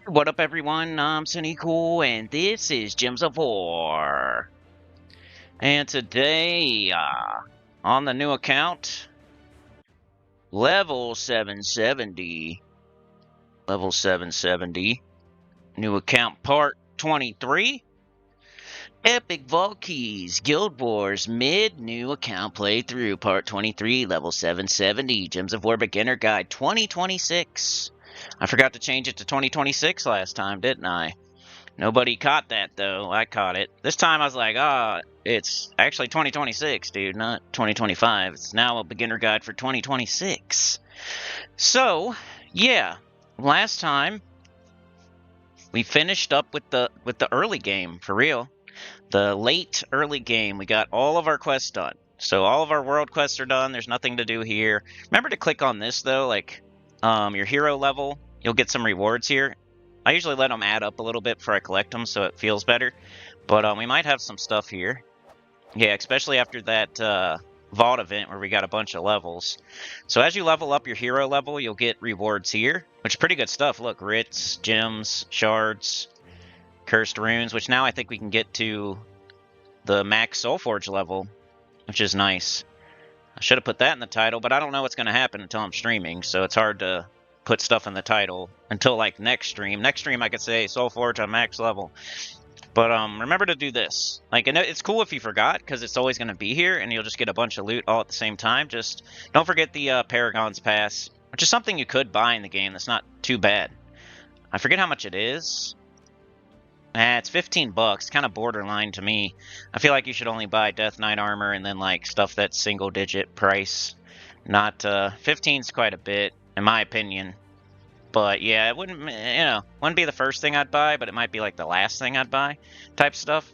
What up, everyone? I'm Sinnycool, and this is Gems of War. And today, on the new account, level 770. Level 770. New account part 23. Epic Vault Keys, Guild Wars, new account playthrough, part 23, level 770, Gems of War Beginner Guide 2026. I forgot to change it to 2026 last time, didn't I? Nobody caught that, though. I caught it. This time I was like, it's actually 2026, dude, not 2025. It's now a beginner guide for 2026. So, yeah, last time we finished up with the early game, for real. The late early game, we got all of our quests done. So all of our world quests are done. There's nothing to do here. Remember to click on this, though, like your hero level. You'll get some rewards here. I usually let them add up a little bit before I collect them, so it feels better. But we might have some stuff here. Yeah, especially after that vault event where we got a bunch of levels. So as you level up your hero level, you'll get rewards here, which is pretty good stuff. Look, writs, gems, shards, cursed runes, which now I think we can get to the max Soulforge level, which is nice. I should have put that in the title, but I don't know what's going to happen until I'm streaming, so it's hard to put stuff in the title until like next stream. Next stream I could say Soulforge on max level. But remember to do this. Like, and it's cool if you forgot, because it's always going to be here, and you'll just get a bunch of loot all at the same time. Just don't forget the Paragon's Pass, which is something you could buy in the game. That's not too bad. I forget how much it is. It's 15 bucks. Kind of borderline to me. I feel like you should only buy Death Knight armor and then like stuff that's single digit price. Not 15's quite a bit in my opinion. But yeah, it wouldn't, wouldn't be the first thing I'd buy, but it might be like the last thing I'd buy type stuff.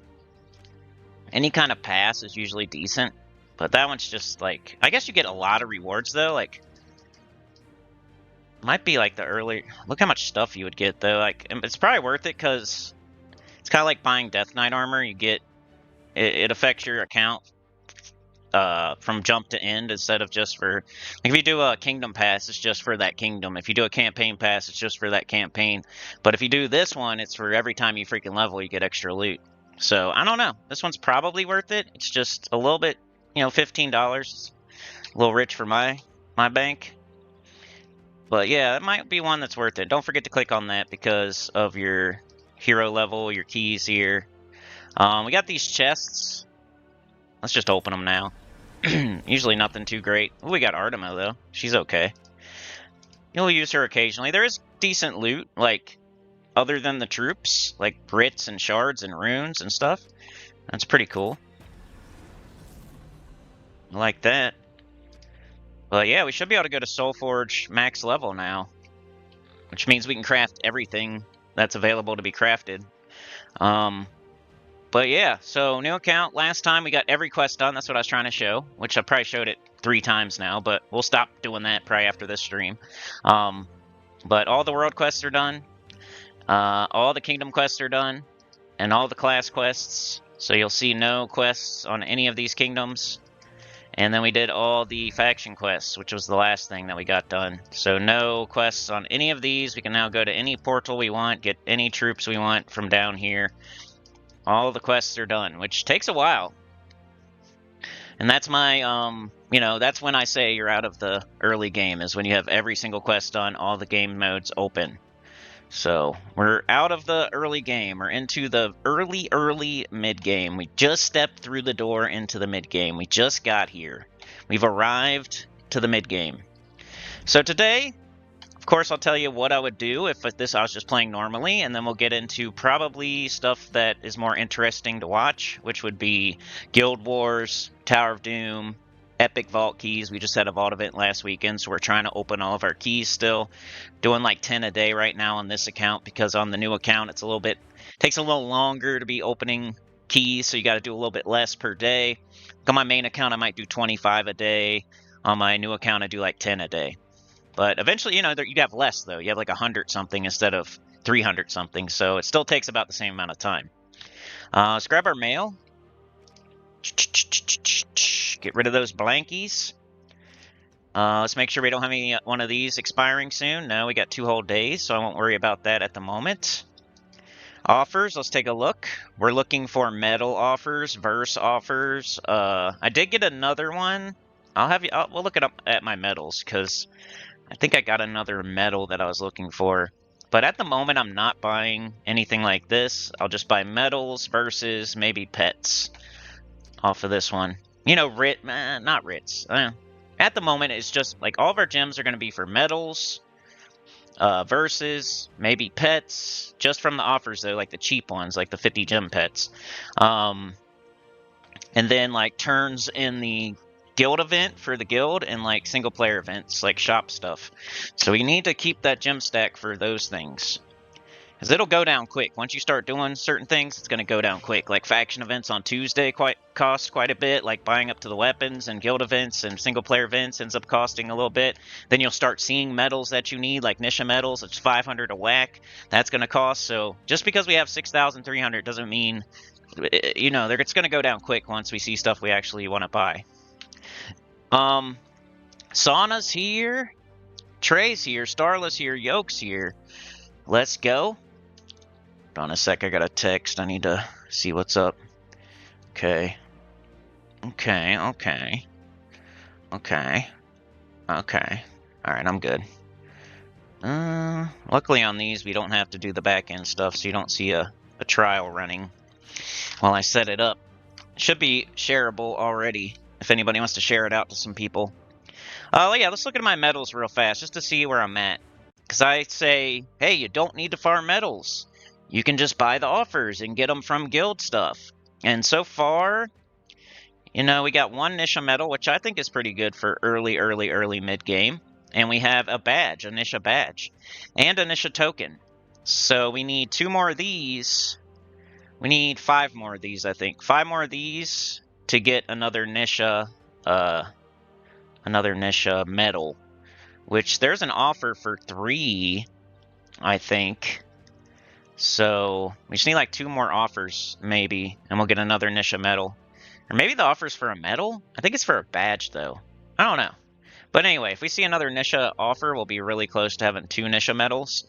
Any kind of pass is usually decent, but that one's just like, I guess you get a lot of rewards though. Like, might be like the early, look how much stuff you would get though. Like, it's probably worth it because it's kind of like buying Death Knight armor. You get, it affects your account from jump to end instead of just for, like if you do a kingdom pass, it's just for that kingdom. If you do a campaign pass, it's just for that campaign. But if you do this one, it's for every time you freaking level, you get extra loot. So I don't know. This one's probably worth it. It's just a little bit, $15. A little rich for my bank. But yeah, it might be one that's worth it. Don't forget to click on that because of your hero level, your keys here. We got these chests. Let's just open them now. Usually nothing too great. Ooh, we got Artema, though. She's okay. You'll use her occasionally. There is decent loot, like, other than the troops. Like, writs and shards and runes and stuff. That's pretty cool. I like that. But yeah, we should be able to go to Soulforge max level now. Which means we can craft everything that's available to be crafted. But yeah, so new account. Last time we got every quest done. That's what I was trying to show, which I probably showed it 3 times now, but we'll stop doing that probably after this stream. But all the world quests are done. All the kingdom quests are done. And all the class quests. So you'll see no quests on any of these kingdoms. And then we did all the faction quests, which was the last thing that we got done. So no quests on any of these. We can now go to any portal we want, get any troops we want from down here. All the quests are done, which takes a while. And that's my, that's when I say you're out of the early game, is when you have every single quest done, all the game modes open. So, we're out of the early game. We're into the early mid-game. We just stepped through the door into the mid-game. We just got here. We've arrived to the mid-game. So today, of course, I'll tell you what I would do if I was just playing normally, and then we'll get into probably stuff that is more interesting to watch, which would be Guild Wars, Tower of Doom, Epic Vault Keys. We just had a Vault event last weekend, so we're trying to open all of our keys still. Doing like 10 a day right now on this account, because on the new account, it's takes a little longer to be opening keys, so you got to do a little bit less per day. On my main account, I might do 25 a day. On my new account, I do like 10 a day. But eventually, you have less, though. You have like 100-something instead of 300-something, so it still takes about the same amount of time. Let's grab our mail. Get rid of those blankies. Let's make sure we don't have any one of these expiring soon. No, we got 2 whole days, so I won't worry about that at the moment. Offers, let's take a look. We're looking for medal offers, verse offers. I did get another one. We'll look at my medals, because I think I got another medal that I was looking for. But at the moment, I'm not buying anything like this. I'll just buy medals, versus, maybe pets off of this one. You know, not writs. At the moment, it's just like all of our gems are going to be for medals, versus, maybe pets, just from the offers though, like the cheap ones, like the 50 gem pets. And then like turns in the guild event for the guild, and like single player events, like shop stuff. So we need to keep that gem stack for those things, because it'll go down quick. Once you start doing certain things, it's going to go down quick. Like faction events on Tuesday cost quite a bit. Like buying up to the weapons, and guild events and single player events ends up costing a little bit. Then you'll start seeing medals that you need, like Nisha medals. It's 500 a whack. That's going to cost. So just because we have 6,300 doesn't mean, you know, it's going to go down quick once we see stuff we actually want to buy. Sauna's here. Trey's here. Starla's here. Yoke's here. Let's go. Hold on a sec, I got a text. I need to see what's up. Okay. Okay. Alright, I'm good. Luckily on these, we don't have to do the back-end stuff, so you don't see a trial running while I set it up. It should be shareable already, if anybody wants to share it out to some people. Yeah, let's look at my medals real fast, just to see where I'm at. Because I say, hey, you don't need to farm medals. You can just buy the offers and get them from guild stuff. And so far, you know, we got 1 Nisha medal, which I think is pretty good for early mid-game. And we have a badge, a Nisha badge, and a Nisha token. So we need 2 more of these. We need 5 more of these, I think. 5 more of these to get another Nisha medal. Which there's an offer for 3, I think. So we just need like 2 more offers, maybe, and we'll get another Nisha medal. Or maybe the offer's for a medal? I think it's for a badge, though. I don't know. But anyway, if we see another Nisha offer, we'll be really close to having 2 Nisha medals,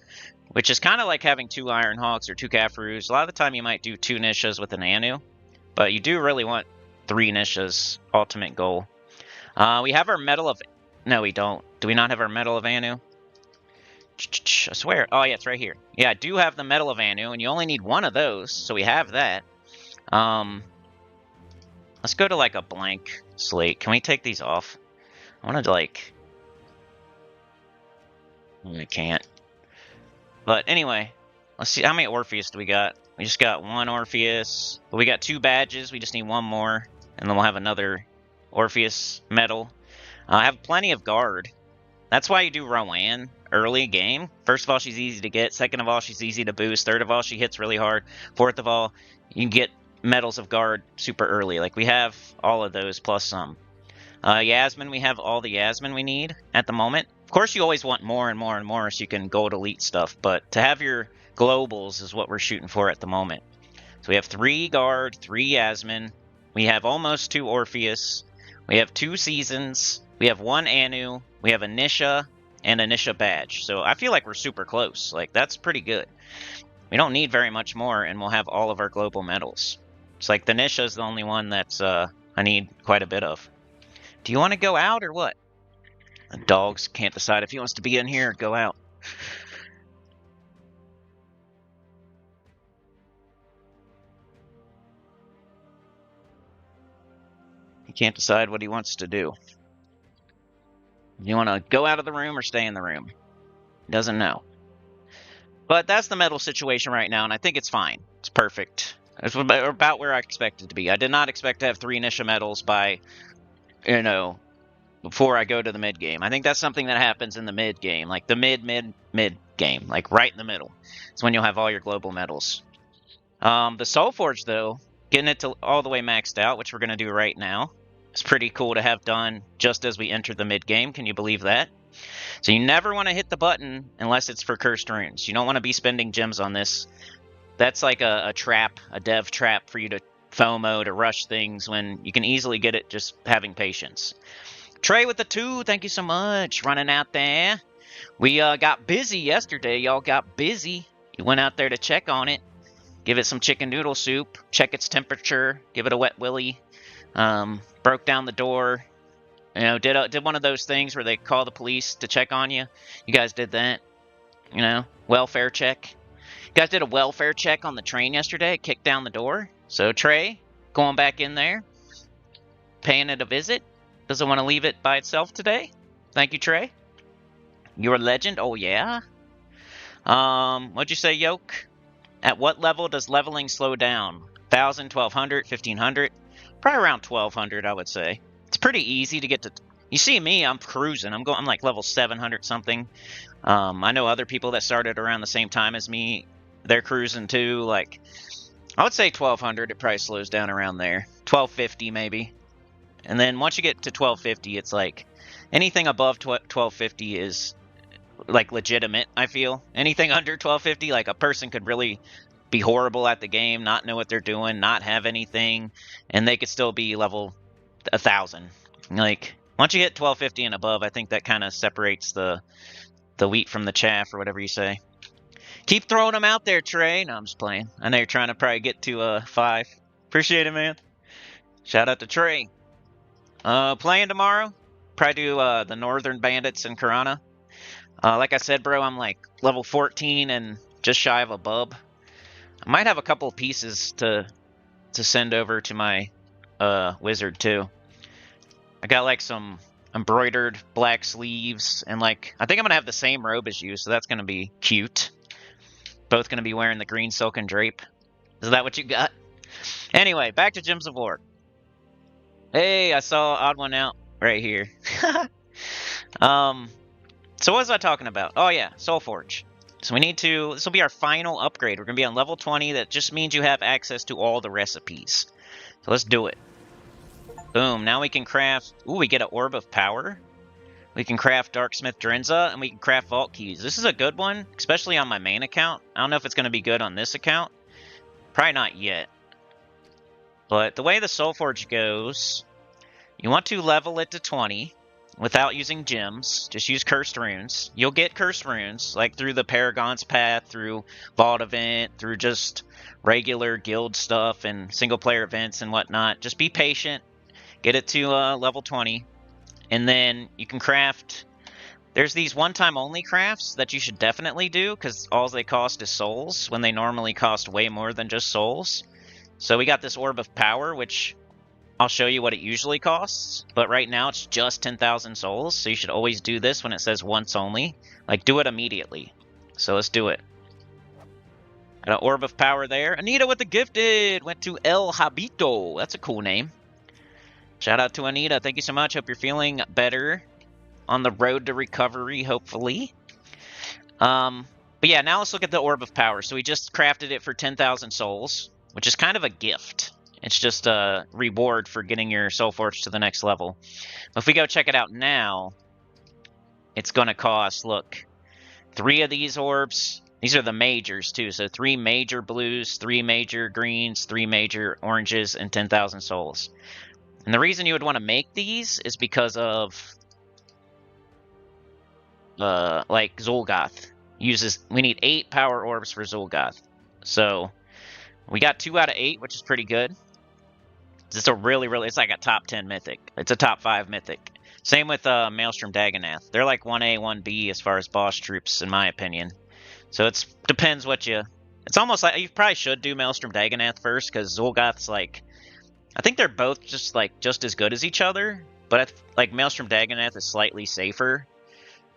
which is kind of like having 2 Iron Hawks or 2 Cafaroos. A lot of the time you might do 2 Nishas with an Anu, but you do really want 3 Nishas, ultimate goal. We have our medal of... No, we don't. Do we not have our medal of Anu? I swear. Oh, yeah, it's right here. Yeah, I do have the medal of Anu, and you only need 1 of those, so we have that. Let's go to, like, a blank slate. Can we take these off? I wanted to, like... I can't. But anyway, let's see. How many Orpheus do we got? We just got 1 Orpheus. But we got 2 badges. We just need 1 more, and then we'll have another Orpheus medal. I have plenty of guard. That's why you do Rowan early game. First of all, she's easy to get. Second of all, she's easy to boost. Third of all, she hits really hard. Fourth of all, you can get medals of guard super early. Like, we have all of those plus some. Yasmin, we have all the Yasmin we need at the moment. Of course, you always want more and more and more so you can gold elite stuff. But to have your globals is what we're shooting for at the moment. So we have 3 guard, 3 Yasmin. We have almost 2 Orpheus. We have 2 seasons. We have 1 Anu, we have a Nisha, and a Nisha badge. So I feel like we're super close. Like, that's pretty good. We don't need very much more, and we'll have all of our global medals. It's like the Nisha is the only one that's I need quite a bit of. Do you want to go out or what? The dogs can't decide if he wants to be in here or go out. He can't decide what he wants to do. You want to go out of the room or stay in the room? Doesn't know. But that's the medal situation right now, and I think it's fine. It's perfect. It's about where I expected it to be. I did not expect to have 3 Nisha medals by, you know, before I go to the mid game. I think that's something that happens in the mid game, like the mid game, like right in the middle. It's when you'll have all your global medals. The Soulforge, though, getting it to all the way maxed out, which we're going to do right now. It's pretty cool to have done just as we enter the mid-game. Can you believe that? So you never want to hit the button unless it's for Cursed Runes. You don't want to be spending gems on this. That's like a trap, a dev trap for you to FOMO, to rush things when you can easily get it just having patience. Trey with the 2, thank you so much. Running out there. We got busy yesterday. Y'all got busy. You went out there to check on it. Give it some chicken noodle soup. Check its temperature. Give it a wet willy. Broke down the door. You know, did one of those things where they call the police to check on you. You guys did that. You know, welfare check. You guys did a welfare check on the train yesterday. Kicked down the door. So Trey, going back in there. Paying it a visit. Doesn't want to leave it by itself today. Thank you, Trey. You're a legend. Oh, yeah. What'd you say, Yoke? At what level does leveling slow down? 1,000, 1,200, 1,500? Probably around 1,200, I would say. It's pretty easy to get to... You see me, I'm cruising. I'm like level 700 something. I know other people that started around the same time as me. They're cruising too. Like, I would say 1,200. It probably slows down around there. 1,250 maybe. And then once you get to 1,250, it's like anything above 1,250 is like legitimate, I feel. Anything under 1,250, like a person could really be horrible at the game, not know what they're doing, not have anything, and they could still be level 1,000. Like, once you get 1,250 and above, I think that kind of separates the wheat from the chaff, or whatever you say. Keep throwing them out there, Trey. No, I'm just playing. I know you're trying to probably get to 5. Appreciate it, man. Shout out to Trey. Playing tomorrow. Probably do the Northern Bandits in Karana. Like I said, bro, I'm like level 14 and just shy of a bub. I might have a couple of pieces to send over to my wizard too. I got like some embroidered black sleeves and like I think I'm gonna have the same robe as you, so that's gonna be cute. Both gonna be wearing the green silken drape. Is that what you got? Anyway, back to Gems of War. Hey, I saw odd one out right here. So what was I talking about? Oh yeah, Soulforge. So we need to, this will be our final upgrade. We're going to be on level 20. That just means you have access to all the recipes. So let's do it. Boom, now we can craft, ooh, we get an Orb of Power. We can craft Darksmith Drenza, and we can craft Vault Keys. This is a good one, especially on my main account. I don't know if it's going to be good on this account. Probably not yet. But the way the Soulforge goes, you want to level it to 20 without using gems. Just use Cursed Runes. You'll get Cursed Runes, like through the Paragon's Path, through Vault Event, through just regular guild stuff and single-player events and whatnot. Just be patient. Get it to level 20. And then you can craft... There's these one-time only crafts that you should definitely do, because all they cost is souls, when they normally cost way more than just souls. So we got this Orb of Power, which I'll show you what it usually costs. But right now it's just 10,000 souls, so you should always do this when it says once only. Like, do it immediately. So let's do it. Got an Orb of Power there. Anita with the gifted! Went to El Habito. That's a cool name. Shout out to Anita. Thank you so much. Hope you're feeling better on the road to recovery, hopefully. But yeah, now let's look at the Orb of Power. So we just crafted it for 10,000 souls, which is kind of a gift. It's just a reward for getting your Soulforge to the next level. But if we go check it out now, it's going to cost, look, 3 of these orbs. These are the majors, too. So 3 major blues, 3 major greens, 3 major oranges, and 10,000 souls. And the reason you would want to make these is because of, like, Zul'Goth. We need 8 power orbs for Zul'Goth. So we got 2 out of 8, which is pretty good. It's a really, it's like a top 10 mythic. It's a top 5 mythic. Same with Maelstrom Dagonath. They're like 1A, 1B as far as boss troops, in my opinion. So it depends what you... It's almost like you probably should do Maelstrom Dagonath first, because Zul'Goth's like... I think they're both just as good as each other, but like Maelstrom Dagonath is slightly safer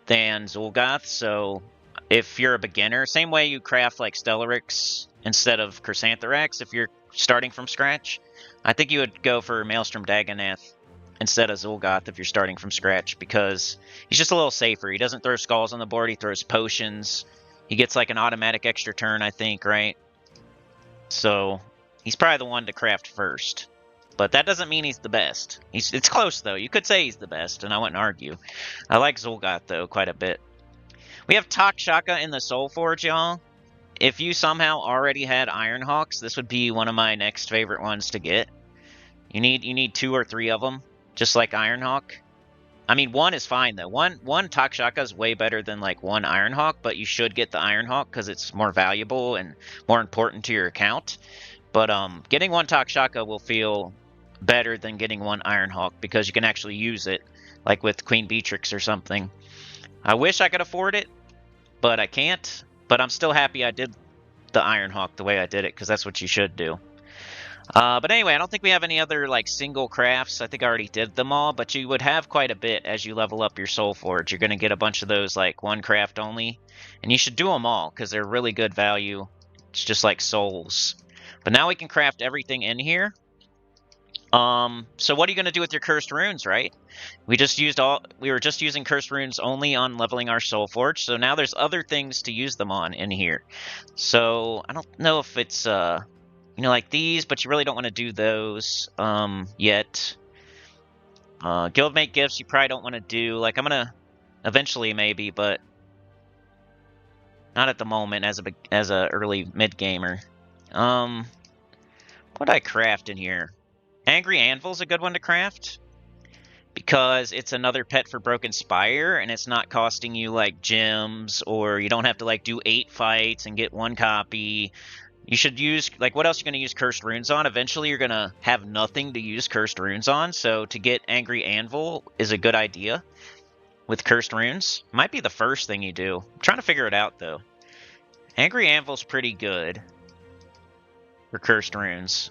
than Zul'Goth, so if you're a beginner, same way you craft like Stellarix instead of Chrysantherax if you're starting from scratch, I think you would go for Maelstrom Dagonath instead of Zul'Goth if you're starting from scratch, because he's just a little safer. He doesn't throw skulls on the board, he throws potions. He gets like an automatic extra turn, I think, right? So he's probably the one to craft first. But that doesn't mean he's the best. It's close, though. You could say he's the best, and I wouldn't argue. I like Zul'Goth, though, quite a bit. We have Takshaka in the Soulforge, y'all. If you somehow already had Ironhawks, this would be one of my next favorite ones to get. You need 2 or 3 of them, just like Ironhawk. I mean, one is fine though. One Takshaka is way better than like one Ironhawk, but you should get the Ironhawk because it's more valuable and more important to your account. But getting one Takshaka will feel better than getting one Ironhawk because you can actually use it, like with Queen Beatrix or something. I wish I could afford it, but I can't. But I'm still happy I did the Ironhawk the way I did it because that's what you should do. But anyway, I don't think we have any other like single crafts. I think I already did them all, but you would have quite a bit as you level up your Soul Forge. You're going to get a bunch of those like one craft only, and you should do them all because they're really good value. It's just like souls. But now we can craft everything in here. So what are you going to do with your cursed runes, right? We were just using cursed runes only on leveling our Soul Forge. So now there's other things to use them on in here. So I don't know if it's like these, but you really don't want to do those yet. Guildmate gifts you probably don't want to do. Like I'm gonna eventually maybe, but not at the moment as a early mid gamer. What I craft in here? Angry Anvil's a good one to craft because it's another pet for Broken Spire, and it's not costing you like gems, or you don't have to like do 8 fights and get 1 copy. You should use, like, what else are you going to use Cursed Runes on? Eventually, you're going to have nothing to use Cursed Runes on, so to get Angry Anvil is a good idea with Cursed Runes. Might be the first thing you do. I'm trying to figure it out, though. Angry Anvil's pretty good for Cursed Runes.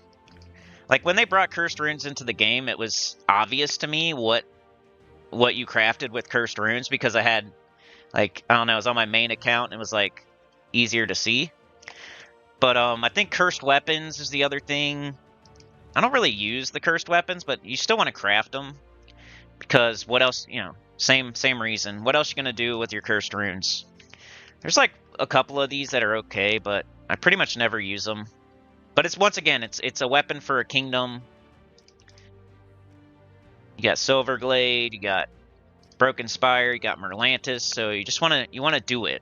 Like, when they brought Cursed Runes into the game, it was obvious to me what you crafted with Cursed Runes, because I had, like, I don't know, it was on my main account, and it was, like, easier to see. But I think cursed weapons is the other thing. I don't really use the cursed weapons, but you still want to craft them because what else? Same reason. What else you gonna do with your cursed runes? There's like a couple of these that are okay, but I pretty much never use them. But it's once again, it's a weapon for a kingdom. You got Silverglade, you got Broken Spire, you got Merlantis, so you just wanna do it.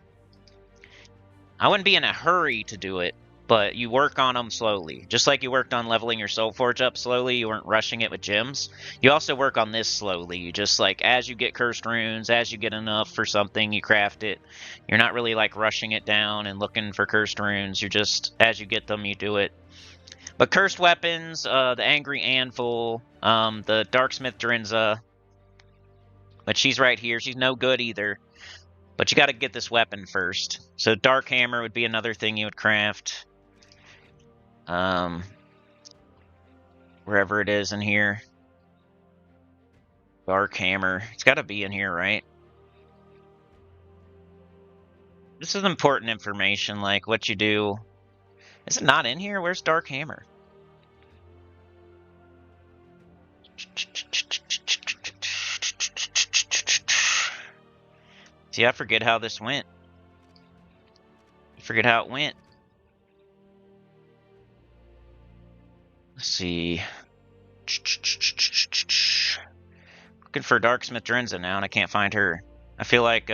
I wouldn't be in a hurry to do it, but you work on them slowly. Just like you worked on leveling your Soul Forge up slowly, you weren't rushing it with gems. You also work on this slowly. You just, like, as you get cursed runes, as you get enough for something, you craft it. You're not really, like, rushing it down and looking for cursed runes. You're just, as you get them, you do it. But cursed weapons, the Angry Anvil, the Darksmith Drenza, but she's right here. She's no good either. But you got to get this weapon first. So Dark Hammer would be another thing you would craft. Wherever it is in here. Dark Hammer. It's got to be in here, right? This is important information, like what you do. Is it not in here? Where's Dark Hammer? See, I forget how this went. I forget how it went. Let's see. Looking for Darksmith Drenza now, and I can't find her. I feel like,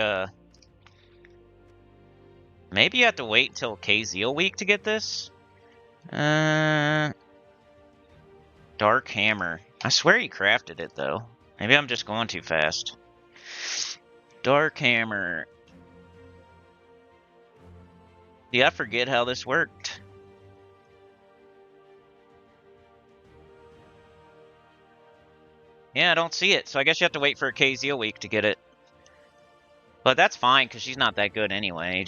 maybe you have to wait until KZeal week to get this? Dark Hammer. I swear you crafted it, though. Maybe I'm just going too fast. Dark Hammer. Yeah, I forget how this worked. Yeah, I don't see it, so I guess you have to wait for a KZeal week to get it. But that's fine, because she's not that good anyway.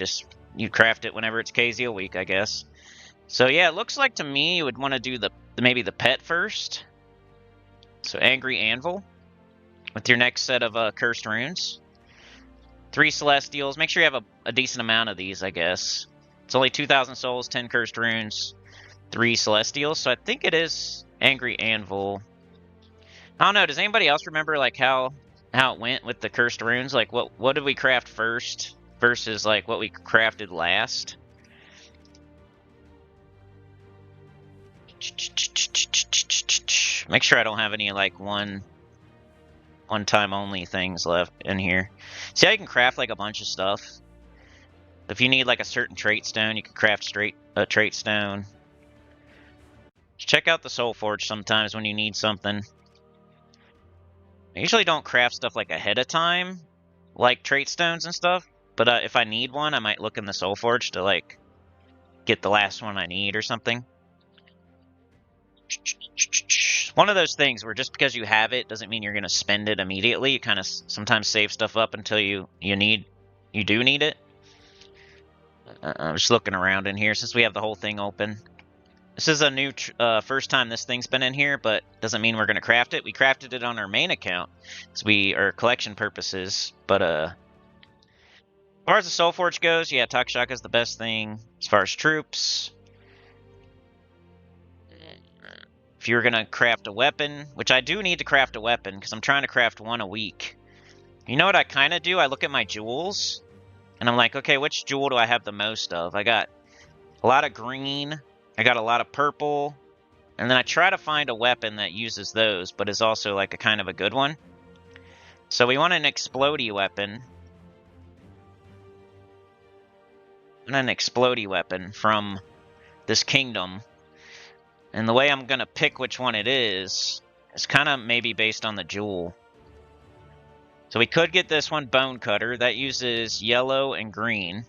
You craft it whenever it's KZeal week, I guess. So yeah, it looks like to me you would want to do maybe the pet first. So Angry Anvil with your next set of cursed runes. 3 Celestials. Make sure you have a decent amount of these, I guess. It's only 2,000 souls, 10 cursed runes, 3 Celestials. So I think it is Angry Anvil. I don't know. Does anybody else remember like how it went with the cursed runes? Like what did we craft first versus like what we crafted last? Make sure I don't have any like one-time only things left in here. See how you can craft like a bunch of stuff? If you need like a certain trait stone, you can craft a trait stone. Just check out the Soul Forge sometimes when you need something. I usually don't craft stuff like ahead of time, like trait stones and stuff. But if I need one, I might look in the Soul Forge to like get the last one I need or something. One of those things where just because you have it doesn't mean you're going to spend it immediately. You kind of sometimes save stuff up until you do need it. I'm just looking around in here since we have the whole thing open. This is a new first time this thing's been in here, but doesn't mean we're going to craft it. We crafted it on our main account, so are collection purposes. But as far as the Soul Forge goes, yeah, Takashaka is the best thing. As far as troops, if you're going to craft a weapon, which I do need to craft a weapon because I'm trying to craft one a week. You know what I kind of do? I look at my jewels, and I'm like, okay, which jewel do I have the most of? I got a lot of green, I got a lot of purple, and then I try to find a weapon that uses those, but is also like a kind of a good one. So we want an explodey weapon. An explodey weapon from this kingdom. And the way I'm going to pick which one it is kind of maybe based on the jewel. So we could get this one, Bone Cutter. That uses yellow and green.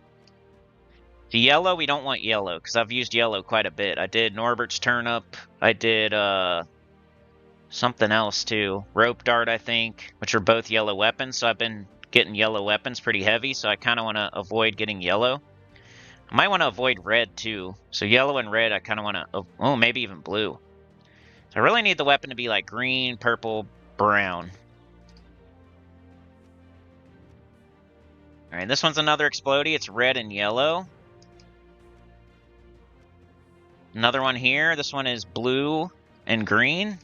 The yellow, we don't want yellow, because I've used yellow quite a bit. I did Norbert's Turnip. I did something else too. Rope Dart, I think, which are both yellow weapons. So I've been getting yellow weapons pretty heavy, so I kind of want to avoid getting yellow. I might want to avoid red too. So yellow and red, I kind of want to... Oh, maybe even blue. So I really need the weapon to be like green, purple, brown. Alright, this one's another explodey. It's red and yellow. Another one here. This one is blue and green.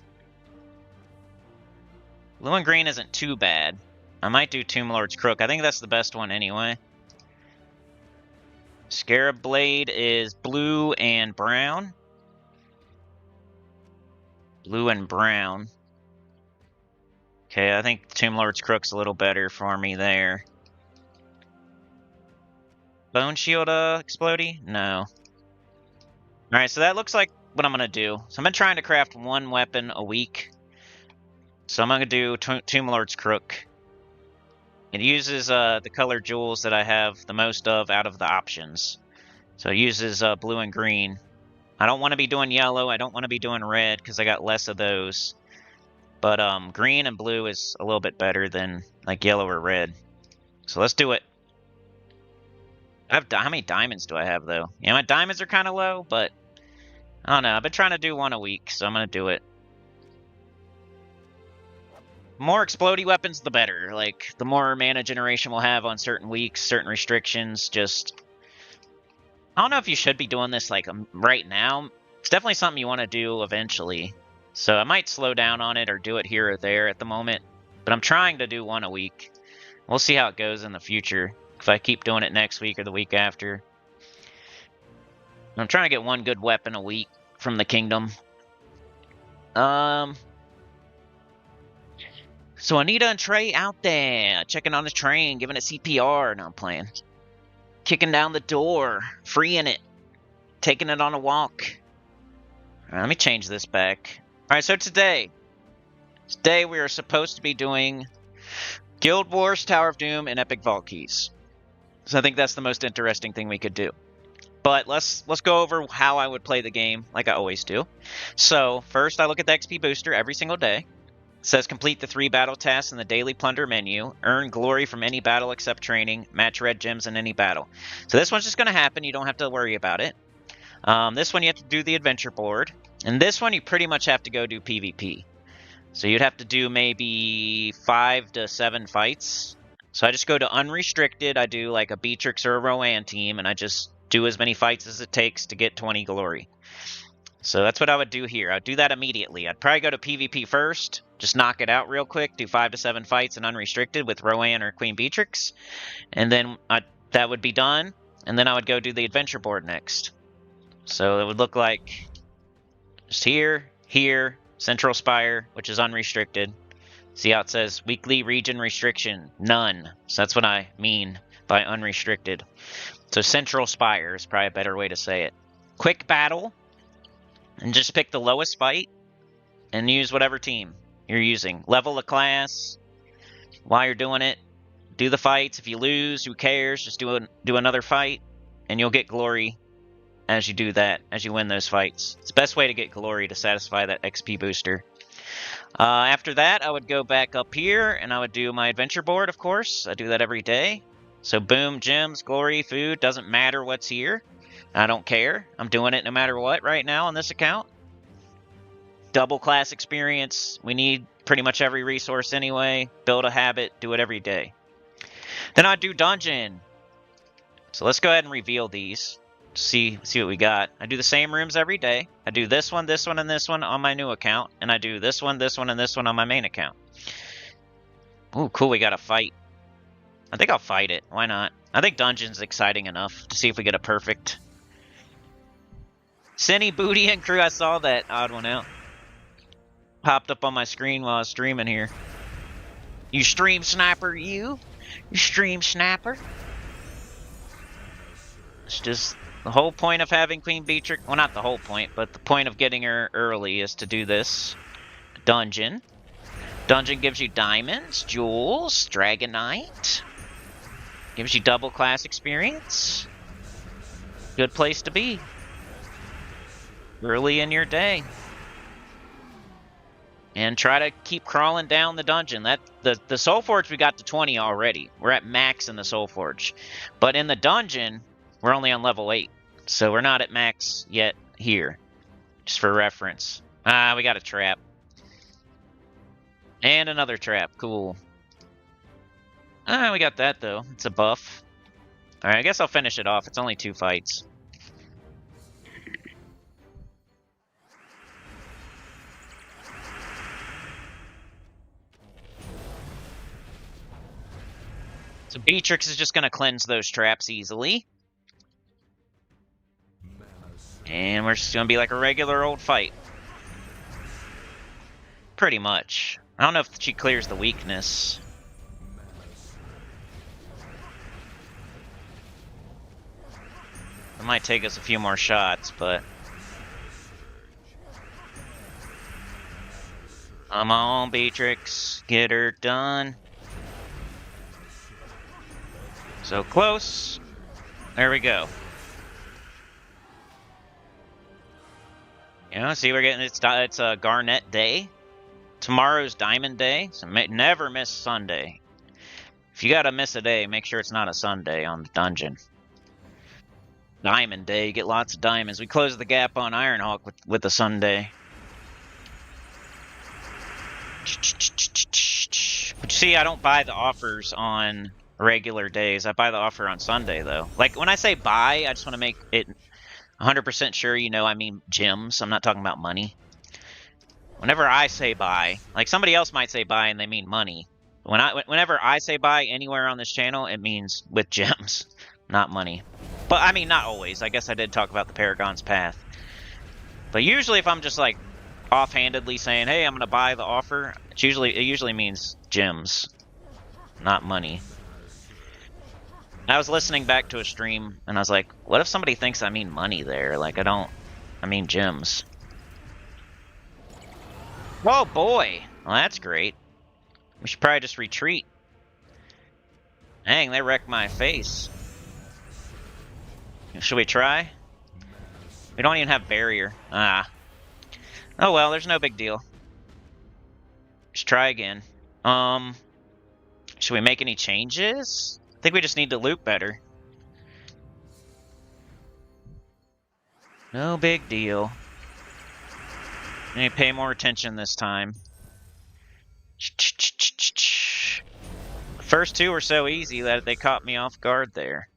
Blue and green isn't too bad. I might do Tomb Lord's Crook. I think that's the best one anyway. Scarab Blade is blue and brown. Blue and brown. Okay, I think Tomb Lord's Crook's a little better for me there. Bone Shield explodey? No. Alright, so that looks like what I'm going to do. So I've been trying to craft one weapon a week. So I'm going to do Tomb Lord's Crook. It uses the color jewels that I have the most of out of the options. So it uses blue and green. I don't want to be doing yellow. I don't want to be doing red because I got less of those. But green and blue is a little bit better than like yellow or red. So let's do it. How many diamonds do I have though? Yeah, my diamonds are kind of low, but I don't know. I've been trying to do one a week, so I'm going to do it. More explodey weapons, the better. Like, the more mana generation we'll have on certain weeks, certain restrictions, just... I don't know if you should be doing this, like, right now. It's definitely something you want to do eventually. So I might slow down on it or do it here or there at the moment. But I'm trying to do one a week. We'll see how it goes in the future. If I keep doing it next week or the week after. I'm trying to get one good weapon a week from the kingdom. So Anita and Trey out there, checking on the train, giving it CPR. No, I'm playing. Kicking down the door, freeing it, taking it on a walk. All right, let me change this back. All right, so today we are supposed to be doing Guild Wars, Tower of Doom, and Epic Vault Keys. So I think that's the most interesting thing we could do. But let's go over how I would play the game, like I always do. So first, I look at the XP booster every single day. It says complete the 3 battle tasks in the daily plunder menu, earn glory from any battle except training, match red gems in any battle. So this one's just going to happen. You don't have to worry about it. This one you have to do the adventure board. And this one you pretty much have to go do PvP. So you'd have to do maybe 5 to 7 fights. So I just go to unrestricted. I do like a Beatrix or a Rowan team, and I just do as many fights as it takes to get 20 glory. So that's what I would do here. I'd do that immediately. I'd probably go to PvP first, just knock it out real quick, do 5 to 7 fights in unrestricted with Rowan or Queen Beatrix, and then that would be done, and then I would go do the adventure board next. So it would look like just here, Central Spire, which is unrestricted. See how it says weekly region restriction, none. So that's what I mean by unrestricted. So Central Spire is probably a better way to say it. Quick battle. And just pick the lowest fight and use whatever team. you're using. Level the class while you're doing it. Do the fights. If you lose, who cares? Just do another fight, and you'll get glory as you do that, as you win those fights. It's the best way to get glory to satisfy that XP booster. After that, I would go back up here, and I would do my adventure board, of course. I do that every day. So boom, gems, glory, food, doesn't matter what's here. I don't care. I'm doing it no matter what right now on this account. Double class experience. We need pretty much every resource anyway. Build a habit, do it every day. Then I do dungeon. So let's go ahead and reveal these. See what we got. I do the same rooms every day. I do this one, and this one on my new account. And I do this one, and this one on my main account. Ooh, cool, we got a fight. I think I'll fight it. Why not? I think dungeon's exciting enough to see if we get a perfect. Sinny, Booty, and Crew, I saw that odd one out. Popped up on my screen while I was streaming here. You stream sniper, you? You stream sniper? It's just the whole point of having Queen Beatrix. Well, not the whole point, but the point of getting her early is to do this. Dungeon. Dungeon gives you diamonds, jewels, dragonite. Gives you double class experience. Good place to be. Early in your day. And try to keep crawling down the dungeon. The Soul Forge, we got to 20 already. We're at max in the Soul Forge. But in the dungeon, we're only on level 8. So we're not at max yet here. Just for reference. Ah, we got a trap. And another trap. Cool. Ah, we got that, though. It's a buff. Alright, I guess I'll finish it off. It's only 2 fights. So Beatrix is just going to cleanse those traps easily. And we're just going to be like a regular old fight. Pretty much. I don't know if she clears the weakness. It might take us a few more shots, but... Come on, Beatrix. Get her done. So close. There we go. You know, see, we're getting it's a Garnet Day. Tomorrow's Diamond Day, so never miss Sunday. If you gotta miss a day, make sure it's not a Sunday on the dungeon. Diamond Day, you get lots of diamonds. We close the gap on Ironhawk with the Sunday. But you see, I don't buy the offers on regular days. I buy the offer on Sunday, though. Like, when I say buy, I just want to make it 100% sure you know I mean gems. I'm not talking about money. Whenever I say buy, like somebody else might say buy and they mean money. Whenever I say buy anywhere on this channel, it means with gems, not money. But, I mean, not always. I guess I did talk about the Paragon's Path. But usually if I'm just, like, offhandedly saying, hey, I'm going to buy the offer, it usually means gems, not money. I was listening back to a stream, and I was like, what if somebody thinks I mean money there? Like, I mean gems. Oh, boy! Well, that's great. We should probably just retreat. Dang, they wrecked my face. Should we try? We don't even have barrier. Ah. Oh, well, there's no big deal. Let's try again. Should we make any changes? I think we just need to loop better. No big deal. I need to pay more attention this time. The first 2 were so easy that they caught me off guard there.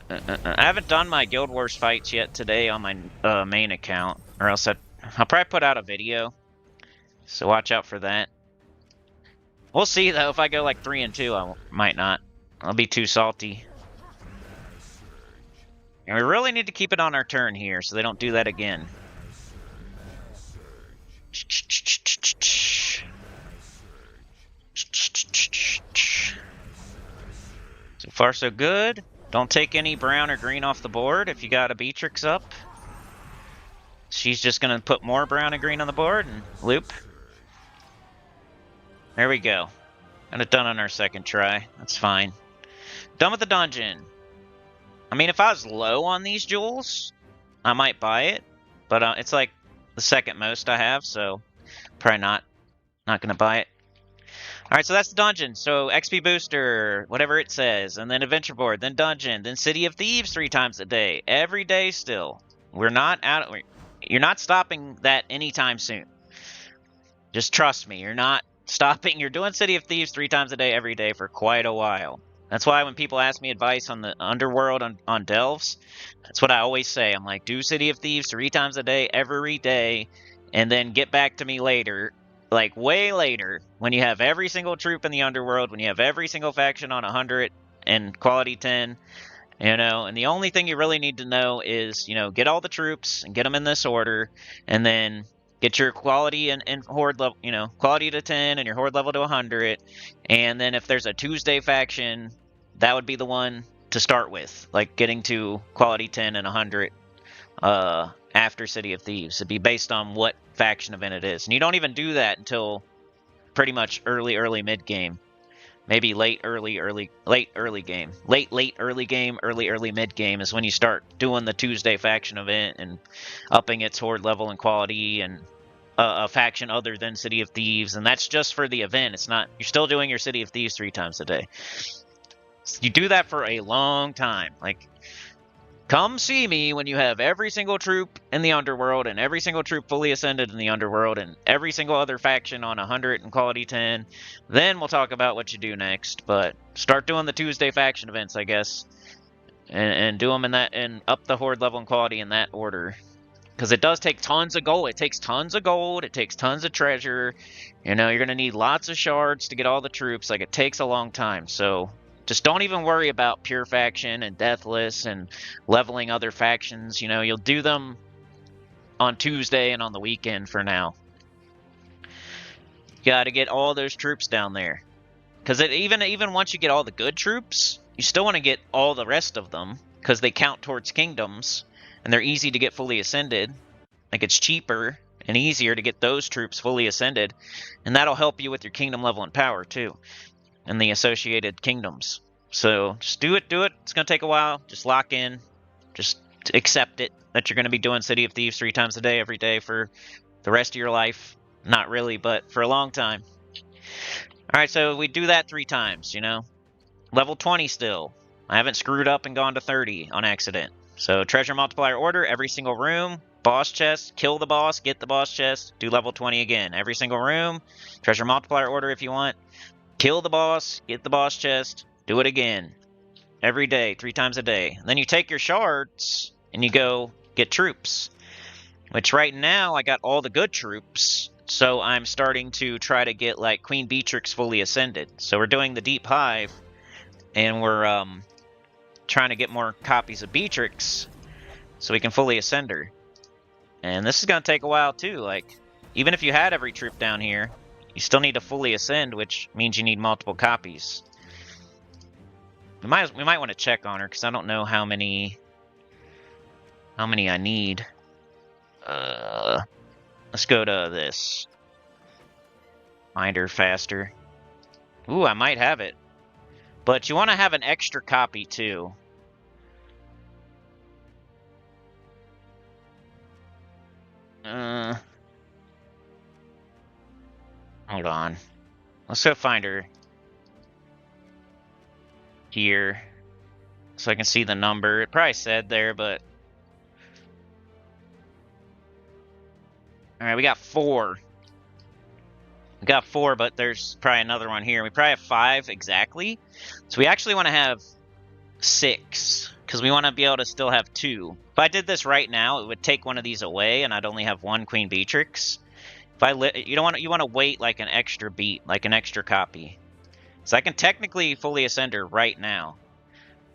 I haven't done my Guild Wars fights yet today on my main account, or else I'll probably put out a video. So watch out for that. We'll see, though. If I go like 3 and 2, I might not. I'll be too salty. And we really need to keep it on our turn here, so they don't do that again. So far, so good. Don't take any brown or green off the board if you got a Beatrix up. she's just going to put more brown and green on the board and loop. There we go. Got it done on our second try. That's fine. Done with the dungeon. I mean, if I was low on these jewels, I might buy it. But it's like the second most I have, so probably not going to buy it. Alright, so that's the dungeon. So XP booster, whatever it says, and then adventure board, then dungeon, then City of Thieves 3 times a day. Every day still. We're not out. You're not stopping that anytime soon. Just trust me, you're not stopping. You're doing City of Thieves 3 times a day every day for quite a while. That's why when people ask me advice on the Underworld on Delves, that's what I always say. I'm like, do City of Thieves 3 times a day every day, and then get back to me later. Like, way later, when you have every single troop in the Underworld, when you have every single faction on 100 and quality 10, you know, and the only thing you really need to know is, you know, get all the troops and get them in this order, and then get your quality and horde level, you know, quality to 10 and your horde level to 100, and then if there's a Tuesday faction, that would be the one to start with, like getting to quality 10 and 100, after City of Thieves. It'd be based on what faction event it is. And you don't even do that until pretty much early mid-game. Maybe late early game. Late early game, early mid-game is when you start doing the Tuesday faction event and upping its horde level and quality and a faction other than City of Thieves. And that's just for the event. It's not, you're still doing your City of Thieves 3 times a day. So you do that for a long time. Like, come see me when you have every single troop in the Underworld and every single troop fully ascended in the Underworld and every single other faction on 100 and quality 10. Then we'll talk about what you do next. But start doing the Tuesday faction events, I guess, and do them in that, and up the horde level and quality in that order. Because it does take tons of gold. It takes tons of gold. It takes tons of treasure. You know, you're going to need lots of shards to get all the troops. Like, it takes a long time. So just don't even worry about pure faction and deathless and leveling other factions. You know, you'll do them on Tuesday and on the weekend for now. You got to get all those troops down there. Because even once you get all the good troops, you still want to get all the rest of them. Because they count towards kingdoms. And they're easy to get fully ascended. Like, it's cheaper and easier to get those troops fully ascended. And that'll help you with your kingdom level and power, too. And the associated kingdoms. So just do it. It's going to take a while. Just lock in. Just accept it that you're going to be doing City of Thieves 3 times a day every day for the rest of your life. Not really, but for a long time. Alright, so we do that 3 times, you know. Level 20 still. I haven't screwed up and gone to 30 on accident. So treasure multiplier order, every single room. Boss chest, kill the boss, get the boss chest. Do level 20 again. Every single room. Treasure multiplier order if you want. Kill the boss, get the boss chest, do it again. Every day, 3 times a day. And then you take your shards, and you go get troops. Which right now, I got all the good troops, so I'm starting to try to get, like, Queen Beatrix fully ascended. So we're doing the Deep Hive, and we're trying to get more copies of Beatrix, so we can fully ascend her. And this is going to take a while, too. Like, even if you had every troop down here, you still need to fully ascend, which means you need multiple copies. We might want to check on her, because I don't know how many I need. Let's go to this. Find her faster. Ooh, I might have it. But you want to have an extra copy, too. Hold on. Let's go find her here so I can see the number. It probably said there, but... Alright, we got 4. We got 4, but there's probably another one here. We probably have 5 exactly. So we actually want to have 6, because we want to be able to still have 2. If I did this right now, it would take one of these away, and I'd only have 1 Queen Beatrix. If you want to wait like an extra beat, like an extra copy. So I can technically fully ascend her right now,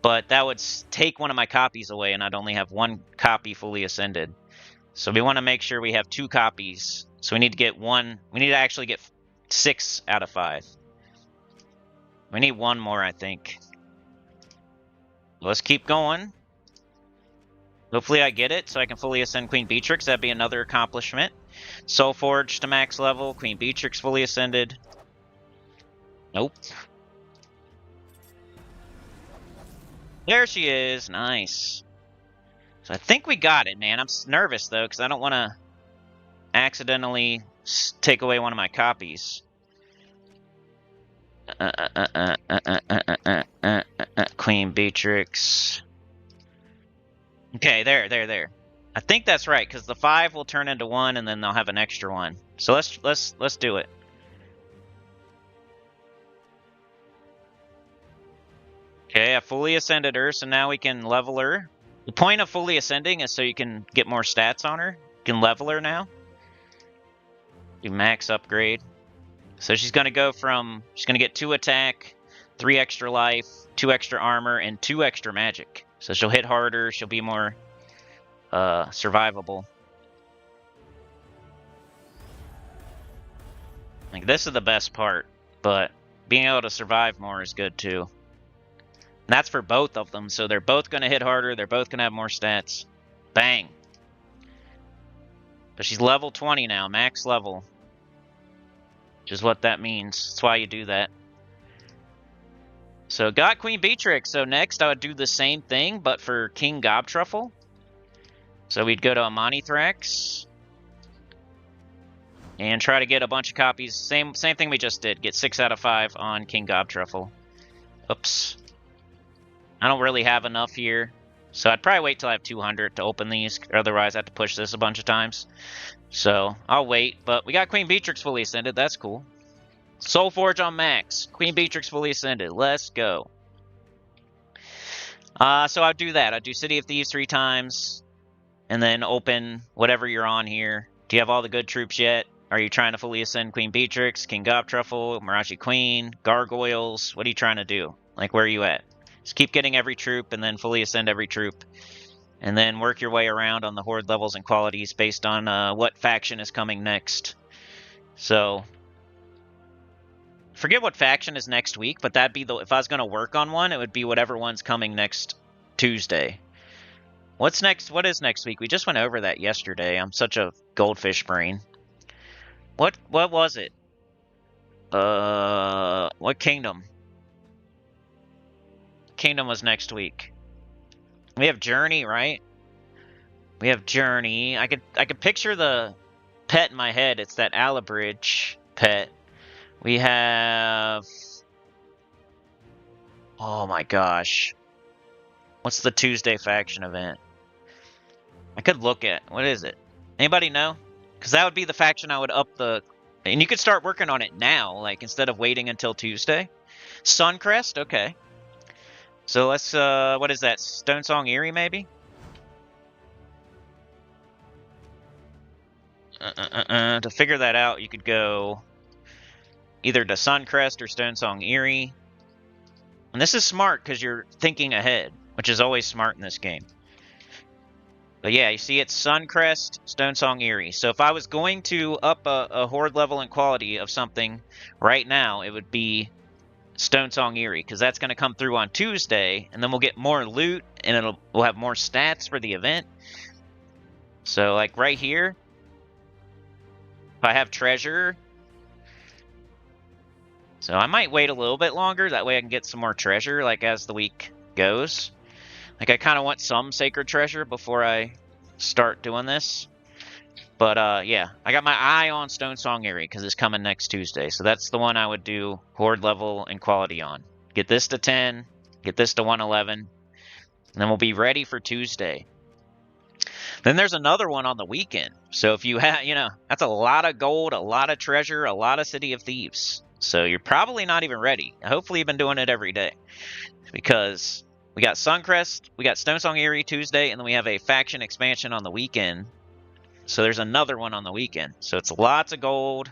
but that would take one of my copies away, and I'd only have 1 copy fully ascended. So we want to make sure we have 2 copies. So we need to get 1. We need to actually get 6 out of 5. We need 1 more, I think. Let's keep going. Hopefully I get it so I can fully ascend Queen Beatrix. That'd be another accomplishment. Soul Forge to max level. Queen Beatrix fully ascended. Nope. There she is. Nice. So I think we got it, man. I'm nervous, though, because I don't want to accidentally take away one of my copies. Queen Beatrix. Okay, there. I think that's right, because the 5 will turn into 1, and then they'll have an extra one. So let's do it. Okay, I fully ascended her, so now we can level her. The point of fully ascending is so you can get more stats on her. You can level her now. Do max upgrade. So she's going to go from, she's going to get 2 attack, 3 extra life, 2 extra armor, and 2 extra magic. So she'll hit harder, she'll be more survivable. Like, this is the best part, but being able to survive more is good too. And that's for both of them, so they're both going to hit harder, they're both going to have more stats. Bang! But she's level 20 now, max level. Which is what that means. That's why you do that. So got Queen Beatrix, so next I would do the same thing, but for King Gobtruffle. So we'd go to Amonithrax. And try to get a bunch of copies. Same thing we just did. Get 6 out of 5 on King Gobtruffle. Oops. I don't really have enough here. So I'd probably wait till I have 200 to open these. Otherwise I have to push this a bunch of times. So I'll wait. But we got Queen Beatrix fully ascended. That's cool. Soul Forge on max. Queen Beatrix fully ascended. Let's go. So I'd do that. I'd do City of Thieves 3 times. And then open whatever you're on here. Do you have all the good troops yet? Are you trying to fully ascend Queen Beatrix, King Gobtruffle, Mirachi Queen, Gargoyles? What are you trying to do? Like, where are you at? Just keep getting every troop and then fully ascend every troop. And then work your way around on the horde levels and qualities based on what faction is coming next. So, forget what faction is next week, but that'd be the, if I was going to work on one, it would be whatever one's coming next Tuesday. What's next? What is next week? We just went over that yesterday. I'm such a goldfish brain. What was it? What kingdom? Kingdom was next week. We have Journey, right? We have Journey. I could picture the pet in my head. It's that Alabridge pet. We have, oh my gosh. What's the Tuesday faction event? I could look at, what is it? Anybody know? Because that would be the faction I would up the, and you could start working on it now, like instead of waiting until Tuesday. Suncrest, okay. So let's, what is that? Stonesong Eerie, maybe? To figure that out, you could go either to Suncrest or Stonesong Eerie. And this is smart because you're thinking ahead, which is always smart in this game. But yeah, you see it's Suncrest, Stonesong Eerie. So if I was going to up a horde level and quality of something right now, it would be Stonesong Eerie, because that's going to come through on Tuesday, and then we'll get more loot, and we'll have more stats for the event. So like right here, if I have treasure, so I might wait a little bit longer, that way I can get some more treasure like as the week goes. Like I kind of want some sacred treasure before I start doing this. But yeah, I got my eye on Stonesong Eerie because it's coming next Tuesday. So that's the one I would do horde level and quality on. Get this to 10, get this to 111, and then we'll be ready for Tuesday. Then there's another one on the weekend. So if you have, you know, that's a lot of gold, a lot of treasure, a lot of City of Thieves. So you're probably not even ready. Hopefully you've been doing it every day. Because we got Suncrest, we got Stonesong Eerie Tuesday, and then we have a faction expansion on the weekend. So there's another one on the weekend. So it's lots of gold,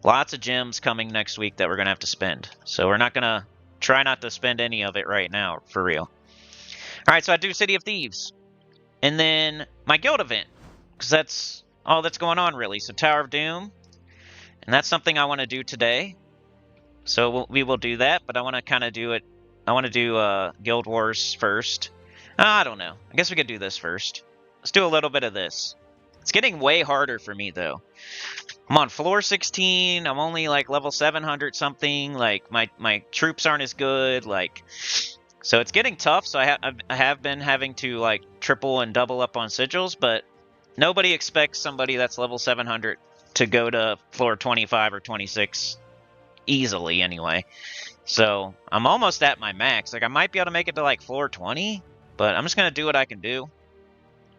lots of gems coming next week that we're going to have to spend. So we're not going to try not to spend any of it right now, for real. All right, so I do City of Thieves. And then my guild event, because that's all that's going on, really. So Tower of Doom, and that's something I want to do today. So we will do that, but I want to kind of do it. I want to do Guild Wars first. I don't know. I guess we could do this first. Let's do a little bit of this. It's getting way harder for me, though. I'm on floor 16. I'm only like level 700 something. Like my troops aren't as good. Like, so it's getting tough. So I have been having to like triple and double up on sigils, but nobody expects somebody that's level 700 to go to floor 25 or 26 easily anyway. So I'm almost at my max. Like I might be able to make it to like floor 20, but I'm just gonna do what I can do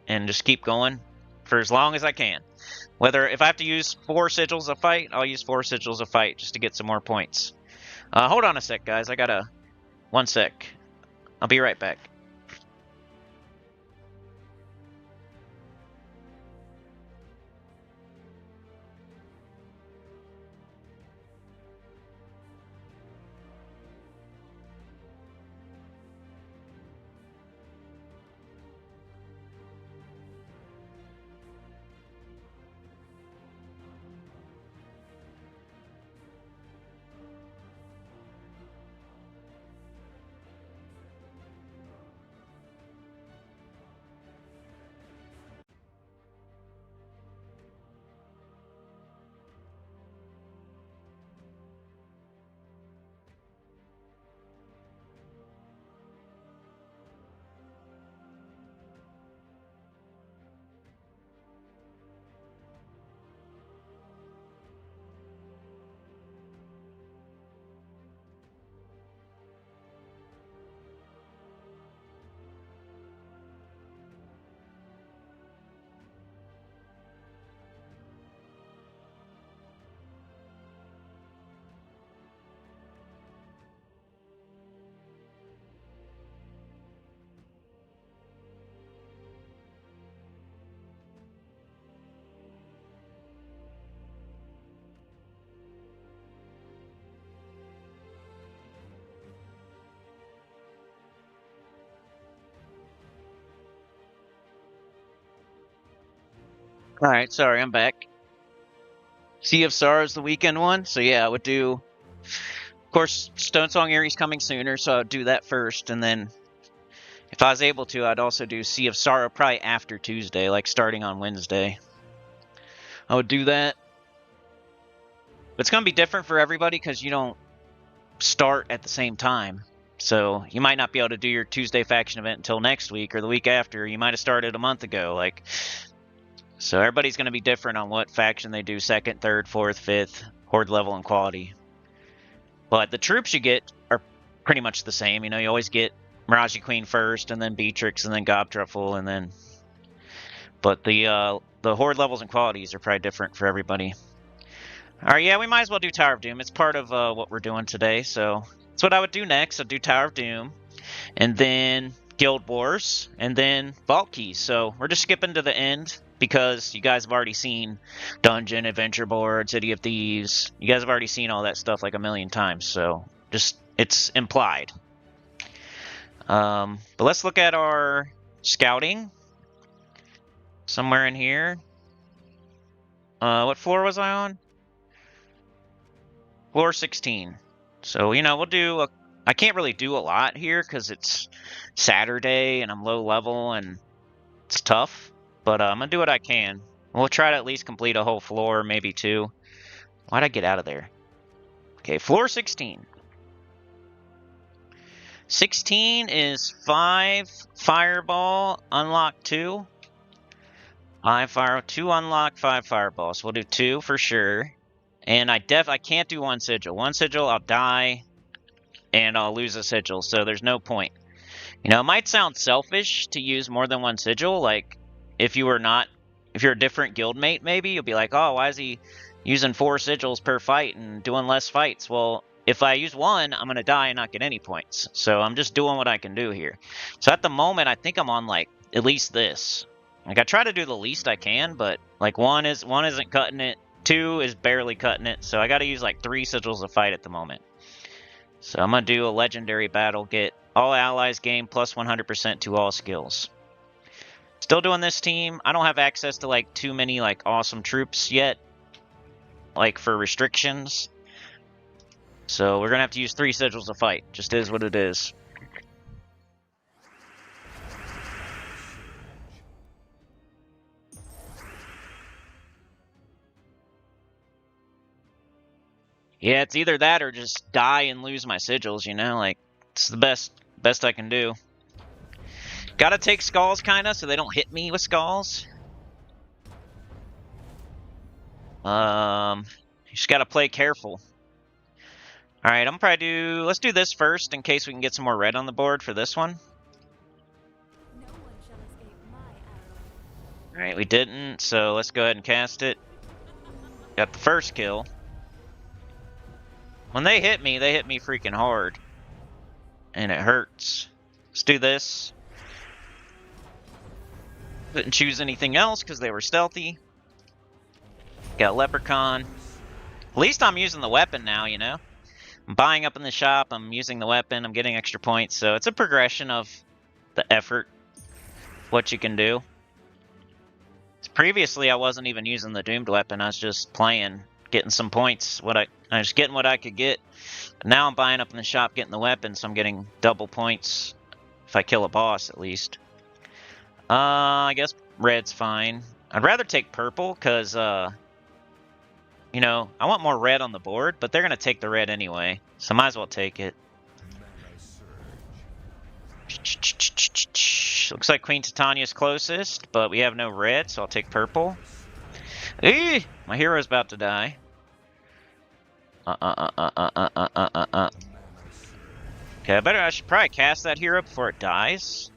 and just keep going for as long as I can. Whether if I have to use 4 sigils a fight, I'll use 4 sigils a fight just to get some more points. Hold on a sec, guys. I gotta... 1 sec. I'll be right back. Alright, sorry, I'm back. Sea of Sorrows, the weekend one. So yeah, I would do... Of course, Stonesong Erie's coming sooner, so I would do that first. And then, if I was able to, I'd also do Sea of Sorrow probably after Tuesday, like starting on Wednesday. I would do that. But it's going to be different for everybody because you don't start at the same time. So you might not be able to do your Tuesday faction event until next week or the week after. You might have started a month ago. Like, so everybody's going to be different on what faction they do, 2nd, 3rd, 4th, 5th, horde level and quality. But the troops you get are pretty much the same. You know, you always get Miraji Queen first, and then Beatrix, and then Gobtruffle, and then... But the horde levels and qualities are probably different for everybody. Alright, yeah, we might as well do Tower of Doom. It's part of what we're doing today, so... That's what I would do next. I'd do Tower of Doom, and then Guild Wars, and then Vault Keys. So we're just skipping to the end, because you guys have already seen Dungeon, Adventure Board, City of Thieves. You guys have already seen all that stuff like a million times, so just, it's implied. But let's look at our scouting. Somewhere in here. What floor was I on? Floor 16. So, you know, we'll do... I can't really do a lot here because it's Saturday and I'm low level and it's tough. But I'm going to do what I can. We'll try to at least complete a whole floor, maybe 2. Why'd I get out of there? Okay, floor 16. 16 is 5 Fireball, unlock 2. 5 fire, 2 unlock, 5 Fireballs. We'll do 2 for sure. And I can't do 1 sigil. 1 sigil, I'll die, and I'll lose a sigil, so there's no point. You know, it might sound selfish to use more than 1 sigil, like, if you're a different guildmate, maybe, you'll be like, oh, why is he using 4 sigils per fight and doing less fights? Well, if I use 1, I'm going to die and not get any points. So I'm just doing what I can do here. So at the moment, I think I'm on, like, at least this. Like, I try to do the least I can, but, like, 1 isn't cutting it. 2 is barely cutting it, so I gotta use like 3 sigils a fight at the moment. So I'm gonna do a legendary battle, get all allies gain plus 100% to all skills. Still doing this team. I don't have access to like too many like awesome troops yet, like for restrictions. So we're gonna have to use 3 sigils a fight. Just is what it is. Yeah, it's either that or just die and lose my sigils, you know? Like, it's the best I can do. Gotta take skulls, kinda, so they don't hit me with skulls. You just gotta play careful. Alright, I'm probably let's do this first in case we can get some more red on the board for this one. Alright, we didn't, so let's go ahead and cast it. Got the first kill. When they hit me freaking hard. And it hurts. Let's do this. Couldn't choose anything else because they were stealthy. Got Leprechaun. At least I'm using the weapon now, you know? I'm buying up in the shop, I'm using the weapon, I'm getting extra points, so it's a progression of the effort, what you can do. Previously, I wasn't even using the doomed weapon, I was just playing, getting some points, I was getting what I could get. But now I'm buying up in the shop, getting the weapon, so I'm getting double points if I kill a boss, at least. I guess red's fine. I'd rather take purple, because, you know, I want more red on the board, but they're going to take the red anyway, so might as well take it. Looks like Queen Titania's closest, but we have no red, so I'll take purple. Eee! My hero's about to die. Okay, I should probably cast that hero before it dies.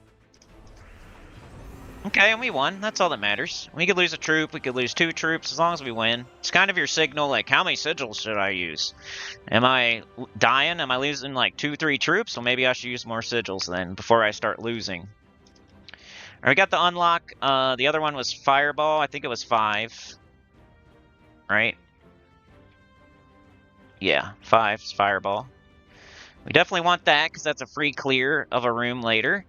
Okay, and we won. That's all that matters. We could lose a troop, we could lose 2 troops, as long as we win. It's kind of your signal, like, how many sigils should I use? Am I dying? Am I losing, like, 2-3 troops? Well, maybe I should use more sigils then, before I start losing. Alright, we got the unlock. The other one was Fireball. I think it was 5. Right? Yeah, 5 is Fireball. We definitely want that, because that's a free clear of a room later.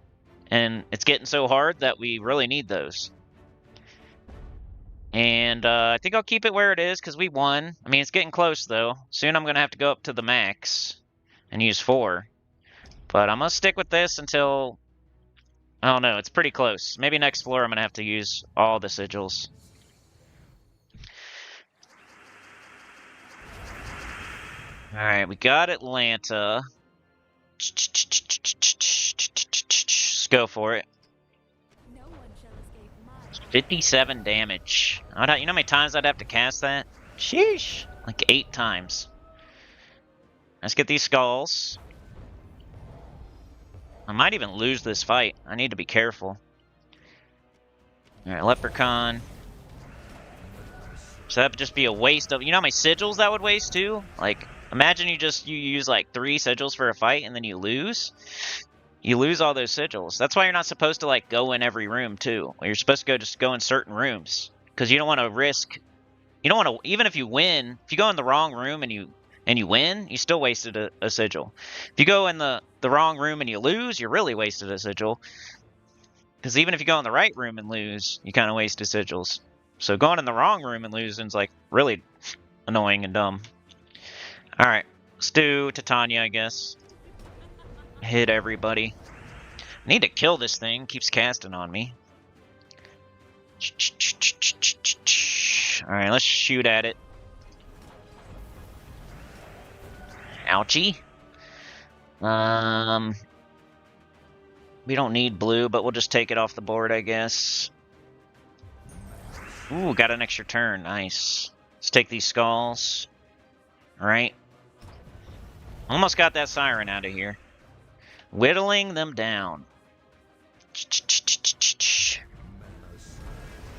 And it's getting so hard that we really need those. And I think I'll keep it where it is because we won. I mean, it's getting close, though. Soon I'm going to have to go up to the max and use 4. But I'm going to stick with this until... I don't know, it's pretty close. Maybe next floor I'm going to have to use all the sigils. Alright, we got Atlanta. Let's go for it. 57 damage. You know how many times I'd have to cast that? Sheesh! Like 8 times. Let's get these skulls. I might even lose this fight. I need to be careful. Alright, Leprechaun. So that would just be a waste of... You know how many sigils that would waste too? Like, imagine you use like 3 sigils for a fight and then you lose. You lose all those sigils. That's why you're not supposed to like go in every room too. You're supposed to just go in certain rooms. Because you don't want to risk... You don't want to... Even if you win, if you go in the wrong room and you win, you still wasted a sigil. If you go in the wrong room and you lose, you really wasted a sigil. Because even if you go in the right room and lose, you kind of wasted sigils. So going in the wrong room and losing is like really annoying and dumb. Alright, let's do Titania, I guess. Hit everybody. I need to kill this thing, keeps casting on me. Alright, let's shoot at it. Ouchie. We don't need blue, but we'll just take it off the board, I guess. Ooh, got an extra turn. Nice. Let's take these skulls. Alright. Almost got that siren out of here. Whittling them down.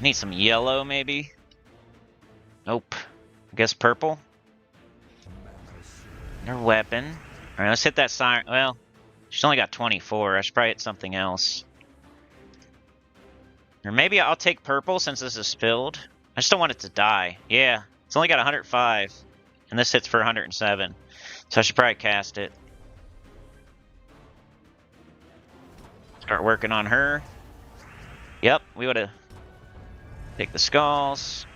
Need some yellow, maybe? Nope. I guess purple? Their weapon. Alright, let's hit that siren. Well, she's only got 24. I should probably hit something else. Or maybe I'll take purple since this is filled. I just don't want it to die. Yeah, it's only got 105. And this hits for 107. So I should probably cast it. Start working on her. Yep, we would have... Take the skulls.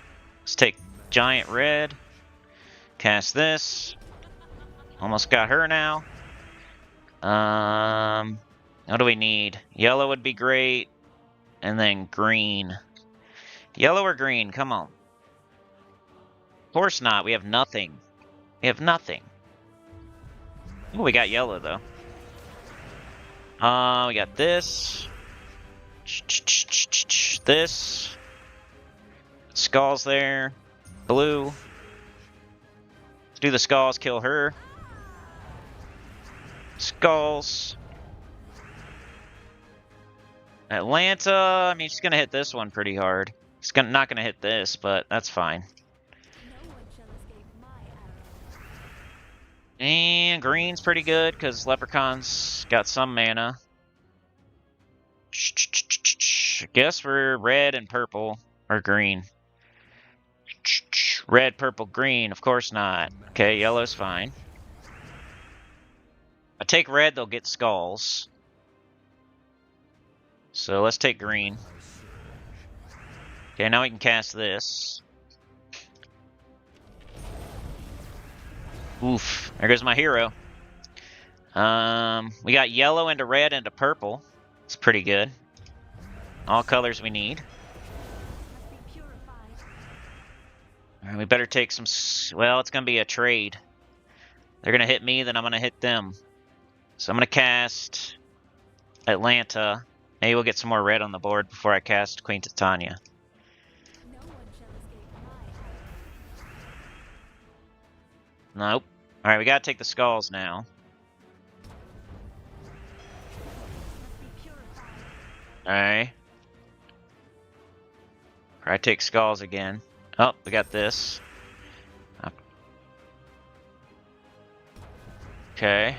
Let's take giant red. Cast this. Almost got her now. What do we need? Yellow would be great. And then green. Yellow or green? Come on. Of course not. We have nothing. We have nothing. Ooh, we got yellow, though. We got this. This. Skull's there. Blue. Let's do the skulls, kill her. Skulls. Atlanta, I mean, she's gonna hit this one pretty hard. She's not gonna hit this, but that's fine. And green's pretty good, because Leprechaun's got some mana. I guess we're red and purple, or green. Red, purple, green, of course not. Okay, yellow's fine. I take red, they'll get skulls. So let's take green. Okay, now we can cast this. Oof, there goes my hero. We got yellow into red into purple. It's pretty good. All colors we need. Alright, we better take some... Well, it's going to be a trade. They're going to hit me, then I'm going to hit them. So I'm going to cast Atlanta. Maybe we'll get some more red on the board before I cast Queen Titania. Nope. Alright, we gotta take the skulls now. Alright. I take skulls again. Oh, we got this. Okay.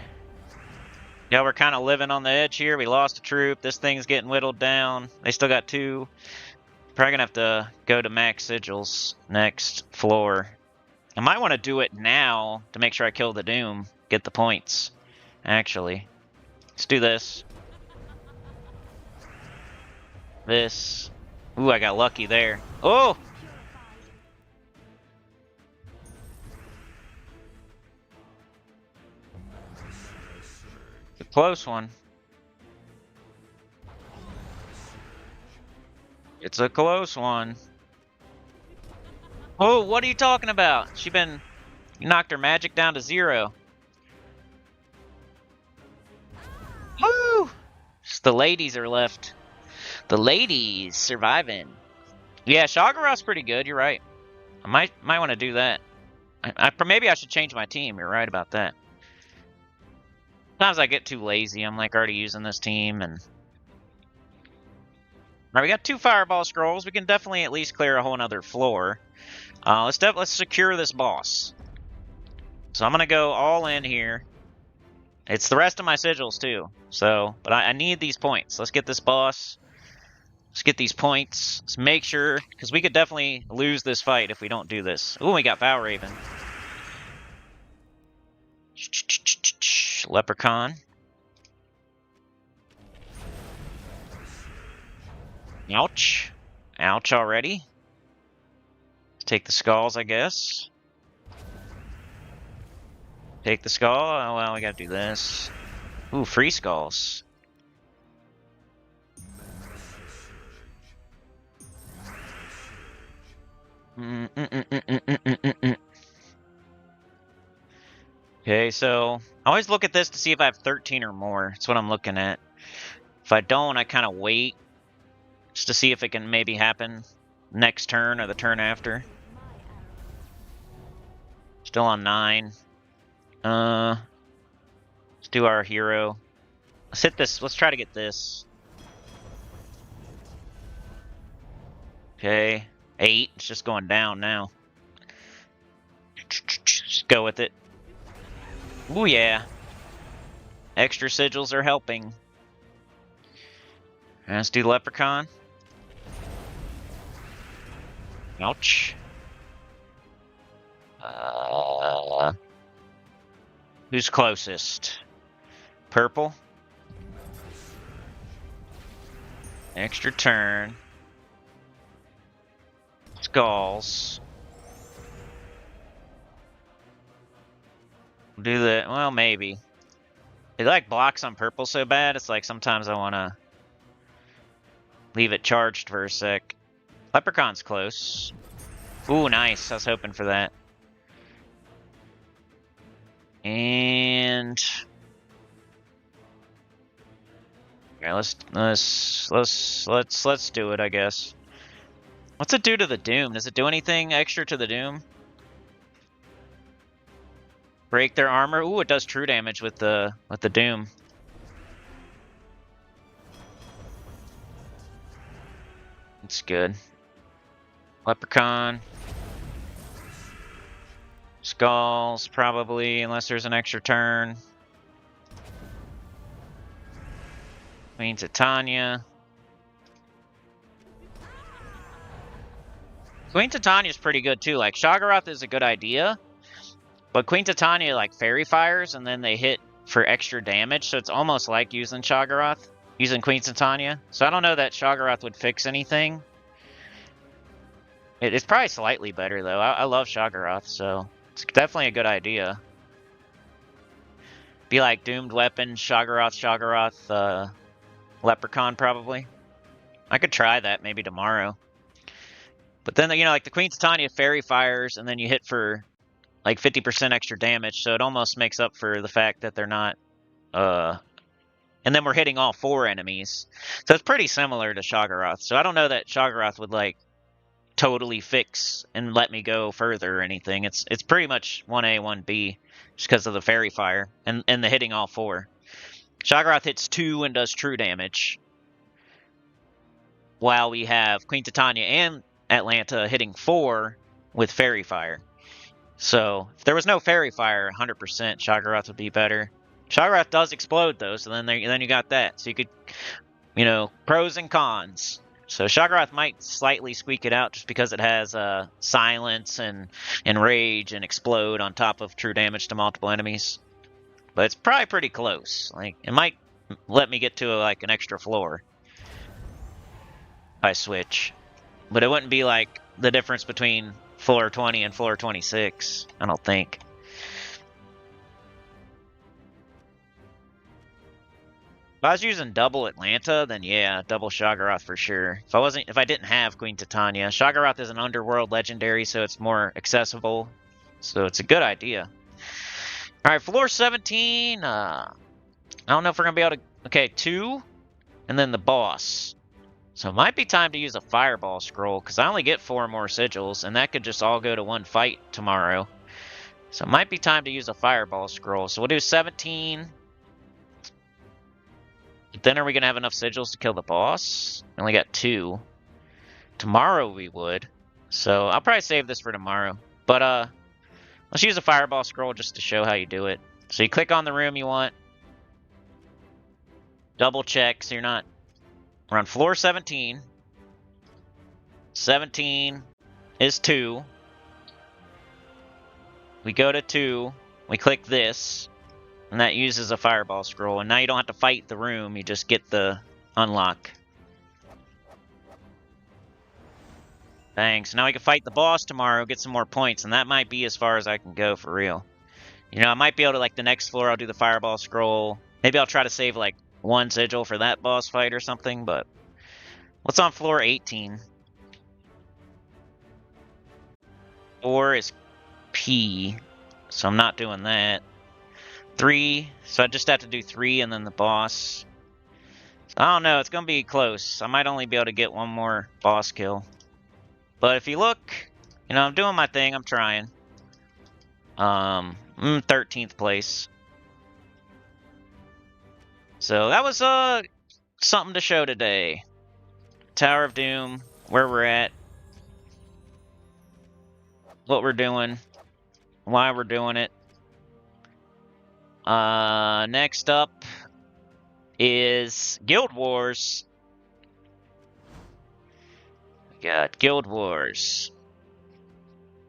Yeah, we're kind of living on the edge here. We lost a troop. This thing's getting whittled down. They still got 2. Probably gonna have to go to max sigils next floor. I might want to do it now to make sure I kill the Doom. Get the points. Actually. Let's do this. This. Ooh, I got lucky there. Oh! It's a close one. It's a close one. Oh, what are you talking about? You knocked her magic down to 0. Woo! Just the ladies are left. The ladies surviving. Yeah, Shagara's pretty good. You're right. I might want to do that. Maybe I should change my team. You're right about that. Sometimes I get too lazy. I'm like already using this team and. All right, we got 2 fireball scrolls. We can definitely at least clear a whole nother floor. Let's secure this boss. So I'm gonna go all in here. It's the rest of my sigils too. So, but I need these points. Let's get this boss. Let's get these points. Let's make sure, because we could definitely lose this fight if we don't do this. Ooh, we got Vow Raven. Leprechaun. Ouch. Ouch already. Let's take the skulls, I guess. Take the skull. Oh, well, we gotta do this. Ooh, free skulls. Okay, so I always look at this to see if I have 13 or more. That's what I'm looking at. If I don't, I kind of wait just to see if it can maybe happen next turn or the turn after. Still on 9. Let's do our hero. Let's hit this. Let's try to get this. Okay. 8. It's just going down now. Just go with it. Ooh, yeah. Extra sigils are helping. Let's do Leprechaun. Ouch. Who's closest? Purple. Extra turn. Skulls. Do that. Well, maybe. It like blocks on purple so bad, it's like sometimes I want to leave it charged for a sec. Leprechaun's close. Ooh, nice. I was hoping for that. And yeah, let's do it, I guess. What's it do to the Doom? Does it do anything extra to the Doom? Break their armor? Ooh, it does true damage with the Doom. It's good. Leprechaun. Skulls, probably, unless there's an extra turn. Queen Titania. Queen Titania is pretty good too. Like, Shoggoth is a good idea, but Queen Titania like fairy fires and then they hit for extra damage, so it's almost like using Shoggoth, using Queen Titania. So I don't know that Shoggoth would fix anything. It's probably slightly better though. I love Shoggoth, so it's definitely a good idea. Be like Doomed Weapon, Shoggoth, Leprechaun probably. I could try that maybe tomorrow. But then, you know, like the Queen Titania fairy fires, and then you hit for like 50% extra damage, so it almost makes up for the fact that they're not, and then we're hitting all 4 enemies. So it's pretty similar to Shoggoth. So I don't know that Shoggoth would like totally fix and let me go further or anything. It's pretty much 1A, 1B, just because of the fairy fire and the hitting all 4. Shoggoth hits 2 and does true damage, while we have Queen Titania and Atlanta hitting 4 with fairy fire. So if there was no fairy fire, 100% Shoggoth would be better. Shoggoth does explode though, so then you got that. So you could, you know, pros and cons. So Shoggoth might slightly squeak it out just because it has silence and rage and explode on top of true damage to multiple enemies. But it's probably pretty close. Like, it might let me get to like an extra floor if I switch. But it wouldn't be like the difference between floor 20 and floor 26, I don't think. If I was using double Atlanta, then yeah, double Shoggoth for sure. If I didn't have Queen Titania, Shoggoth is an underworld legendary, so it's more accessible. So it's a good idea. All right, floor 17. I don't know if we're gonna be able to. Okay, 2, and then the boss. So it might be time to use a fireball scroll, because I only get 4 more sigils, and that could just all go to one fight tomorrow. So it might be time to use a fireball scroll. So we'll do 17. But then are we going to have enough sigils to kill the boss? We only got 2. Tomorrow we would. So I'll probably save this for tomorrow. But let's use a fireball scroll just to show how you do it. So you click on the room you want. Double check so you're not... We're on floor 17. 17 is 2. We go to 2. We click this. And that uses a fireball scroll. And now you don't have to fight the room. You just get the unlock. Thanks. Now we can fight the boss tomorrow. Get some more points. And that might be as far as I can go for real. You know, I might be able to, like, the next floor I'll do the fireball scroll. Maybe I'll try to save, like, 1 sigil for that boss fight or something, but what's on floor 18? 4 is P, so I'm not doing that. 3, so I just have to do 3 and then the boss. So I don't know, it's going to be close. I might only be able to get 1 more boss kill. But if you look, you know, I'm doing my thing, I'm trying. 13th place. So that was something to show today. Tower of Doom, where we're at, what we're doing, why we're doing it. Next up is Guild Wars. We got Guild Wars.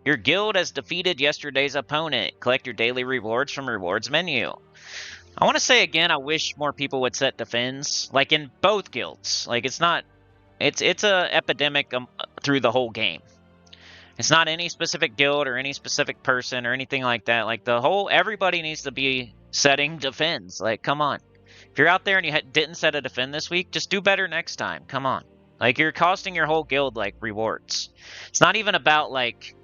Your guild has defeated yesterday's opponent. Collect your daily rewards from rewards menu. I want to say again, I wish more people would set defends, like in both guilds. Like it's a epidemic through the whole game. It's not any specific guild or any specific person or anything like that. Like everybody needs to be setting defends. Like, come on. If you're out there and you didn't set a defend this week, just do better next time. Come on. Like, you're costing your whole guild, like, rewards. It's not even about, like,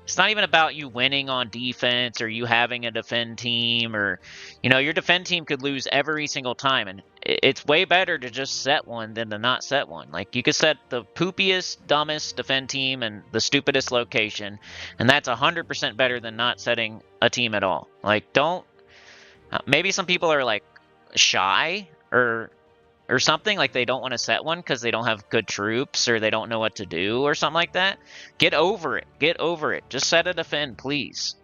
It's not even about you winning on defense or you having a defend team or, you know, your defend team could lose every single time. And it's way better to just set one than to not set one. Like, you could set the poopiest, dumbest defend team and the stupidest location. And that's 100% better than not setting a team at all. Like, don't, maybe some people are like shy or something, like they don't want to set one because they don't have good troops or they don't know what to do or something like that. Get over it. Get over it. Just set a defend, please.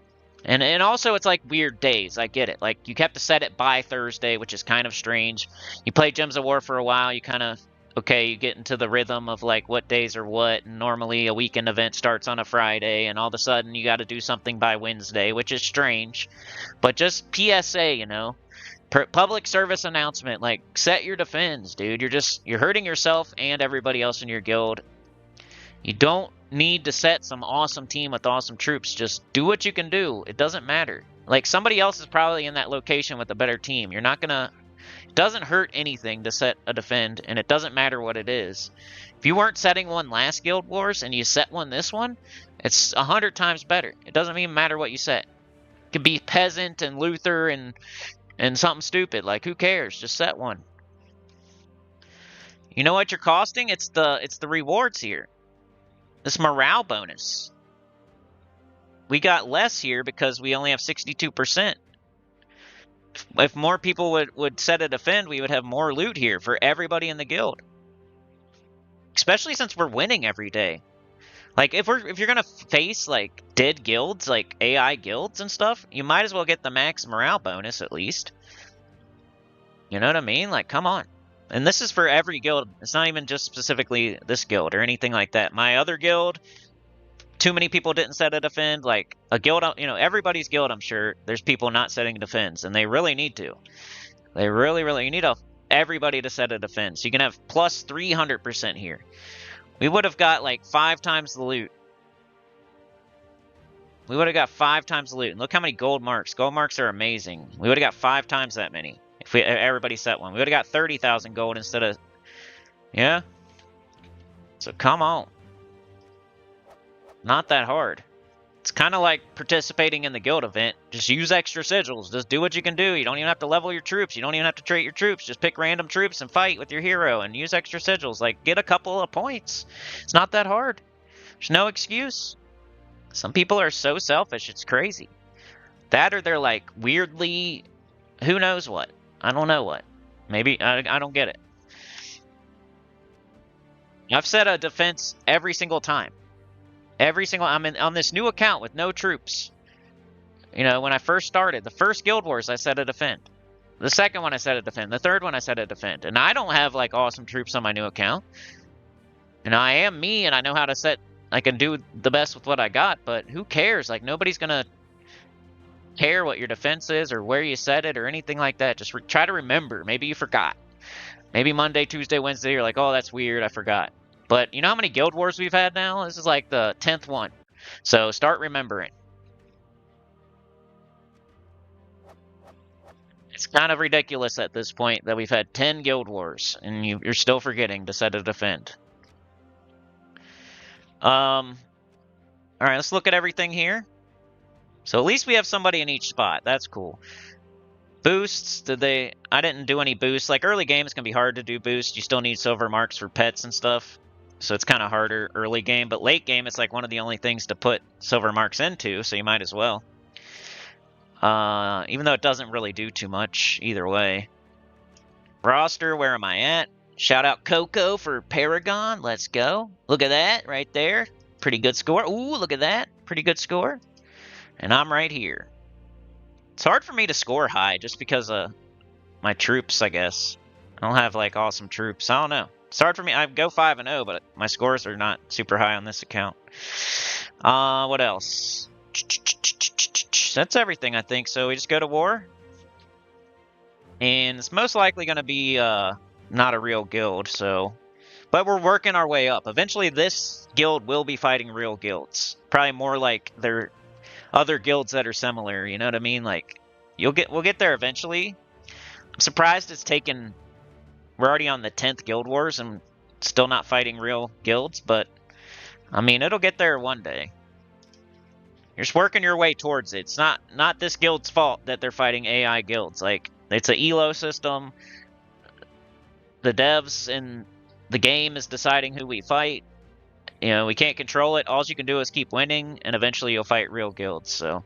And also, it's like weird days. I get it. Like, you have to set it by Thursday, which is kind of strange. You play Gems of War for a while, you kind of, okay, you get into the rhythm of like what days are what. And normally a weekend event starts on a Friday, and all of a sudden you got to do something by Wednesday, which is strange. But just PSA, you know. Public service announcement, like, set your defends, dude. You're hurting yourself and everybody else in your guild. You don't need to set some awesome team with awesome troops. Just do what you can do. It doesn't matter. Like, somebody else is probably in that location with a better team. You're not gonna... It doesn't hurt anything to set a defend, and it doesn't matter what it is. If you weren't setting one last Guild Wars and you set one this one, it's 100 times better. It doesn't even matter what you set. It could be Peasant and Luther and something stupid. Like, who cares? Just set one. You know what you're costing? It's the rewards here. This morale bonus. We got less here because we only have 62%. If more people would set a defend, we would have more loot here for everybody in the guild. Especially since we're winning every day. Like, if you're gonna face like dead guilds, like AI guilds and stuff, you might as well get the max morale bonus at least. You know what I mean? Like, come on. And this is for every guild. It's not even just specifically this guild or anything like that. My other guild, too many people didn't set a defend. Like, a guild, you know, everybody's guild, I'm sure, there's people not setting defends, and they really need to. They really, you need everybody to set a defend. So you can have plus 300% here. We would have got like 5 times the loot. We would have got 5 times the loot. And look how many gold marks. Gold marks are amazing. We would have got 5 times that many if everybody set one. We would have got 30,000 gold instead of... Yeah? So come on. Not that hard. It's kind of like participating in the guild event. Just use extra sigils. Just do what you can do. You don't even have to level your troops. You don't even have to trait your troops. Just pick random troops and fight with your hero and use extra sigils. Like, get a couple of points. It's not that hard. There's no excuse. Some people are so selfish, it's crazy. That or they're like weirdly, who knows what. I don't know what. Maybe, I don't get it. I've set a defense every single time. I'm on this new account with no troops. You know, when I first started, the first Guild Wars, I set a defend. The second one, I set a defend. The third one, I set a defend. And I don't have, like, awesome troops on my new account. And I am me, and I know how to set... I can do the best with what I got, but who cares? Like, nobody's gonna care what your defense is or where you set it or anything like that. Just try to remember. Maybe you forgot. Maybe Monday, Tuesday, Wednesday, you're like, oh, that's weird, I forgot. But you know how many Guild Wars we've had now? This is like the 10th one. So start remembering. It's kind of ridiculous at this point that we've had 10 Guild Wars and you're still forgetting to set a defend. Alright, let's look at everything here. So at least we have somebody in each spot. That's cool. Boosts, I didn't do any boosts. Like, early game, it's going to be hard to do boosts. You still need silver marks for pets and stuff. So it's kind of harder early game. But late game, it's like one of the only things to put silver marks into, so you might as well. Even though it doesn't really do too much either way. Roster, where am I at? Shout out Coco for Paragon. Let's go. Look at that right there. Pretty good score. Ooh, look at that. Pretty good score. And I'm right here. It's hard for me to score high just because of my troops, I guess. I don't have, like, awesome troops. I don't know. It's hard for me. I go 5-0, but my scores are not super high on this account. What else? That's everything, I think. So we just go to war. And it's most likely going to be not a real guild, so... But we're working our way up. Eventually, this guild will be fighting real guilds. Probably more like their other guilds that are similar, you know what I mean? Like, we'll get there eventually. I'm surprised it's taken... We're already on the 10th Guild Wars and still not fighting real guilds, but I mean, it'll get there one day. You're just working your way towards it. It's not this guild's fault that they're fighting AI guilds. Like, it's an elo system. The devs in the game is deciding who we fight. You know, we can't control it. All you can do is keep winning, and eventually you'll fight real guilds. So,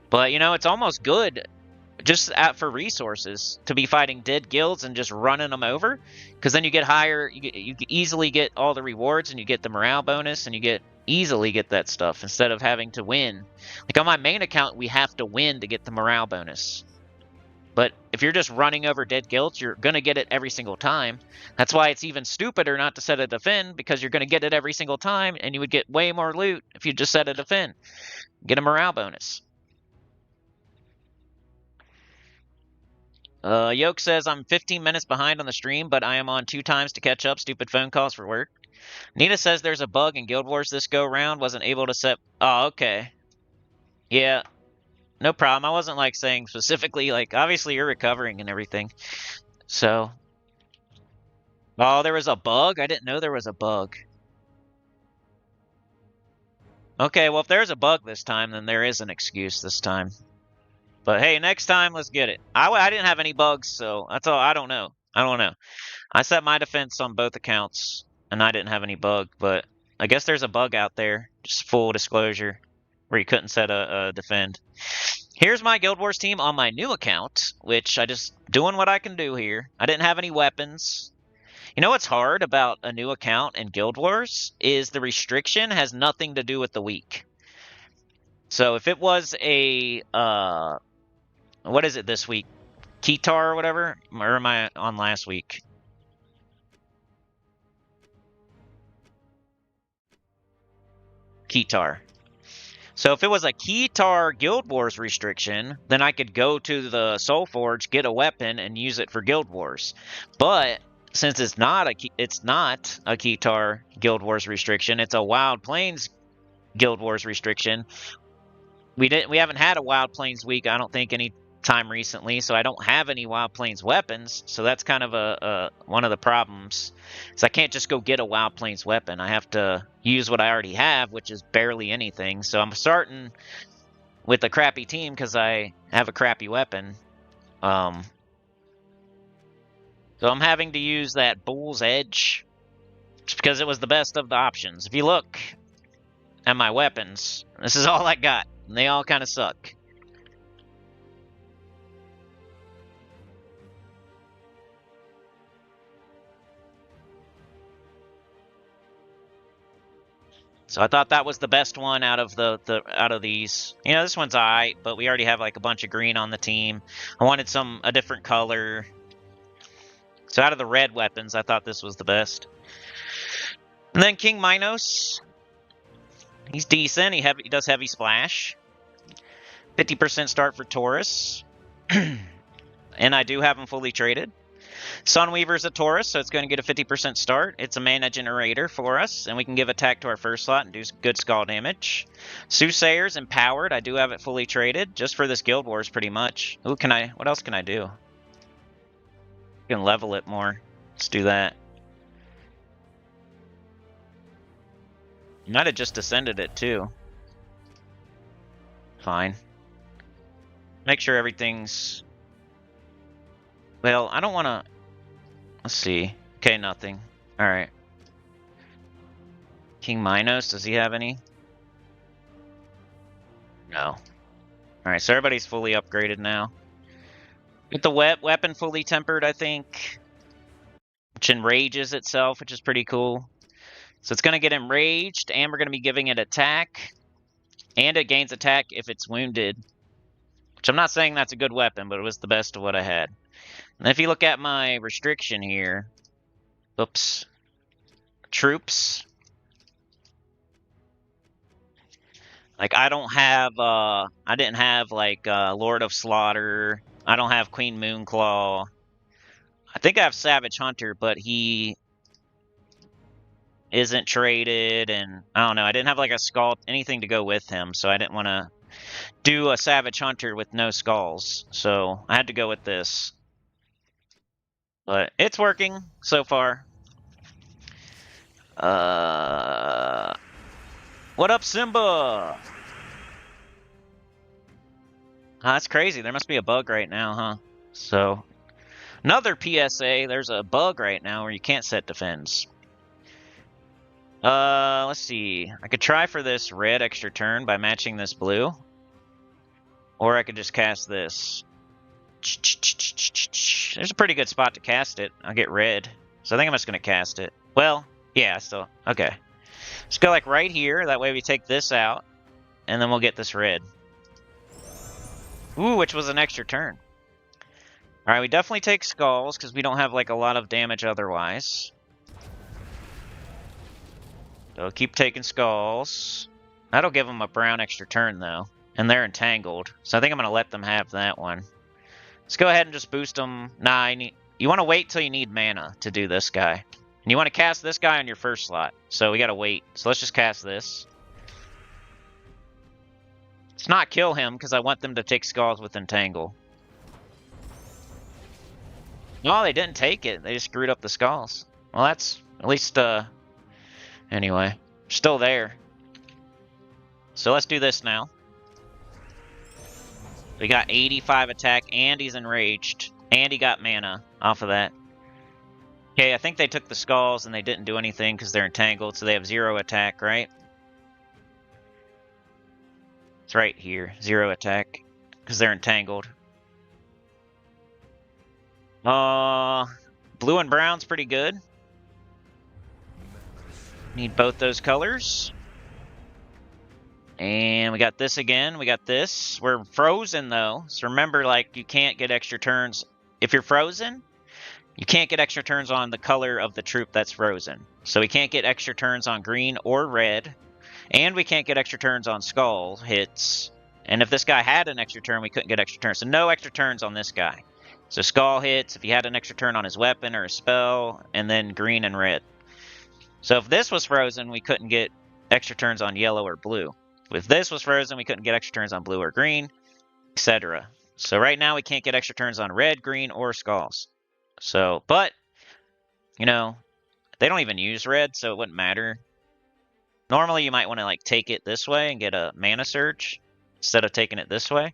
but you know, it's almost good just for resources to be fighting dead guilds and just running them over, because then you get higher. You easily get all the rewards, and you get the morale bonus, and you easily get that stuff instead of having to win. Like on my main account, we have to win to get the morale bonus. But if you're just running over dead guilds, you're going to get it every single time. That's why it's even stupider not to set a defend, because you're going to get it every single time, and you would get way more loot if you just set a defend. Get a morale bonus. Yoke says, I'm 15 minutes behind on the stream, but I am on 2 times to catch up. Stupid phone calls for work. Nita says there's a bug in Guild Wars this go round. Wasn't able to set... Oh, okay. Yeah. No problem. I wasn't, like, saying specifically, like, obviously you're recovering and everything. So. Oh, there was a bug? I didn't know there was a bug. Okay, well, if there's a bug this time, then there is an excuse this time. But hey, next time, let's get it. I didn't have any bugs, so that's all. I don't know. I don't know. I set my defense on both accounts, and I didn't have any bug, but I guess there's a bug out there, just full disclosure, where you couldn't set a defend. Here's my Guild Wars team on my new account, which I just doing what I can do here. I didn't have any weapons. You know what's hard about a new account in Guild Wars is the restriction has nothing to do with the week. So if it was a what is it this week? Keytar or whatever? Or am I on last week? Keytar. So if it was a Keytar Guild Wars restriction, then I could go to the Soul Forge, get a weapon, and use it for Guild Wars. But since it's not a Keytar Guild Wars restriction, it's a Wild Plains Guild Wars restriction. We haven't had a Wild Plains week, I don't think, any time recently, so I don't have any Wild Plains weapons. So that's kind of one of the problems. So I can't just go get a Wild Plains weapon. I have to use what I already have, which is barely anything. So I'm starting with a crappy team because I have a crappy weapon. So I'm having to use that Bull's Edge just because it was the best of the options. If you look at my weapons, this is all I got, and they all kind of suck. So I thought that was the best one out of out of these. You know, this one's alright, but we already have like a bunch of green on the team. I wanted a different color. So out of the red weapons, I thought this was the best. And then King Minos. He's decent. He does heavy splash. 50% start for Taurus. And I do have him fully traded. Sunweaver's a Taurus, so it's going to get a 50% start. It's a mana generator for us, and we can give attack to our first slot and do good skull damage. Soothsayer's empowered. I do have it fully traded, just for this Guild Wars, pretty much. Ooh, what else can I do? I can level it more. Let's do that. Might have just descended it, too. Fine. Make sure everything's... Well, I don't want to... Let's see. Okay, nothing. Alright. King Minos, does he have any? No. Alright, so everybody's fully upgraded now. Get the weapon fully tempered, I think. Which enrages itself, which is pretty cool. So it's going to get enraged, and we're going to be giving it attack. And it gains attack if it's wounded. Which I'm not saying that's a good weapon, but it was the best of what I had. And if you look at my restriction here, oops, troops, like I didn't have like Lord of Slaughter, I don't have Queen Moonclaw, I think I have Savage Hunter, but he isn't traded, and I don't know, I didn't have like a skull, anything to go with him, so I didn't want to do a Savage Hunter with no skulls, so I had to go with this. But it's working so far. What up, Simba? That's crazy. There must be a bug right now, huh? So, another PSA. There's a bug right now where you can't set defense. Let's see. I could try for this red extra turn by matching this blue. Or I could just cast this. There's a pretty good spot to cast it. I'll get red. So I think I'm just going to cast it. Well, yeah, still. Okay. Let's go like right here. That way we take this out. And then we'll get this red. Ooh, which was an extra turn. Alright, we definitely take skulls because we don't have like a lot of damage otherwise. So keep taking skulls. That'll give them a brown extra turn though. And they're entangled. So I think I'm going to let them have that one. Let's go ahead and just boost them. Nah, you want to wait till you need mana to do this guy. And you want to cast this guy on your first slot. So we got to wait. So let's just cast this. Let's not kill him because I want them to take skulls with entangle. No, they didn't take it. They just screwed up the skulls. Well, that's at least, anyway, still there. So let's do this now. We got 85 attack, and he's enraged. And he got mana off of that. Okay, I think they took the skulls and they didn't do anything because they're entangled, so they have 0 attack, right? It's right here, 0 attack, because they're entangled. Blue and brown's pretty good. Need both those colors. And we got this again. We got this. We're frozen, though. So remember, like, you can't get extra turns. If you're frozen, you can't get extra turns on the color of the troop that's frozen. So we can't get extra turns on green or red. And we can't get extra turns on skull hits. And if this guy had an extra turn, we couldn't get extra turns. So no extra turns on this guy. So skull hits, if he had an extra turn on his weapon or a spell, and then green and red. So if this was frozen, we couldn't get extra turns on yellow or blue. If this was frozen, we couldn't get extra turns on blue or green, etc. So right now we can't get extra turns on red, green, or skulls. So, but, you know, they don't even use red, so it wouldn't matter. Normally you might want to like take it this way and get a mana surge instead of taking it this way.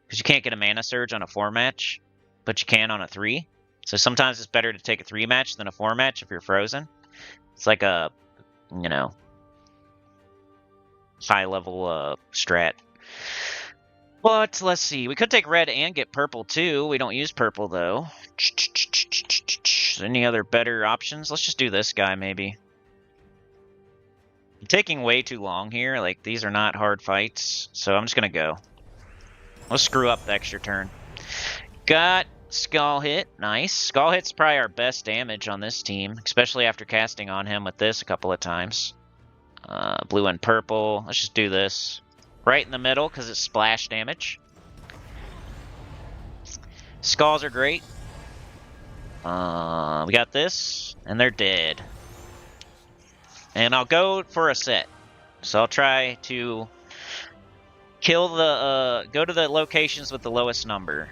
Because you can't get a mana surge on a 4 match, but you can on a 3. So sometimes it's better to take a 3 match than a 4 match if you're frozen. It's like a, you know, high level strat. But let's see, we could take red and get purple too. We don't use purple though. Any other better options? Let's just do this guy maybe. I'm taking way too long here. Like, these are not hard fights, so I'm just gonna go. Let's screw up the extra turn. Got skull hit. Nice. Skull hit's probably our best damage on this team, especially after casting on him with this a couple of times. Blue and purple. Let's just do this. Right in the middle, because it's splash damage. Skulls are great. We got this, and they're dead. And I'll go for a set. So I'll try to kill the, go to the locations with the lowest number.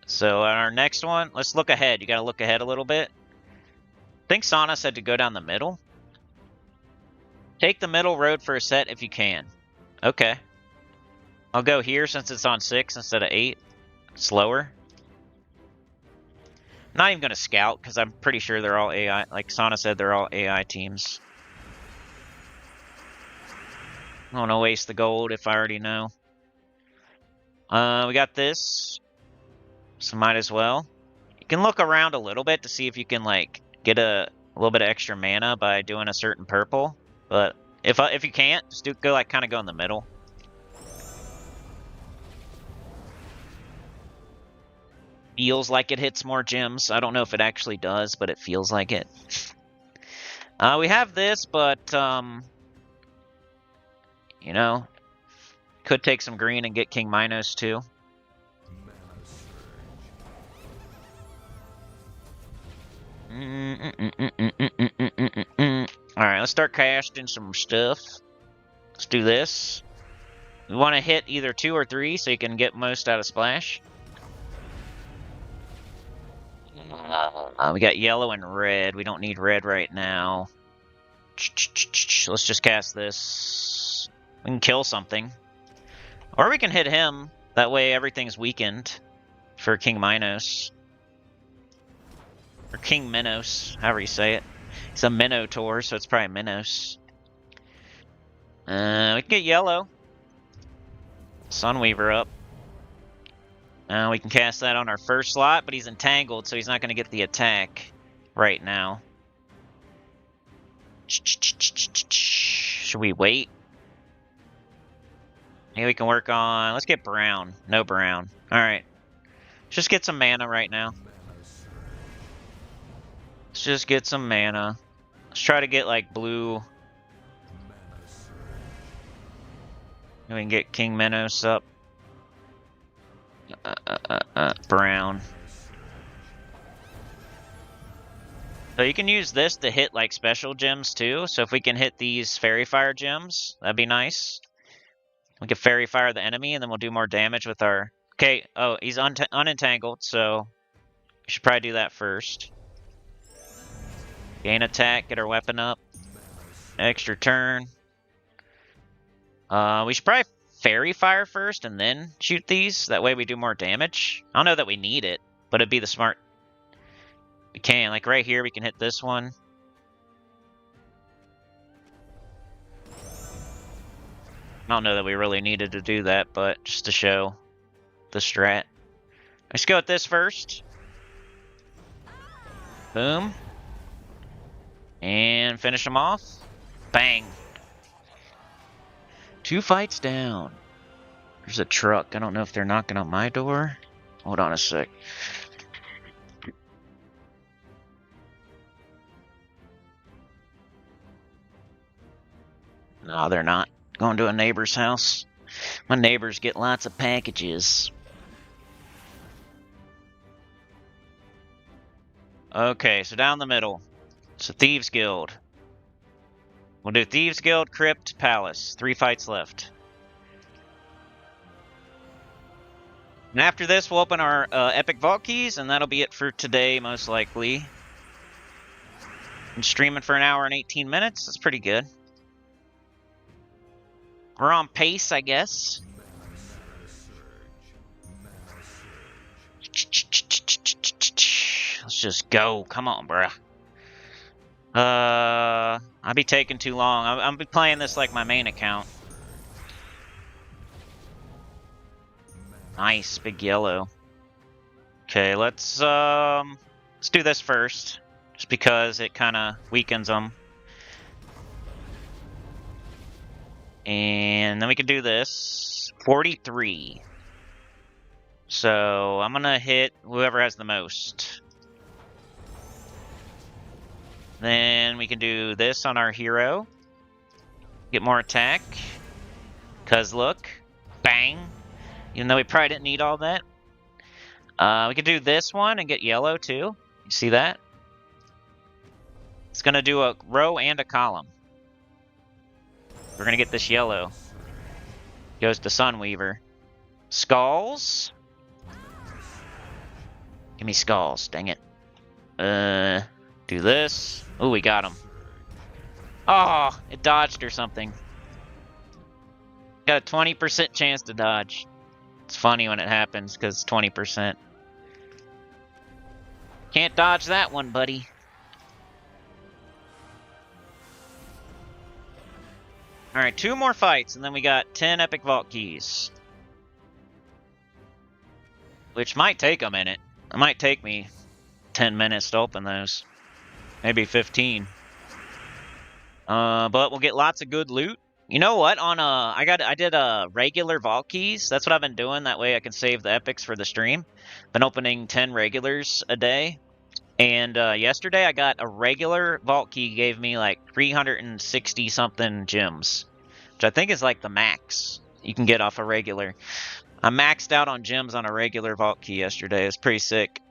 So on our next one, let's look ahead. You gotta look ahead a little bit. I think Sana said to go down the middle. Take the middle road for a set if you can. Okay. I'll go here since it's on 6 instead of 8. Slower. I'm not even going to scout because I'm pretty sure they're all AI. Like Sana said, they're all AI teams. I don't want to waste the gold if I already know. We got this. So might as well. You can look around a little bit to see if you can like get a little bit of extra mana by doing a certain purple. But if you can't, just go like kind of go in the middle. Feels like it hits more gems. I don't know if it actually does, but it feels like it. We have this, but you know, could take some green and get King Minos too. Alright, let's start casting some stuff. Let's do this. We want to hit either 2 or 3 so you can get most out of splash. We got yellow and red. We don't need red right now. Let's just cast this. We can kill something. Or we can hit him. That way everything's weakened for King Minos. Or King Minos, however you say it. It's a Minotaur, so it's probably Minos. We can get yellow. Sunweaver up. We can cast that on our first slot, but he's entangled, so he's not going to get the attack right now. Should we wait? Maybe we can work on... Let's get brown. No brown. Alright. Let's just get some mana right now. Let's just get some mana. Let's try to get, like, blue. We can get King Minos up. Brown. So you can use this to hit like special gems too. So if we can hit these Fairy Fire gems, that'd be nice. We can Fairy Fire the enemy and then we'll do more damage with our... Okay, oh, he's unentangled, so we should probably do that first. Gain attack, get our weapon up. Extra turn. We should probably Fairy Fire first and then shoot these. That way we do more damage. I don't know that we need it, but it'd be the smart... We can, like right here, we can hit this one. I don't know that we really needed to do that, but just to show the strat. Let's go with this first. Boom. And finish them off. Bang. 2 fights down. There's a truck. I don't know if they're knocking on my door. Hold on a sec. No, they're not. Going to a neighbor's house. My neighbors get lots of packages. Okay, so down the middle. It's a Thieves Guild. We'll do Thieves Guild, Crypt, Palace. 3 fights left. And after this, we'll open our Epic Vault Keys, and that'll be it for today, most likely. I'm streaming for 1 hour and 18 minutes. That's pretty good. We're on pace, I guess. Let's just go. Come on, bruh. I'll be taking too long. I'll be playing this like my main account. Nice, big yellow. Okay, let's do this first. Just because it kind of weakens them. And then we can do this. 43. So I'm gonna hit whoever has the most. Then we can do this on our hero. Get more attack. Cause look. Bang. Even though we probably didn't need all that. We can do this one and get yellow too. You see that? It's gonna do a row and a column. We're gonna get this yellow. Goes to Sunweaver. Skulls. Give me skulls, dang it. Do this. Oh, we got him. Oh, it dodged or something. Got a 20% chance to dodge. It's funny when it happens because 20%. Can't dodge that one, buddy. Alright, 2 more fights, and then we got 10 Epic Vault Keys. Which might take a minute. It might take me 10 minutes to open those. Maybe 15. But we'll get lots of good loot. You know what? On I did regular Vault Keys. That's what I've been doing. That way I can save the epics for the stream. Been opening 10 regulars a day. And yesterday I got a regular Vault Key, gave me like 360 something gems, which I think is like the max you can get off a regular. I maxed out on gems on a regular Vault Key yesterday. It's pretty sick.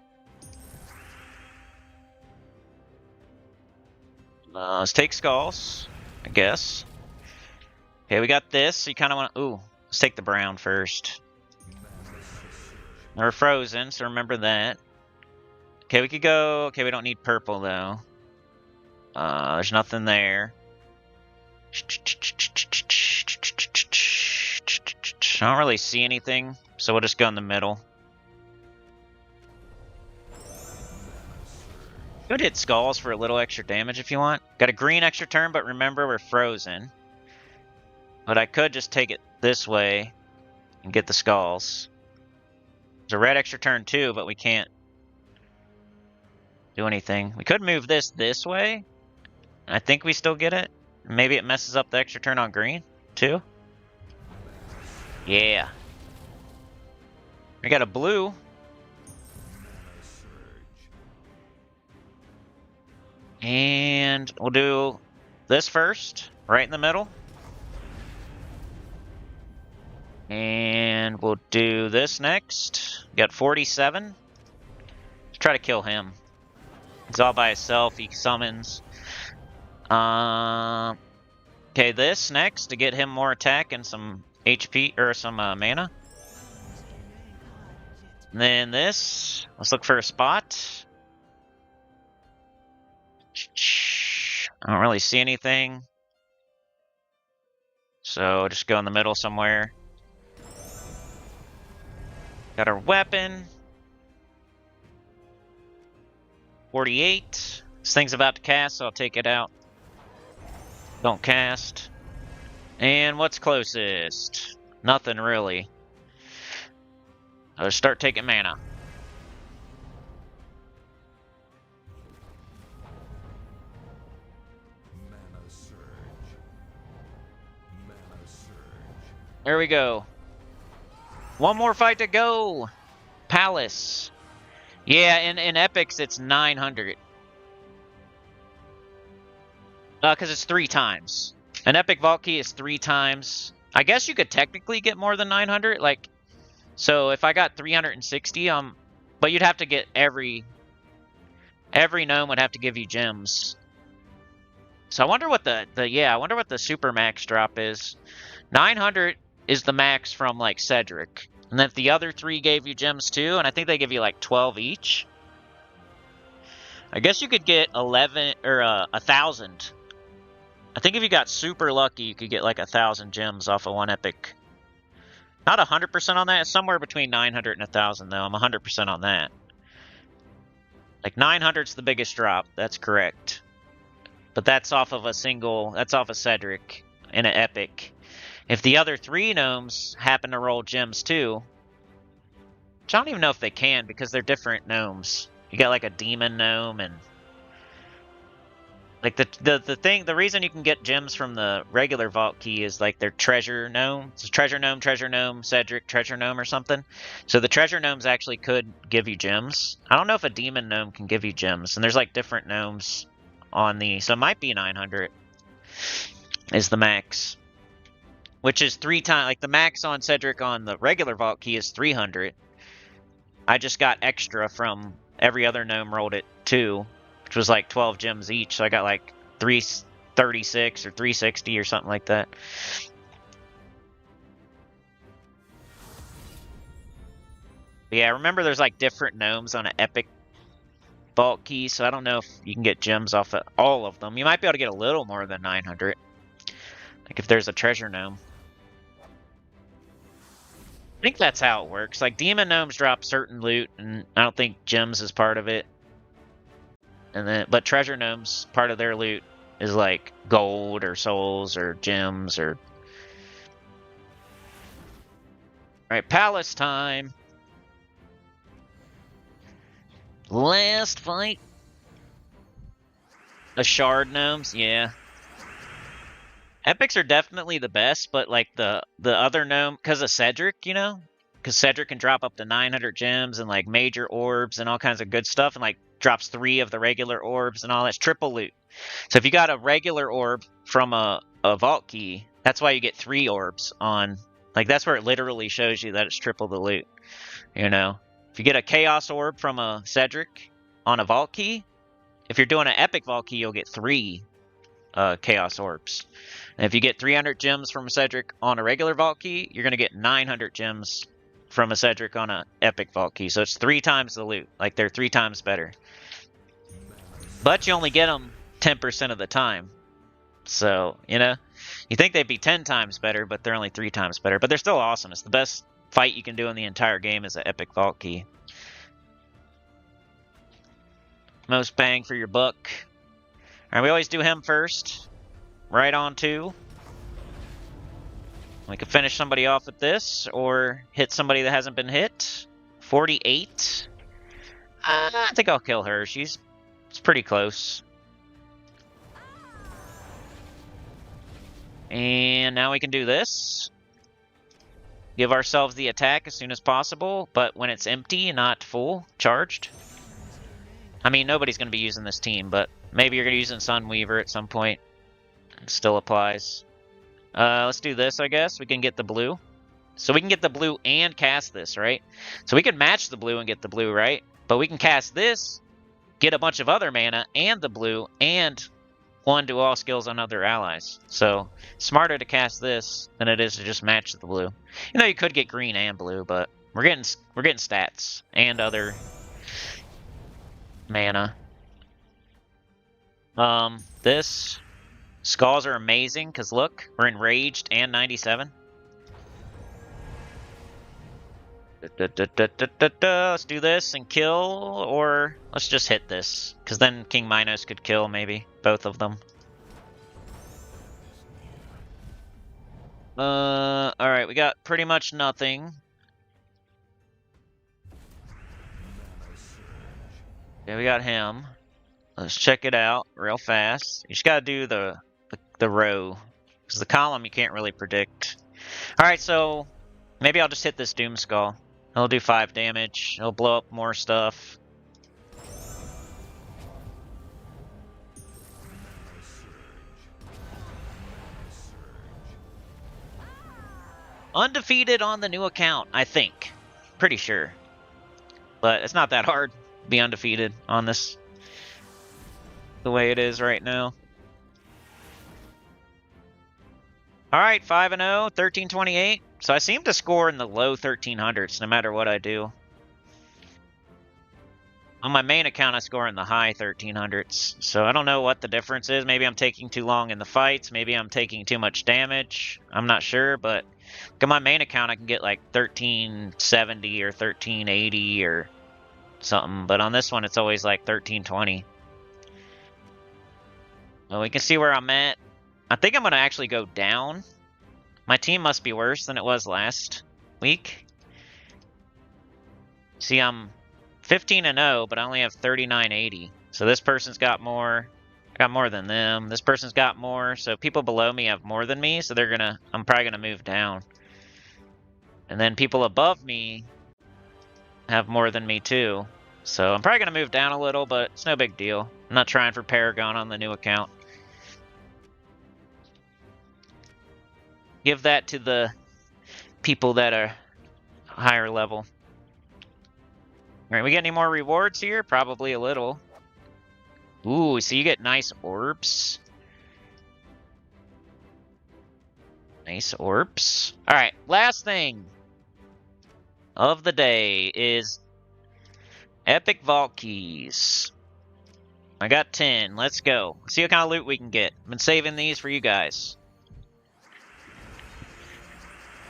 Let's take skulls, I guess. Okay, we got this. So you kind of want to... Ooh, let's take the brown first. We're frozen, so remember that. Okay, we could go... Okay, we don't need purple, though. There's nothing there. I don't really see anything, so we'll just go in the middle. Could hit skulls for a little extra damage if you want. Got a green extra turn, but remember we're frozen. But I could just take it this way and get the skulls. There's a red extra turn too, but we can't do anything. We could move this way. I think we still get it. Maybe it messes up the extra turn on green too. Yeah. We got a blue. And we'll do this first, right in the middle. And we'll do this next. Got 47. Let's try to kill him. He's all by himself. He summons. Okay, this next to get him more attack and some HP or some mana. And then this. Let's look for a spot. I don't really see anything. So just go in the middle somewhere. Got our weapon. 48. This thing's about to cast, so I'll take it out. Don't cast. And what's closest? Nothing really. I'll start taking mana. There we go. One more fight to go. Palace. Yeah, in epics it's 900. Because it's 3 times. An epic vault key is 3 times. I guess you could technically get more than 900. Like, so if I got 360, but you'd have to get every gnome would have to give you gems. So I wonder what I wonder what the super max drop is. 900 is the max from like Cedric. And then if the other 3 gave you gems too, and I think they give you like 12 each. I guess you could get 11 or 1,000. I think if you got super lucky, you could get like 1,000 gems off of one epic. Not 100% on that. It's somewhere between 900 and 1,000 though. I'm 100% on that. Like 900's the biggest drop. That's correct. But that's off of that's off of Cedric in an epic. If the other 3 gnomes happen to roll gems too, which I don't even know if they can because they're different gnomes. You got like a demon gnome and like the reason you can get gems from the regular vault key is like their treasure gnome. It's treasure gnome, Cedric, treasure gnome or something. So the treasure gnomes actually could give you gems. I don't know if a demon gnome can give you gems, and there's like different gnomes on so it might be 900 is the max. Which is 3 times, like the max on Cedric on the regular vault key is 300. I just got extra from every other gnome rolled it too, which was like 12 gems each. So I got like 336 or 360 or something like that. But yeah, remember there's like different gnomes on an epic vault key, so I don't know if you can get gems off of all of them. You might be able to get a little more than 900. Like if there's a treasure gnome. I think that's how it works. Like demon gnomes drop certain loot, and I don't think gems is part of it. But treasure gnomes, part of their loot is like gold or souls or gems or. All right, palace time. Last fight. The shard gnomes, yeah. Epics are definitely the best, but like the other gnome, because of Cedric, you know? Because Cedric can drop up to 900 gems and like major orbs and all kinds of good stuff, and like drops 3 of the regular orbs and all that's triple loot. So if you got a regular orb from a vault key, that's why you get 3 orbs on, like that's where it literally shows you that it's triple the loot, you know? If you get a chaos orb from a Cedric on a vault key, if you're doing an epic vault key, you'll get 3 chaos orbs. And if you get 300 gems from a Cedric on a regular vault key, you're going to get 900 gems from a Cedric on an epic vault key. So it's 3 times the loot. Like they're 3 times better. But you only get them 10% of the time. So, you know, You think they'd be 10 times better, but they're only 3 times better. But they're still awesome. It's the best fight you can do in the entire game is an Epic Vault Key. Most bang for your buck. Alright, we always do him first. Right on 2. We could finish somebody off with this, or hit somebody that hasn't been hit. 48. I think I'll kill her. It's pretty close. And now we can do this. Give ourselves the attack as soon as possible, but when it's empty, not full, charged. I mean, nobody's going to be using this team, but maybe you're going to use Sunweaver at some point. It still applies. Let's do this, I guess. We can get the blue. So we can get the blue and cast this, right? So we can match the blue and get the blue, right? But we can cast this, get a bunch of other mana, and the blue, and 1 to all skills on other allies. So, smarter to cast this than it is to just match the blue. You know, you could get green and blue, but we're getting stats and other mana. This skulls are amazing because look, we're enraged and 97. Let's do this and kill, or let's just hit this, because then King Minos could kill, maybe. Both of them. Alright, we got pretty much nothing. Yeah, we got him. Let's check it out real fast. You just gotta do the row, because the column you can't really predict. Alright, so maybe I'll just hit this Doom Skull. It'll do 5 damage. It'll blow up more stuff. Undefeated on the new account, I think. Pretty sure. But it's not that hard to be undefeated on this. The way it is right now. Alright, 5-0, 1328. So I seem to score in the low 1300s no matter what I do. On my main account, I score in the high 1300s. So I don't know what the difference is. Maybe I'm taking too long in the fights. Maybe I'm taking too much damage. I'm not sure, but on my main account, I can get like 1370 or 1380 or something. But on this one, it's always like 1320. Well, we can see where I'm at. I think I'm going to actually go down. My team must be worse than it was last week. See, I'm 15-0, but I only have 3980. So this person's got more. I got more than them. This person's got more. So people below me have more than me. So I'm probably gonna move down. And then people above me have more than me too. So I'm probably gonna move down a little, but it's no big deal. I'm not trying for Paragon on the new account. Give that to the people that are higher level. Alright, we get any more rewards here? Probably a little. Ooh, so you get nice orbs. Nice orbs. Alright, last thing of the day is Epic Vault Keys. I got 10. Let's go. See what kind of loot we can get. I've been saving these for you guys.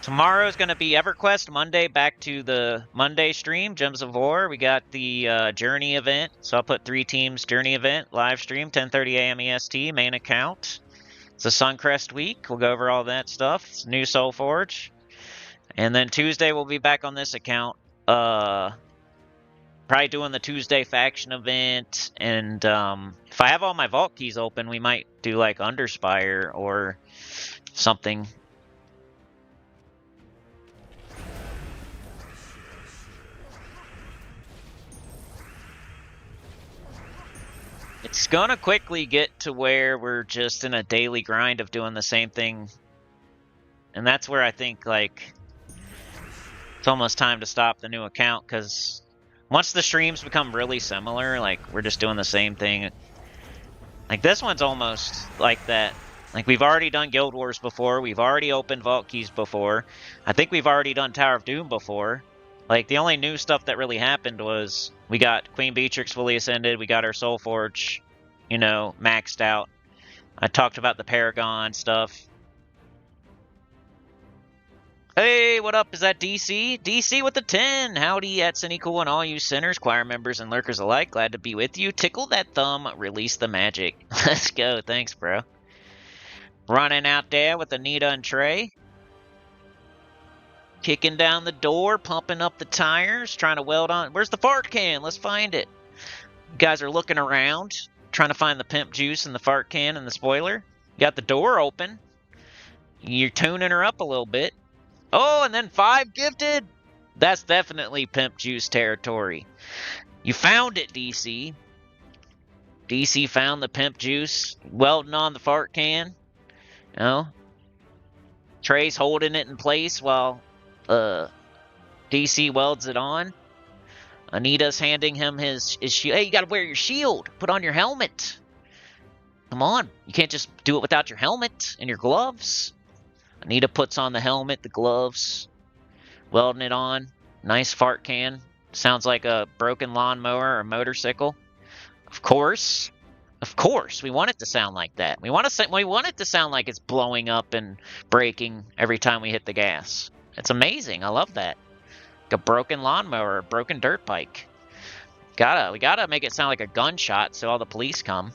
Tomorrow is going to be EverQuest Monday, back to the Monday stream, Gems of War. We got the Journey event, so I'll put 3 teams Journey event, live stream, 10:30 a.m. EST, main account. It's a Suncrest week. We'll go over all that stuff. It's new Soul Forge. And then Tuesday we'll be back on this account. Probably doing the Tuesday faction event. And if I have all my vault keys open, we might do like Underspire or something. It's gonna quickly get to where we're just in a daily grind of doing the same thing. And that's where I think, like, it's almost time to stop the new account, because once the streams become really similar, like, we're just doing the same thing. Like, this one's almost like that. Like, we've already done Guild Wars before. We've already opened Vault Keys before. I think we've already done Tower of Doom before. Like, the only new stuff that really happened was we got Queen Beatrix fully ascended. We got our Soul Forge, you know, maxed out. I talked about the Paragon stuff. Hey, what up? Is that DC? DC with the 10. Howdy at Sinnycool and all you sinners, choir members, and lurkers alike. Glad to be with you. Tickle that thumb, release the magic. Let's go. Thanks, bro. Running out there with Anita and Trey. Kicking down the door, pumping up the tires, trying to weld on. Where's the fart can? Let's find it. You guys are looking around, trying to find the pimp juice in the fart can and the spoiler. You got the door open. You're tuning her up a little bit. Oh, and then 5 gifted. That's definitely pimp juice territory. You found it, DC. DC found the pimp juice, welding on the fart can. You know? Trey's holding it in place while DC welds it on. Anita's handing him his shield. Hey, you gotta wear your shield. Put on your helmet. Come on. You can't just do it without your helmet and your gloves. Anita puts on the helmet, the gloves, welding it on. Nice fart can. Sounds like a broken lawnmower or motorcycle. Of course. Of course. We want it to sound like that. We want it to sound like it's blowing up and breaking every time we hit the gas. It's amazing. I love that. Like a broken lawnmower, a broken dirt bike. We gotta make it sound like a gunshot so all the police come.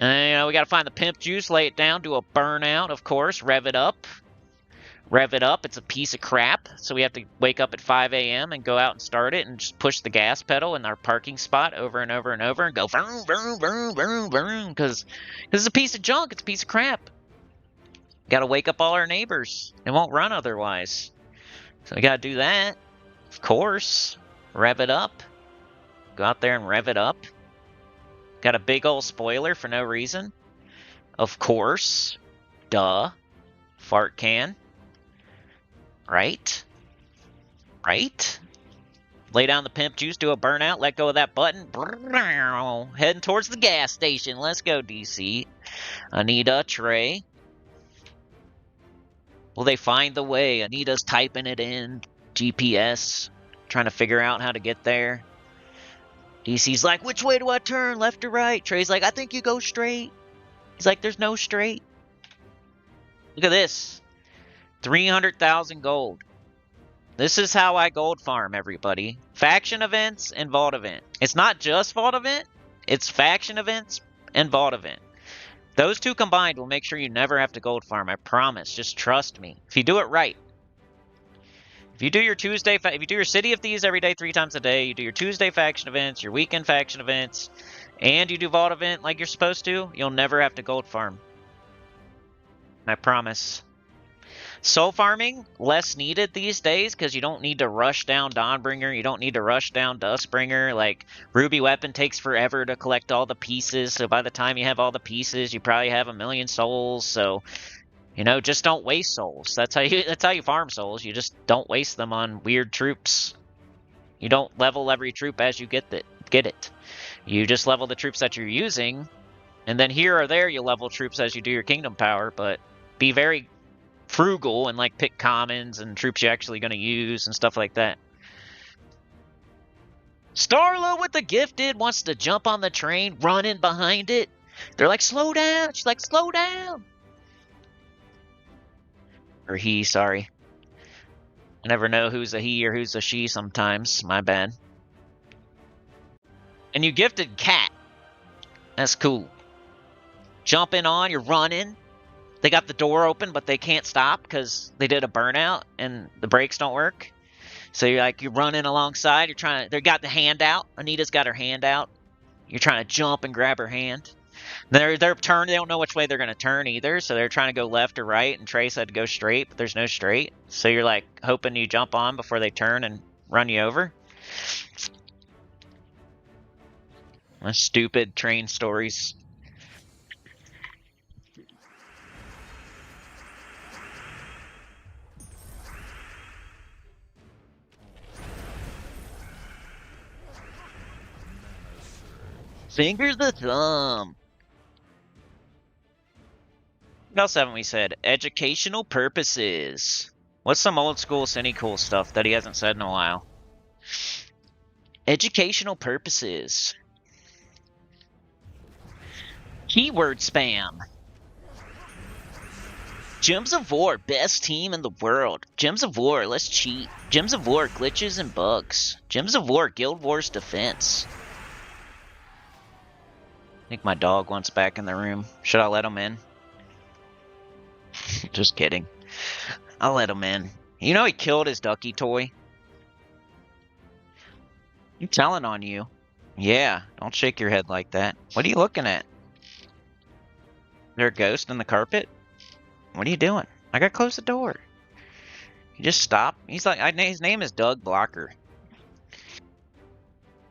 And, you know, we gotta find the pimp juice, lay it down, do a burnout, of course, rev it up. Rev it up. It's a piece of crap, so we have to wake up at 5 a.m. and go out and start it and just push the gas pedal in our parking spot over and over and over and go vroom, vroom, vroom, vroom, vroom, because it's a piece of junk. It's a piece of crap. Gotta wake up all our neighbors. It won't run otherwise. So we gotta do that. Of course. Rev it up. Go out there and rev it up. Got a big old spoiler for no reason. Of course. Duh. Fart can. Right? Right? Lay down the pimp juice, do a burnout, let go of that button. Heading towards the gas station. Let's go, DC. Anita, Trey. Will they find the way? Anita's typing it in. GPS. Trying to figure out how to get there. DC's like, which way do I turn? Left or right? Trey's like, I think you go straight. He's like, there's no straight. Look at this. 300,000 gold. This is how I gold farm, everybody. Faction events and vault event. It's not just vault event. It's faction events and vault event. Those two combined will make sure you never have to gold farm. I promise. Just trust me. If you do it right. If you do your Tuesday, if you do your City of Thieves every day 3 times a day, you do your Tuesday faction events, your weekend faction events, and you do vault event like you're supposed to, you'll never have to gold farm. I promise. Soul farming, less needed these days because you don't need to rush down Dawnbringer. You don't need to rush down Dustbringer. Like, Ruby Weapon takes forever to collect all the pieces. So by the time you have all the pieces, you probably have 1,000,000 souls. So, you know, just don't waste souls. That's how you farm souls. You just don't waste them on weird troops. You don't level every troop as you get it. You just level the troops that you're using. And then here or there, you level troops as you do your kingdom power. But be very frugal and like pick commons and troops you're actually going to use and stuff like that. Starla with the gifted wants to jump on the train, running behind it. They're like, slow down. She's like, slow down. Or he, sorry. I never know who's a he or who's a she sometimes. My bad. And you gifted Cat. That's cool. Jumping on, you're running. They got the door open, but they can't stop because they did a burnout and the brakes don't work. So you're running alongside. They got the hand out. Anita's got her hand out. You're trying to jump and grab her hand. They're turned. They don't know which way they're going to turn either. So they're trying to go left or right. And Trey said to go straight, but there's no straight. So you're like hoping you jump on before they turn and run you over. Stupid train stories. Finger the thumb. What else haven't we said? Educational purposes. What's some old school Sinnycool stuff that he hasn't said in a while? Educational purposes. Keyword spam. Gems of War, best team in the world. Gems of War, let's cheat. Gems of War, glitches and bugs. Gems of War, Guild Wars defense. I think my dog wants back in the room. Should I let him in? Just kidding. I'll let him in. You know he killed his ducky toy? I'm telling on you. Yeah, don't shake your head like that. What are you looking at? Is there a ghost in the carpet? What are you doing? I gotta close the door. You just stop. He's like, his name is Doug Blocker.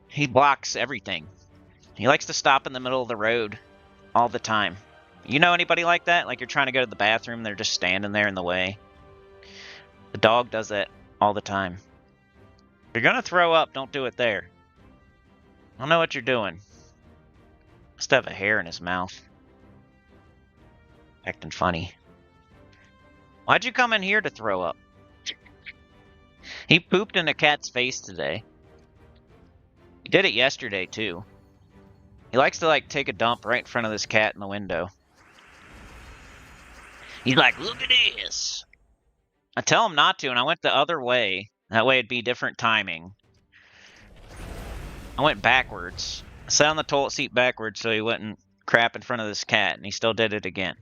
He blocks everything. He likes to stop in the middle of the road all the time. You know anybody like that? Like you're trying to go to the bathroom, they're just standing there in the way. The dog does that all the time. If you're gonna throw up, don't do it there. I don't know what you're doing. Must have a hair in his mouth. Acting funny. Why'd you come in here to throw up? He pooped in a cat's face today. He did it yesterday, too. He likes to, like, take a dump right in front of this cat in the window. He's like, look at this! I tell him not to, and I went the other way. That way it'd be different timing. I went backwards. I sat on the toilet seat backwards so he wouldn't crap in front of this cat, and he still did it again.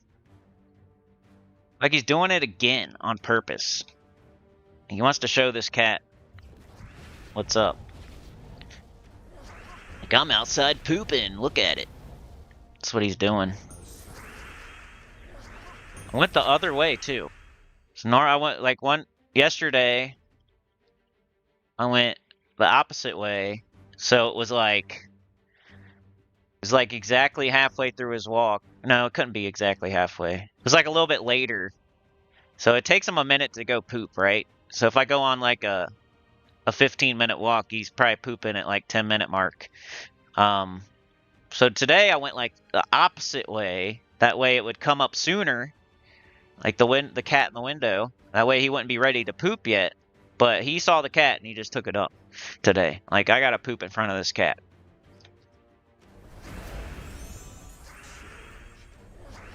Like he's doing it again on purpose. He wants to show this cat what's up. Like, I'm outside pooping. Look at it. That's what he's doing. I went the other way, too. So I went, like, yesterday, I went the opposite way. So it was like exactly halfway through his walk. No, it couldn't be exactly halfway. It was like a little bit later. So it takes him a minute to go poop, right? So if I go on like a 15-minute walk, he's probably pooping at like 10-minute mark. So today I went like the opposite way. That way it would come up sooner. Like the cat in the window. That way he wouldn't be ready to poop yet. But he saw the cat and he just took it up today. Like, I gotta poop in front of this cat.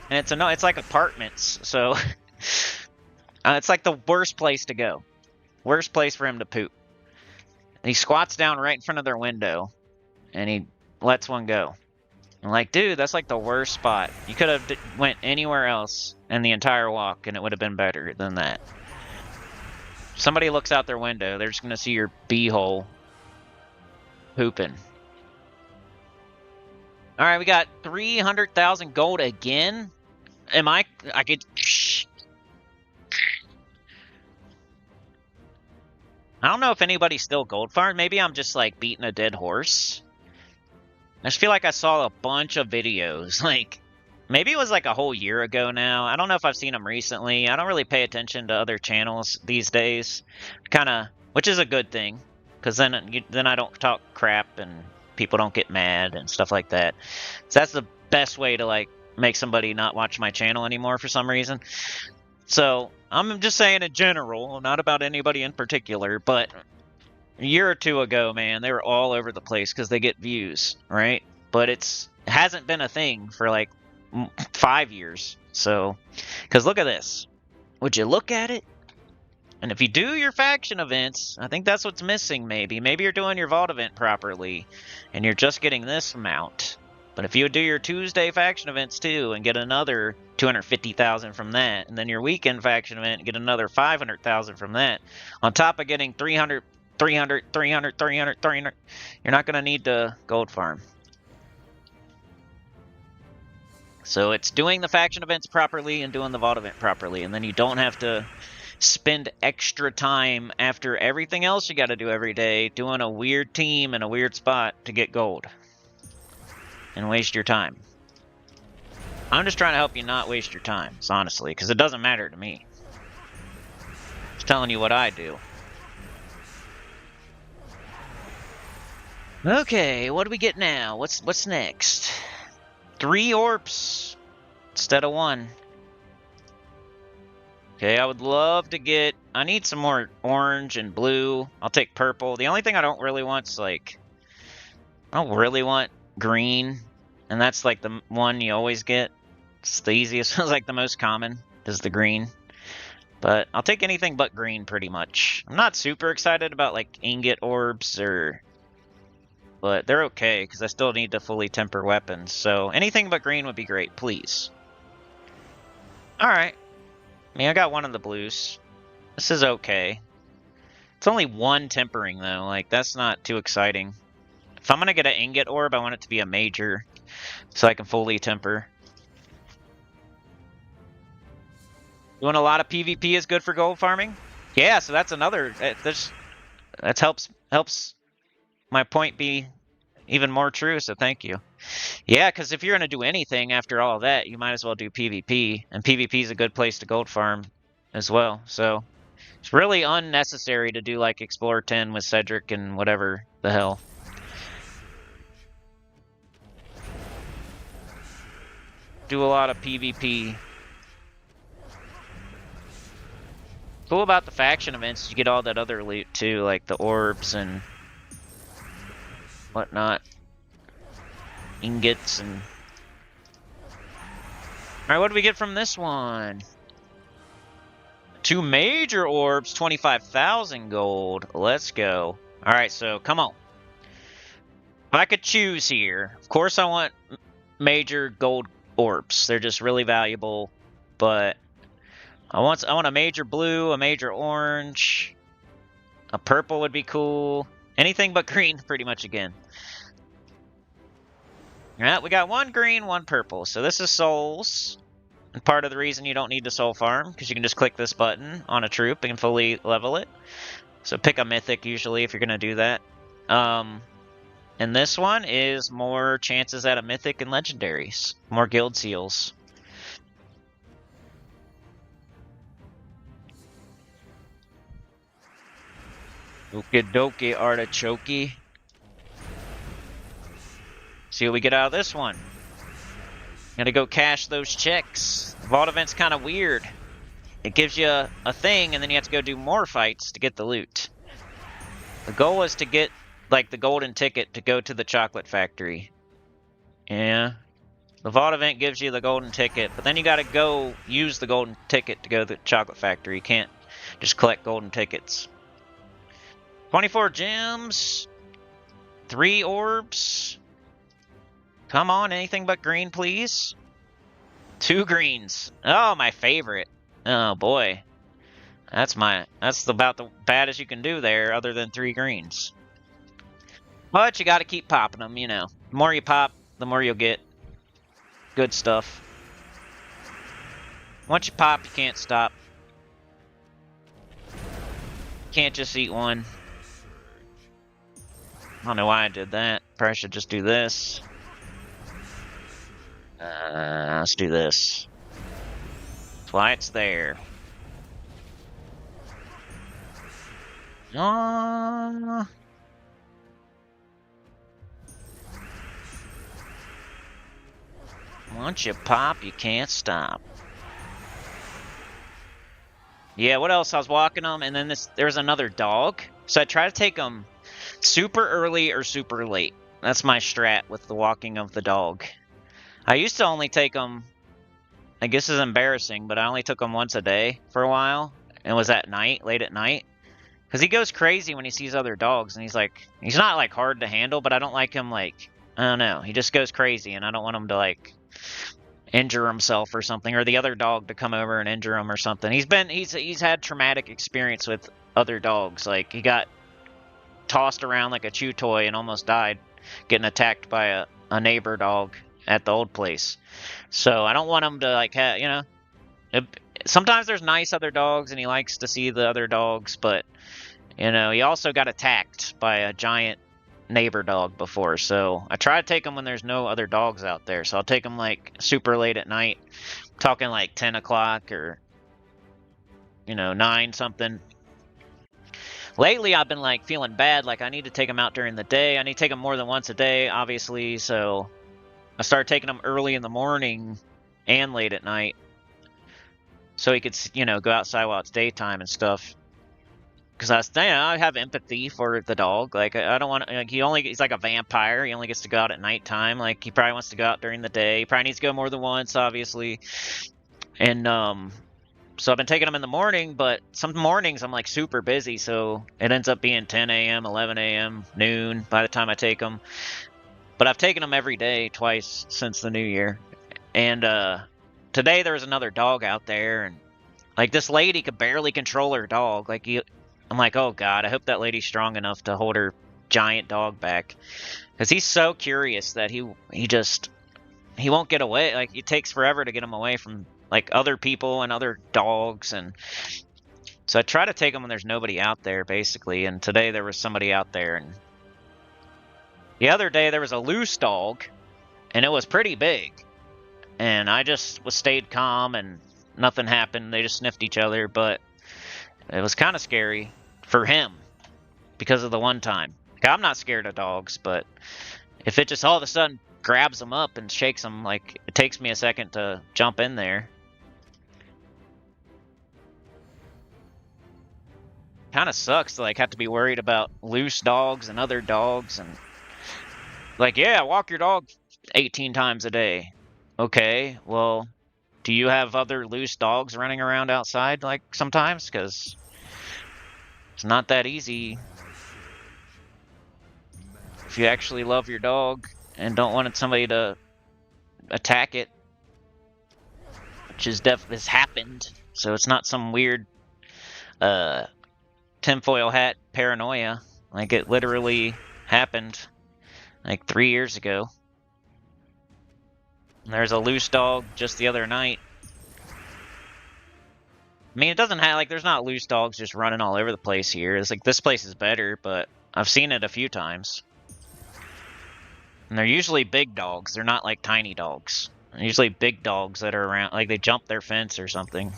And it's like apartments, so it's like the worst place to go. Worst place for him to poop. And he squats down right in front of their window, and he lets one go. I'm like, dude, that's like the worst spot. You could have went anywhere else in the entire walk, and it would have been better than that. If somebody looks out their window, they're just gonna see your beehole pooping. All right, we got 300,000 gold again. I could. I don't know if anybody's still gold farmed. Maybe I'm just like beating a dead horse. I just feel like I saw a bunch of videos. Like, maybe it was like a whole year ago now. I don't know if I've seen them recently. I don't really pay attention to other channels these days. Which is a good thing. Because then I don't talk crap and people don't get mad and stuff like that. So that's the best way to like make somebody not watch my channel anymore for some reason. So I'm just saying in general, not about anybody in particular, but a year or two ago, man, they were all over the place because they get views, right? But it hasn't been a thing for like 5 years. So, because look at this. Would you look at it? And if you do your faction events, I think that's what's missing maybe. Maybe you're doing your vault event properly, and you're just getting this amount. But if you would do your Tuesday faction events too, and get another 250,000 from that, and then your weekend faction event, and get another 500,000 from that, on top of getting 300, you're not going to need to gold farm. So it's doing the faction events properly and doing the vault event properly, and then you don't have to spend extra time after everything else you got to do every day doing a weird team in a weird spot to get gold and waste your time. I'm just trying to help you not waste your time, honestly, because it doesn't matter to me. Just telling you what I do. Okay, what do we get now? What's next? 3 orbs instead of 1. Okay, I would love to get... I need some more orange and blue. I'll take purple. The only thing I don't really want is, like... I don't really want green. And that's, like, the one you always get. It's the easiest. It's, like, the most common. is the green. But I'll take anything but green pretty much. I'm not super excited about like ingot orbs but they're okay because I still need to fully temper weapons. So anything but green would be great, please. All right. I mean, I got one of the blues. This is okay. It's only one tempering though. Like that's not too exciting. If I'm gonna get an ingot orb, I want it to be a major so I can fully temper. Doing a lot of PvP is good for gold farming. Yeah, so that's another. That helps my point be even more true. So thank you. Yeah, because if you're gonna do anything after all of that, you might as well do PvP, and PvP is a good place to gold farm as well. So it's really unnecessary to do like Explorer 10 with Cedric and whatever the hell. Do a lot of PvP. Cool about the faction events is you get all that other loot too, like the orbs and whatnot. Ingots and... Alright, what do we get from this one? 2 major orbs, 25,000 gold. Let's go. Alright, so come on. If I could choose here, of course I want major gold orbs. They're just really valuable, but I want a major blue, a major orange, a purple would be cool. Anything but green, pretty much again. Alright, we got 1 green, 1 purple. So this is souls. And part of the reason you don't need to soul farm, because you can just click this button on a troop and fully level it. So pick a mythic usually if you're going to do that. And this one is more chances at a mythic and legendaries. More guild seals. Okie dokie artichoke. See what we get out of this one. Gotta go cash those checks. The Vault event's kind of weird. It gives you a thing, and then you have to go do more fights to get the loot. The goal is to get, like, the golden ticket to go to the chocolate factory. Yeah. The Vault event gives you the golden ticket, but then you gotta go use the golden ticket to go to the chocolate factory. You can't just collect golden tickets. 24 gems. 3 orbs. Come on, anything but green, please. 2 greens. Oh, my favorite. Oh, boy. That's about the baddest you can do there, other than 3 greens. But you gotta keep popping them, you know. The more you pop, the more you'll get good stuff. Once you pop, you can't stop. Can't just eat one. I don't know why I did that. Probably should just do this. Let's do this. That's why it's there. Once you pop, you can't stop. Yeah, what else? I was walking them, and then there's another dog. So I try to take them super early or super late. That's my strat with the walking of the dog. I used to only take them, I guess it's embarrassing, but I only took them once a day for a while. And it was at night, late at night. Because he goes crazy when he sees other dogs, and he's not like hard to handle, but I don't like him like, I don't know. He just goes crazy, and I don't want him to like injure himself or something, or the other dog to come over and injure him or something. He's had traumatic experience with other dogs. Like he got tossed around like a chew toy and almost died getting attacked by a neighbor dog at the old place. So I don't want him to like you know, sometimes there's nice other dogs and he likes to see the other dogs, but you know, he also got attacked by a giant neighbor dog before. So I try to take him when there's no other dogs out there. So I'll take him like super late at night, talking like 10 o'clock or, you know, 9 something. Lately, I've been like feeling bad. Like I need to take him out during the day. I need to take him more than once a day, obviously. So I started taking him early in the morning and late at night, so he could, you know, go outside while it's daytime and stuff. Because I have empathy for the dog. Like I don't want, like he's like a vampire. He only gets to go out at nighttime. Like he probably wants to go out during the day. He probably needs to go more than once, obviously. And So I've been taking them in the morning, but some mornings I'm like super busy, so it ends up being 10 a.m., 11 a.m., noon by the time I take them. But I've taken them every day, twice since the new year. And today there was another dog out there, and like this lady could barely control her dog. Like I'm like, oh god, I hope that lady's strong enough to hold her giant dog back, because he's so curious that he won't get away. Like it takes forever to get him away from like other people and other dogs, and so I try to take him when there's nobody out there, basically. And today there was somebody out there, and the other day there was a loose dog, and it was pretty big, and I just stayed calm and nothing happened. They just sniffed each other, but it was kind of scary for him because of the one time. Like, I'm not scared of dogs, but if it just all of a sudden grabs him up and shakes him, like it takes me a second to jump in there. Kind of sucks to like have to be worried about loose dogs and other dogs, and like, yeah, walk your dog 18 times a day. Okay, well, do you have other loose dogs running around outside like sometimes? Because it's not that easy if you actually love your dog and don't want somebody to attack it, which has happened. So it's not some weird tinfoil hat paranoia. Like it literally happened like 3 years ago. And there's a loose dog just the other night. I mean, it doesn't have like there's not loose dogs just running all over the place here. It's like this place is better, but I've seen it a few times. And they're usually big dogs. They're not like tiny dogs. They're usually big dogs that are around, like they jump their fence or something.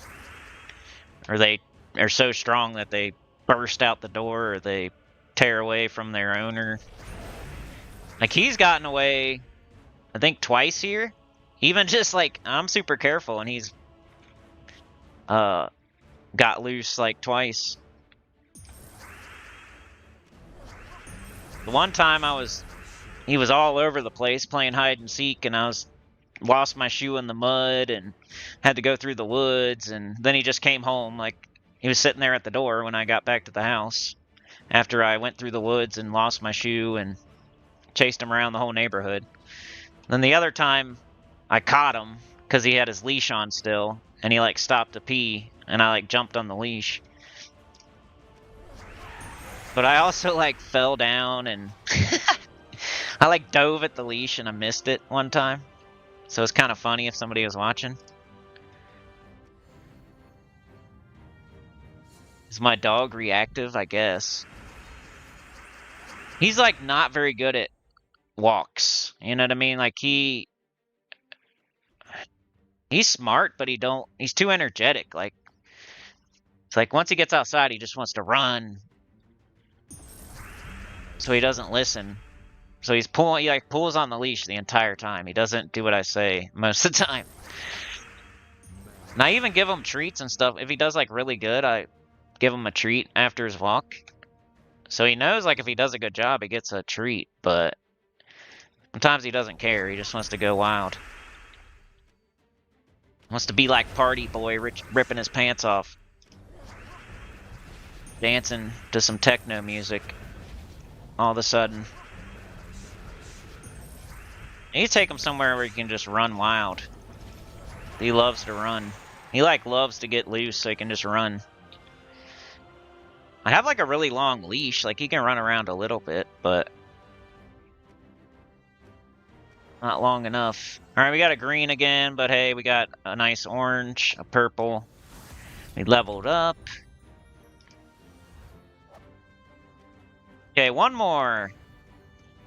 Or they are so strong that they burst out the door, or they tear away from their owner. Like he's gotten away, I think twice here. Even just like, I'm super careful, and he's got loose like twice. The one time he was all over the place playing hide and seek, and I lost my shoe in the mud and had to go through the woods, and then he just came home. Like he was sitting there at the door when I got back to the house after I went through the woods and lost my shoe and chased him around the whole neighborhood. Then the other time I caught him because he had his leash on still, and he like stopped to pee, and I like jumped on the leash. But I also like fell down, and I like dove at the leash and I missed it one time. So it's kind of funny if somebody was watching. Is my dog reactive? I guess. He's like not very good at walks. You know what I mean? Like he's smart, but he's too energetic. Like it's like once he gets outside, he just wants to run. So he doesn't listen. So he like pulls on the leash the entire time. He doesn't do what I say most of the time. And I even give him treats and stuff. If he does like really good, I give him a treat after his walk. So he knows like if he does a good job, he gets a treat. But sometimes he doesn't care. He just wants to go wild. Wants to be like Party Boy, ripping his pants off. Dancing to some techno music. All of a sudden. You take him somewhere where he can just run wild. He loves to run. He like loves to get loose so he can just run. I have like a really long leash. Like he can run around a little bit, but not long enough. Alright, we got a green again, but hey, we got a nice orange, a purple. We leveled up. Okay, one more.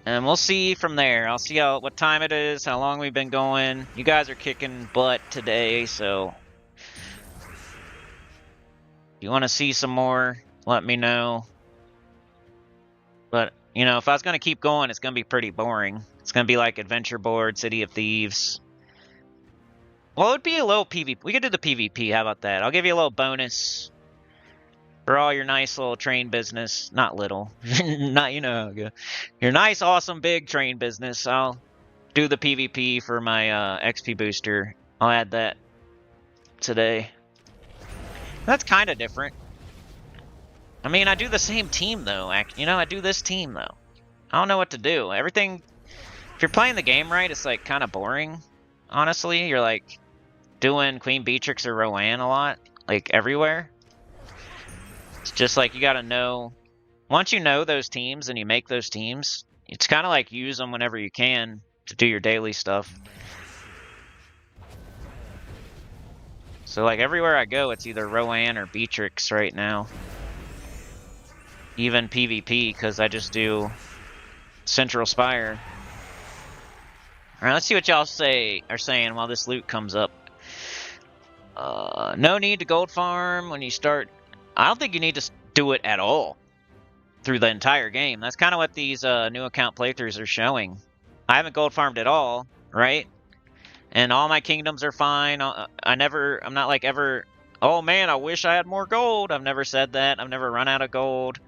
And we'll see from there. I'll see what time it is, how long we've been going. You guys are kicking butt today, so if you want to see some more, let me know. But, you know, if I was going to keep going, it's going to be pretty boring. It's going to be like Adventure Board, City of Thieves. Well, it would be a little PvP. We could do the PvP. How about that? I'll give you a little bonus for all your nice little train business. Not little. Not, you know, your nice, awesome, big train business. I'll do the PvP for my XP booster. I'll add that today. That's kind of different. I mean, I do the same team, though. You know, I do this team, though. I don't know what to do. Everything... If you're playing the game right, it's, like, kind of boring, honestly. You're, like, doing Queen Beatrix or Rowan a lot, like, everywhere. It's just, like, you gotta know... Once you know those teams and you make those teams, it's kind of like use them whenever you can to do your daily stuff. So, like, everywhere I go, it's either Rowan or Beatrix right now. Even PvP, because I just do Central Spire. Alright, let's see what y'all are saying while this loot comes up. No need to gold farm when you start. I don't think you need to do it at all through the entire game. That's kind of what these new account playthroughs are showing. I haven't gold farmed at all, right? And all my kingdoms are fine. I'm not like ever, oh man, I wish I had more gold. I've never said that. I've never run out of gold.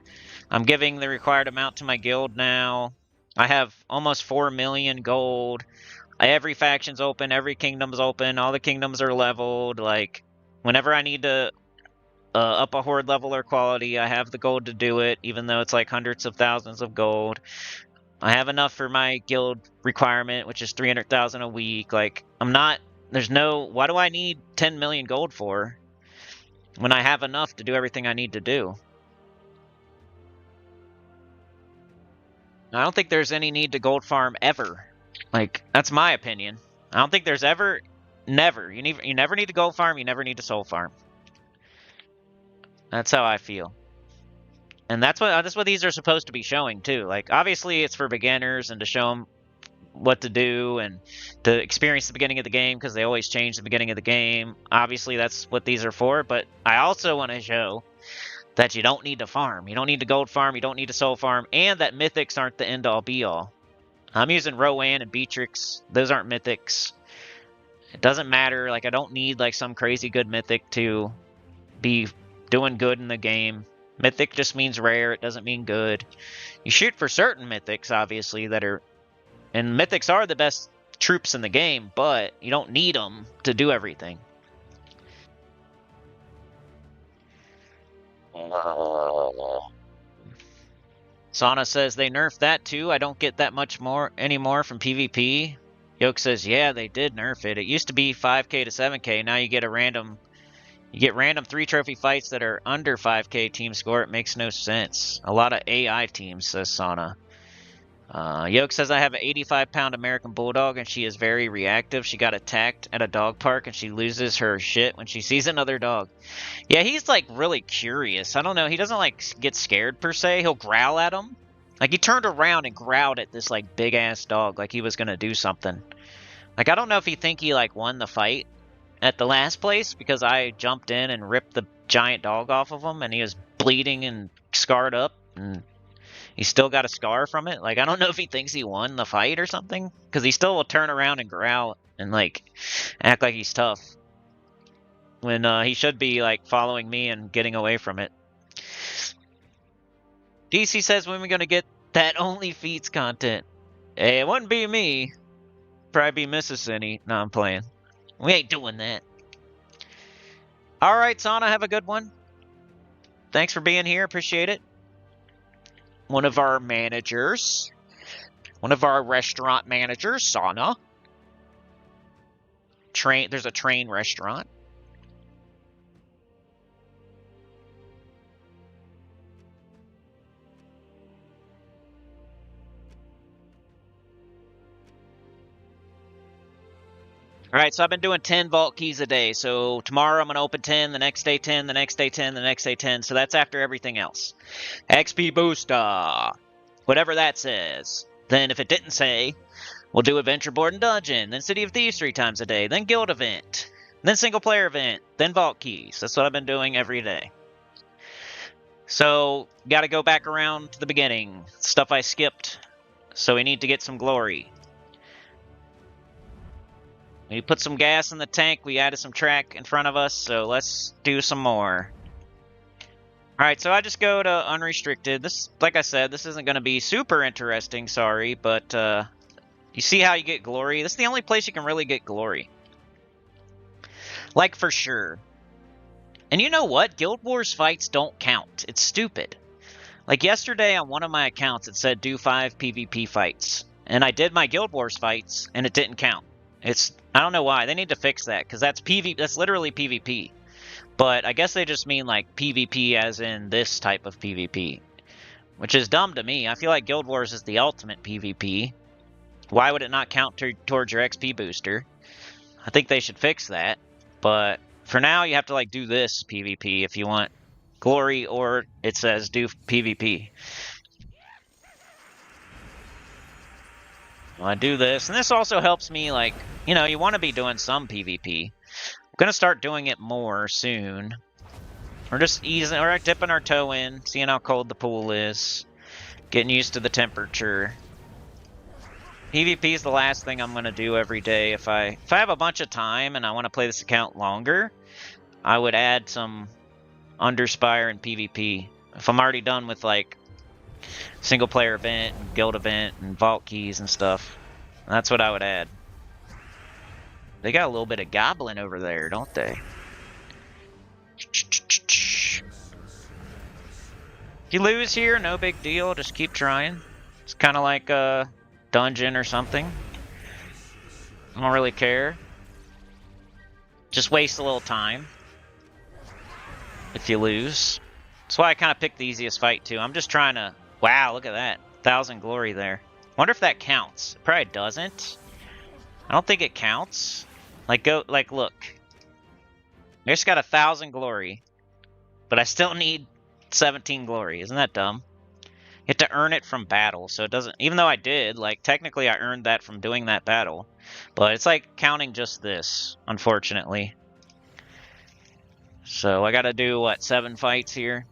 I'm giving the required amount to my guild now. I have almost 4 million gold. Every faction's open, every kingdom's open, all the kingdoms are leveled. Like, whenever I need to up a horde level or quality, I have the gold to do it, even though it's like hundreds of thousands of gold. I have enough for my guild requirement, which is 300,000 a week. Like, why do I need 10 million gold for when I have enough to do everything I need to do? I don't think there's any need to gold farm ever. Like, that's my opinion. I don't think there's never. You never need to gold farm, you never need to soul farm. That's how I feel. And that's what these are supposed to be showing, too. Like, obviously, it's for beginners and to show them what to do and to experience the beginning of the game, because they always change the beginning of the game. Obviously, that's what these are for, but I also want to show that you don't need to farm. You don't need to gold farm, you don't need to soul farm, and that mythics aren't the end-all, be-all. I'm using Rowan and Beatrix. Those aren't mythics. It doesn't matter. Like, I don't need, like, some crazy good mythic to be doing good in the game. Mythic just means rare. It doesn't mean good. You shoot for certain mythics, obviously, that are... And mythics are the best troops in the game, but you don't need them to do everything. Sana says they nerfed that too. I don't get that much more anymore from PvP. Yoke says, yeah, they did nerf it. It used to be 5k to 7k. Now you get random 3 trophy fights that are under 5k team score. It makes no sense. A lot of AI teams, says Sana. Yoke says, I have an 85-pound American Bulldog, and she is very reactive. She got attacked at a dog park, and she loses her shit when she sees another dog. Yeah, he's, like, really curious. I don't know. He doesn't, like, get scared, per se. He'll growl at him. Like, he turned around and growled at this, like, big-ass dog, like he was gonna do something. Like, I don't know if he think he, like, won the fight at the last place, because I jumped in and ripped the giant dog off of him, and he was bleeding and scarred up, and... He still got a scar from it. Like, I don't know if he thinks he won the fight or something. Because he still will turn around and growl and, like, act like he's tough. When he should be, like, following me and getting away from it. DC says, when are we going to get that only feats content? Hey, it wouldn't be me. Probably be Mrs. Sinny. No, I'm playing. We ain't doing that. Alright, Sana, have a good one. Thanks for being here. Appreciate it. One of our managers. One of our restaurant managers, Sana. There's a train restaurant. Alright, so I've been doing 10 vault keys a day. So tomorrow I'm going to open 10, the next day 10, the next day 10, the next day 10. So that's after everything else. XP booster. Whatever that says. Then if it didn't say, we'll do Adventure Board and Dungeon. Then City of Thieves 3 times a day. Then Guild event. Then single player event. Then vault keys. That's what I've been doing every day. So, got to go back around to the beginning. Stuff I skipped. So we need to get some glory. We put some gas in the tank, we added some track in front of us, so let's do some more. Alright, so I just go to unrestricted. This, like I said, this isn't going to be super interesting, sorry, but you see how you get glory? This is the only place you can really get glory. Like, for sure. And you know what? Guild Wars fights don't count. It's stupid. Like yesterday on one of my accounts, it said do 5 PvP fights. And I did my Guild Wars fights, and it didn't count. I don't know why. They need to fix that, because that's literally PvP. But I guess they just mean like PvP as in this type of PvP. Which is dumb to me. I feel like Guild Wars is the ultimate PvP. Why would it not count towards your XP booster? I think they should fix that. But for now, you have to like do this PvP if you want glory, or it says do PvP. Well, I do this, and this also helps me, like, you know, you want to be doing some PvP. I'm gonna start doing it more soon. We're just dipping our toe in, seeing how cold the pool is, getting used to the temperature. PvP is the last thing I'm gonna do every day. If I have a bunch of time and I want to play this account longer, I would add some Underspire and PvP. If I'm already done with like single player event, and guild event, and vault keys and stuff, that's what I would add. They got a little bit of goblin over there, don't they? If you lose here, no big deal. Just keep trying. It's kind of like a dungeon or something. I don't really care. Just waste a little time if you lose. That's why I kind of picked the easiest fight too. I'm just trying to... Wow, look at that. 1,000 glory there. Wonder if that counts. It probably doesn't. I don't think it counts. Look. I just got 1,000 glory. But I still need 17 glory. Isn't that dumb? You have to earn it from battle, so it doesn't... Even though I did, like, technically I earned that from doing that battle. But it's like counting just this, unfortunately. So I gotta do, what, 7 fights here?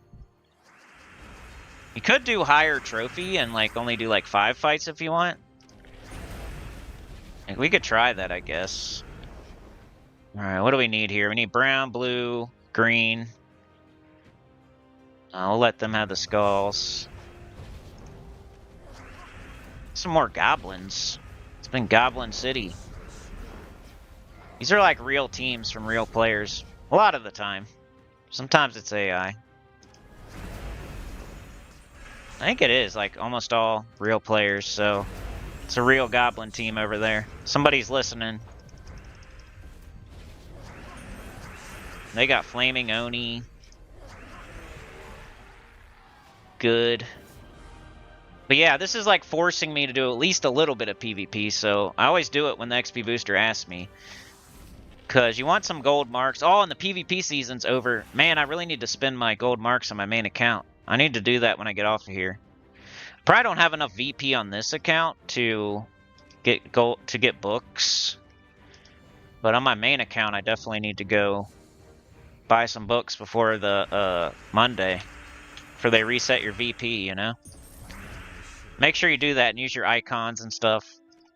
You could do higher trophy and, like, only do, like, 5 fights if you want. Like, we could try that, I guess. Alright, what do we need here? We need brown, blue, green. I'll let them have the skulls. Some more goblins. It's been Goblin City. These are like real teams from real players. A lot of the time. Sometimes it's AI. I think it is, like, almost all real players, so... It's a real goblin team over there. Somebody's listening. They got Flaming Oni. Good. But yeah, this is like forcing me to do at least a little bit of PvP, so I always do it when the XP booster asks me. Because you want some gold marks. Oh, and the PvP season's over. Man, I really need to spend my gold marks on my main account. I need to do that when I get off of here. Probably don't have enough VP on this account to get books. But on my main account, I definitely need to go buy some books before the Monday. Before they reset your VP, you know? Make sure you do that and use your icons and stuff.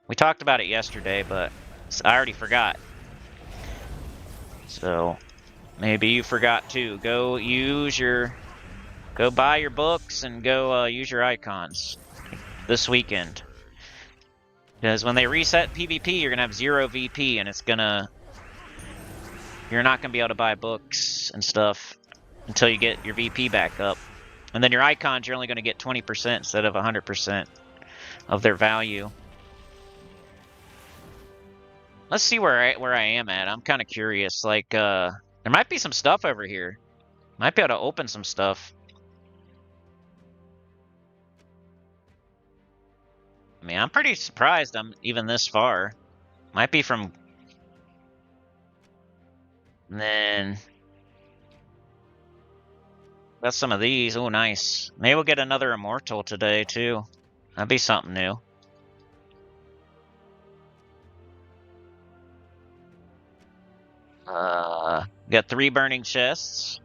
We talked about it yesterday, but I already forgot. So, maybe you forgot too. Go buy your books and go use your icons this weekend. Because when they reset PvP, you're going to have 0 VP, and you're not going to be able to buy books and stuff until you get your VP back up. And then your icons, you're only going to get 20% instead of 100% of their value. Let's see where I am at. I'm kind of curious. Like, there might be some stuff over here. Might be able to open some stuff. I mean, I'm pretty surprised I'm even this far. Might be from... And then... Got some of these. Oh, nice. Maybe we'll get another Immortal today, too. That'd be something new. Got 3 burning chests.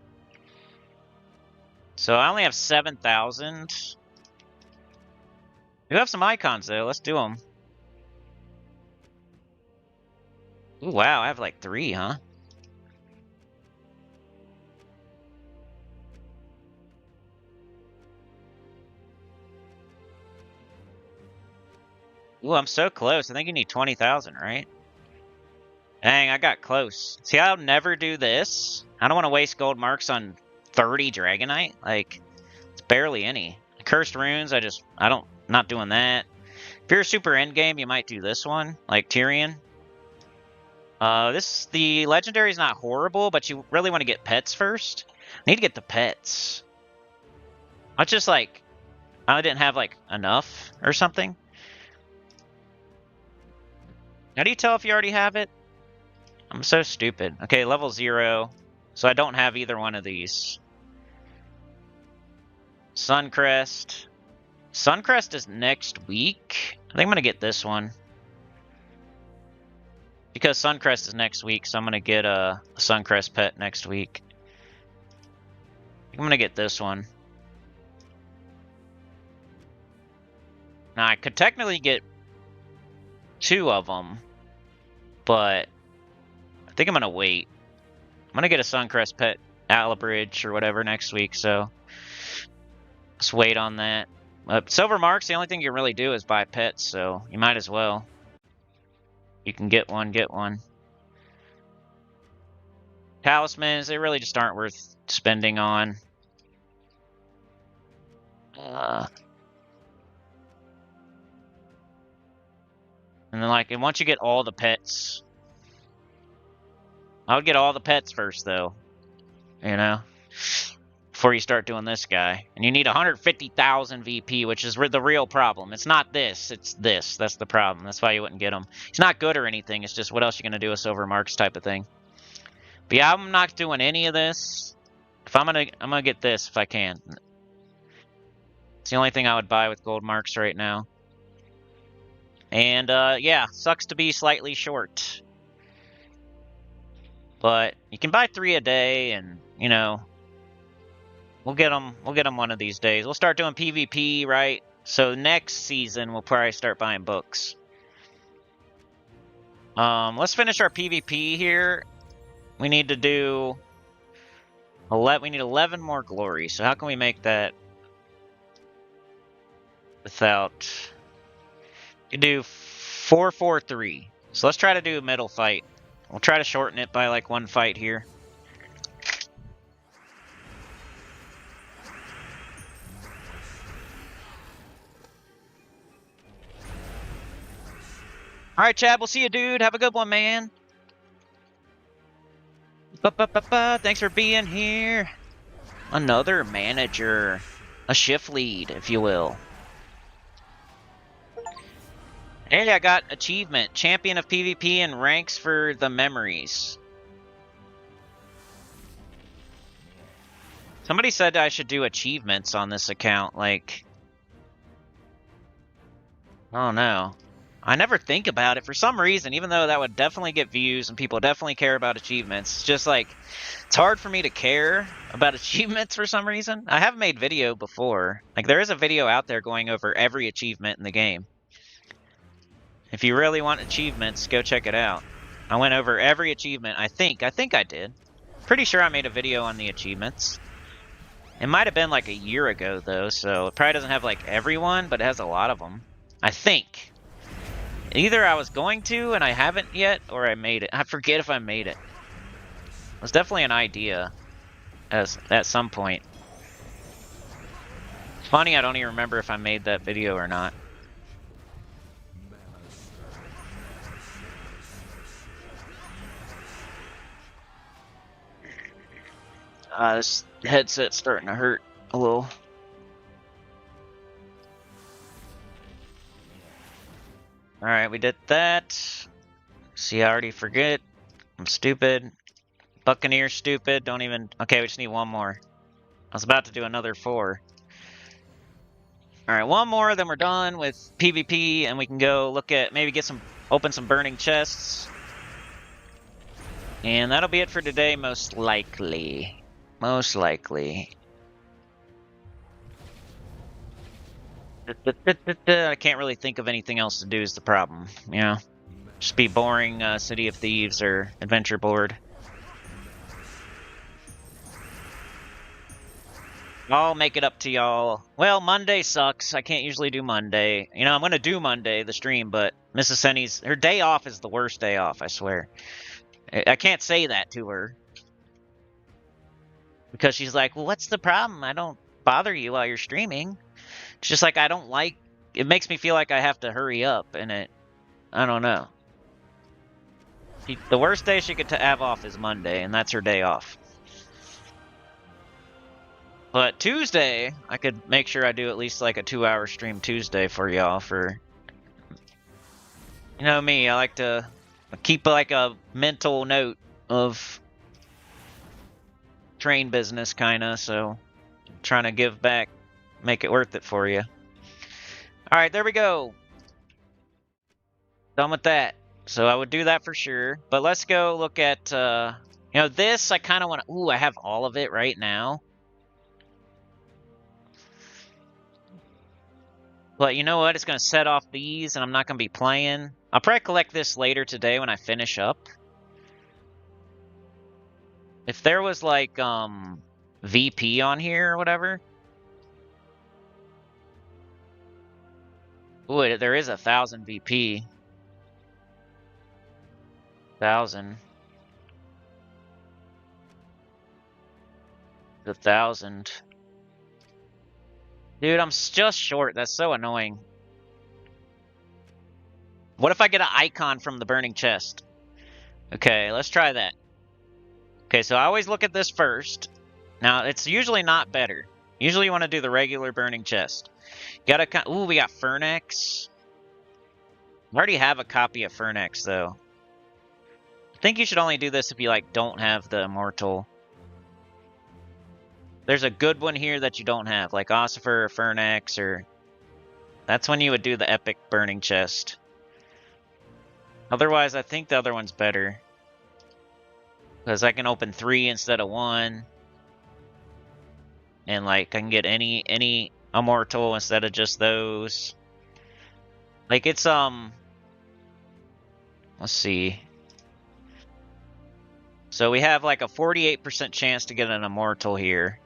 So I only have 7,000. We have some icons, though. Let's do them. Ooh, wow. I have like 3, huh? Ooh, I'm so close. I think you need 20,000, right? Dang, I got close. See, I'll never do this. I don't want to waste gold marks on 30 Dragonite. Like, it's barely any. Cursed runes, not doing that. If you're a super endgame, you might do this one, like Tyrion. The legendary is not horrible, but you really want to get pets first. I need to get the pets. I didn't have like enough or something. How do you tell if you already have it? I'm so stupid. Okay, level 0. So I don't have either one of these. Suncrest. Suncrest is next week. I think I'm going to get this one. Because Suncrest is next week, so I'm going to get a Suncrest pet next week. I'm going to get this one. Now, I could technically get 2 of them, but I think I'm going to wait. I'm going to get a Suncrest pet, Alabridge or whatever next week, so let's wait on that. Silver Marks, the only thing you can really do is buy pets, so you might as well. You can get one, get one. Talismans, they really just aren't worth spending on. And then, once you get all the pets, I would get all the pets first, though. You know? Before you start doing this guy. And you need 150,000 VP, which is the real problem. It's not this, it's this. That's the problem. That's why you wouldn't get him. He's not good or anything. It's just what else you're going to do with silver marks type of thing. But yeah, I'm not doing any of this. I'm gonna get this if I can. It's the only thing I would buy with gold marks right now. And yeah, sucks to be slightly short. But you can buy 3 a day, and you know, we'll get them one of these days. We'll start doing PvP, right? So next season we'll probably start buying books. Let's finish our PvP here. We need to do 11 more glory. So how can we make that without? You do 4-4-3. So let's try to do a middle fight. We'll try to shorten it by like 1 fight here. All right, Chad. We'll see you, dude. Have a good one, man. Thanks for being here. Another manager. A shift lead, if you will. Hey, I got achievement. Champion of PvP and ranks for the memories. Somebody said I should do achievements on this account, like... I don't know. I never think about it for some reason, even though that would definitely get views and people definitely care about achievements. It's just like, it's hard for me to care about achievements for some reason. I have made video before. Like, there is a video out there going over every achievement in the game. If you really want achievements, go check it out. I went over every achievement, I think I did. Pretty sure I made a video on the achievements. It might have been like a year ago, though, so it probably doesn't have like everyone, but it has a lot of them. I think. Either I was going to and I haven't yet, or I made it. I forget if I made it. It was definitely an idea at some point. It's funny, I don't even remember if I made that video or not. This headset's starting to hurt a little. Alright, we did that. See, I already forget. I'm stupid. Buccaneer stupid. Don't even... Okay, we just need 1 more. I was about to do another 4. Alright, 1 more, then we're done with PvP, and we can go look at... Maybe get some... Open some burning chests. And that'll be it for today, most likely. Most likely. I can't really think of anything else to do is the problem, you know? Just be boring City of Thieves or Adventure Board. I'll make it up to y'all. Well, Monday sucks. I can't usually do Monday. You know, I'm going to do Monday, the stream, but Mrs. Senny's... Her day off is the worst day off, I swear. I can't say that to her. Because she's like, well, what's the problem? I don't bother you while you're streaming. It's just like, I don't like... It makes me feel like I have to hurry up, and I don't know. The worst day she could have off is Monday, and that's her day off. But Tuesday, I could make sure I do at least like a 2-hour stream Tuesday for y'all for... You know me, I like to keep like a mental note of train business, kinda, so I'm trying to give back, make it worth it for you. Alright, there we go. Done with that. So I would do that for sure. But let's go look at, you know, this I kind of want to... Ooh, I have all of it right now. But you know what? It's going to set off these, and I'm not going to be playing. I'll probably collect this later today when I finish up. If there was, like, VP on here or whatever. Ooh, there is 1,000 VP. 1,000. 1,000. Dude, I'm just short. That's so annoying. What if I get an icon from the burning chest? Okay, let's try that. Okay, so I always look at this first. Now, it's usually not better. Usually you want to do the regular burning chest. Gotta... Ooh, we got Fernex. I already have a copy of Fernex, though. I think you should only do this if you, like, don't have the Immortal. There's a good one here that you don't have, like Ossifer or Fernex, or... That's when you would do the epic burning chest. Otherwise, I think the other one's better. Because I can open 3 instead of 1. And, like, I can get any Immortal instead of just those. Like, it's, let's see. So we have, like, a 48% chance to get an Immortal here.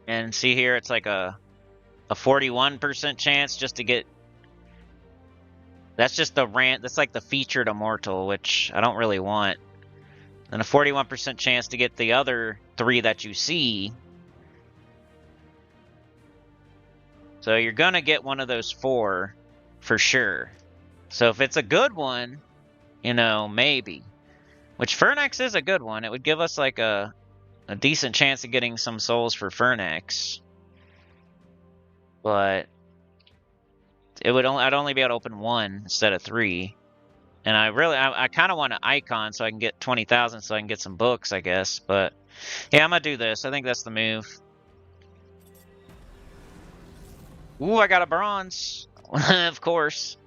And see here, it's like a 41% chance just to get... That's just the rant. That's like the featured Immortal, which I don't really want. And a 41% chance to get the other 3 that you see. So you're gonna get one of those 4 for sure. So if it's a good one, you know, maybe. Which Fernex is a good one. It would give us like a decent chance of getting some souls for Fernex. But it would I'd only be able to open 1 instead of 3. And I kind of want an icon so I can get 20,000 so I can get some books, I guess. But yeah, I'm gonna do this. I think that's the move. Ooh, I got a bronze. Of course.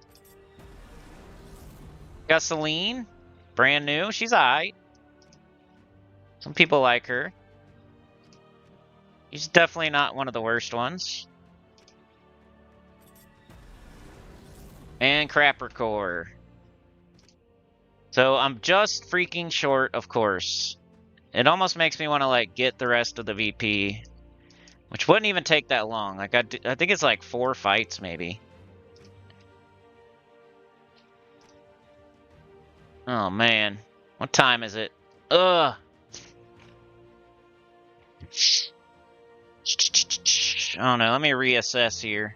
Got Celine. Brand new. She's alright. Some people like her. She's definitely not one of the worst ones. And Crappercore. So I'm just freaking short, of course. It almost makes me want to, like, get the rest of the VP. Which wouldn't even take that long. Like, I think it's like 4 fights, maybe. Oh, man. What time is it? Ugh. I don't know. Let me reassess here.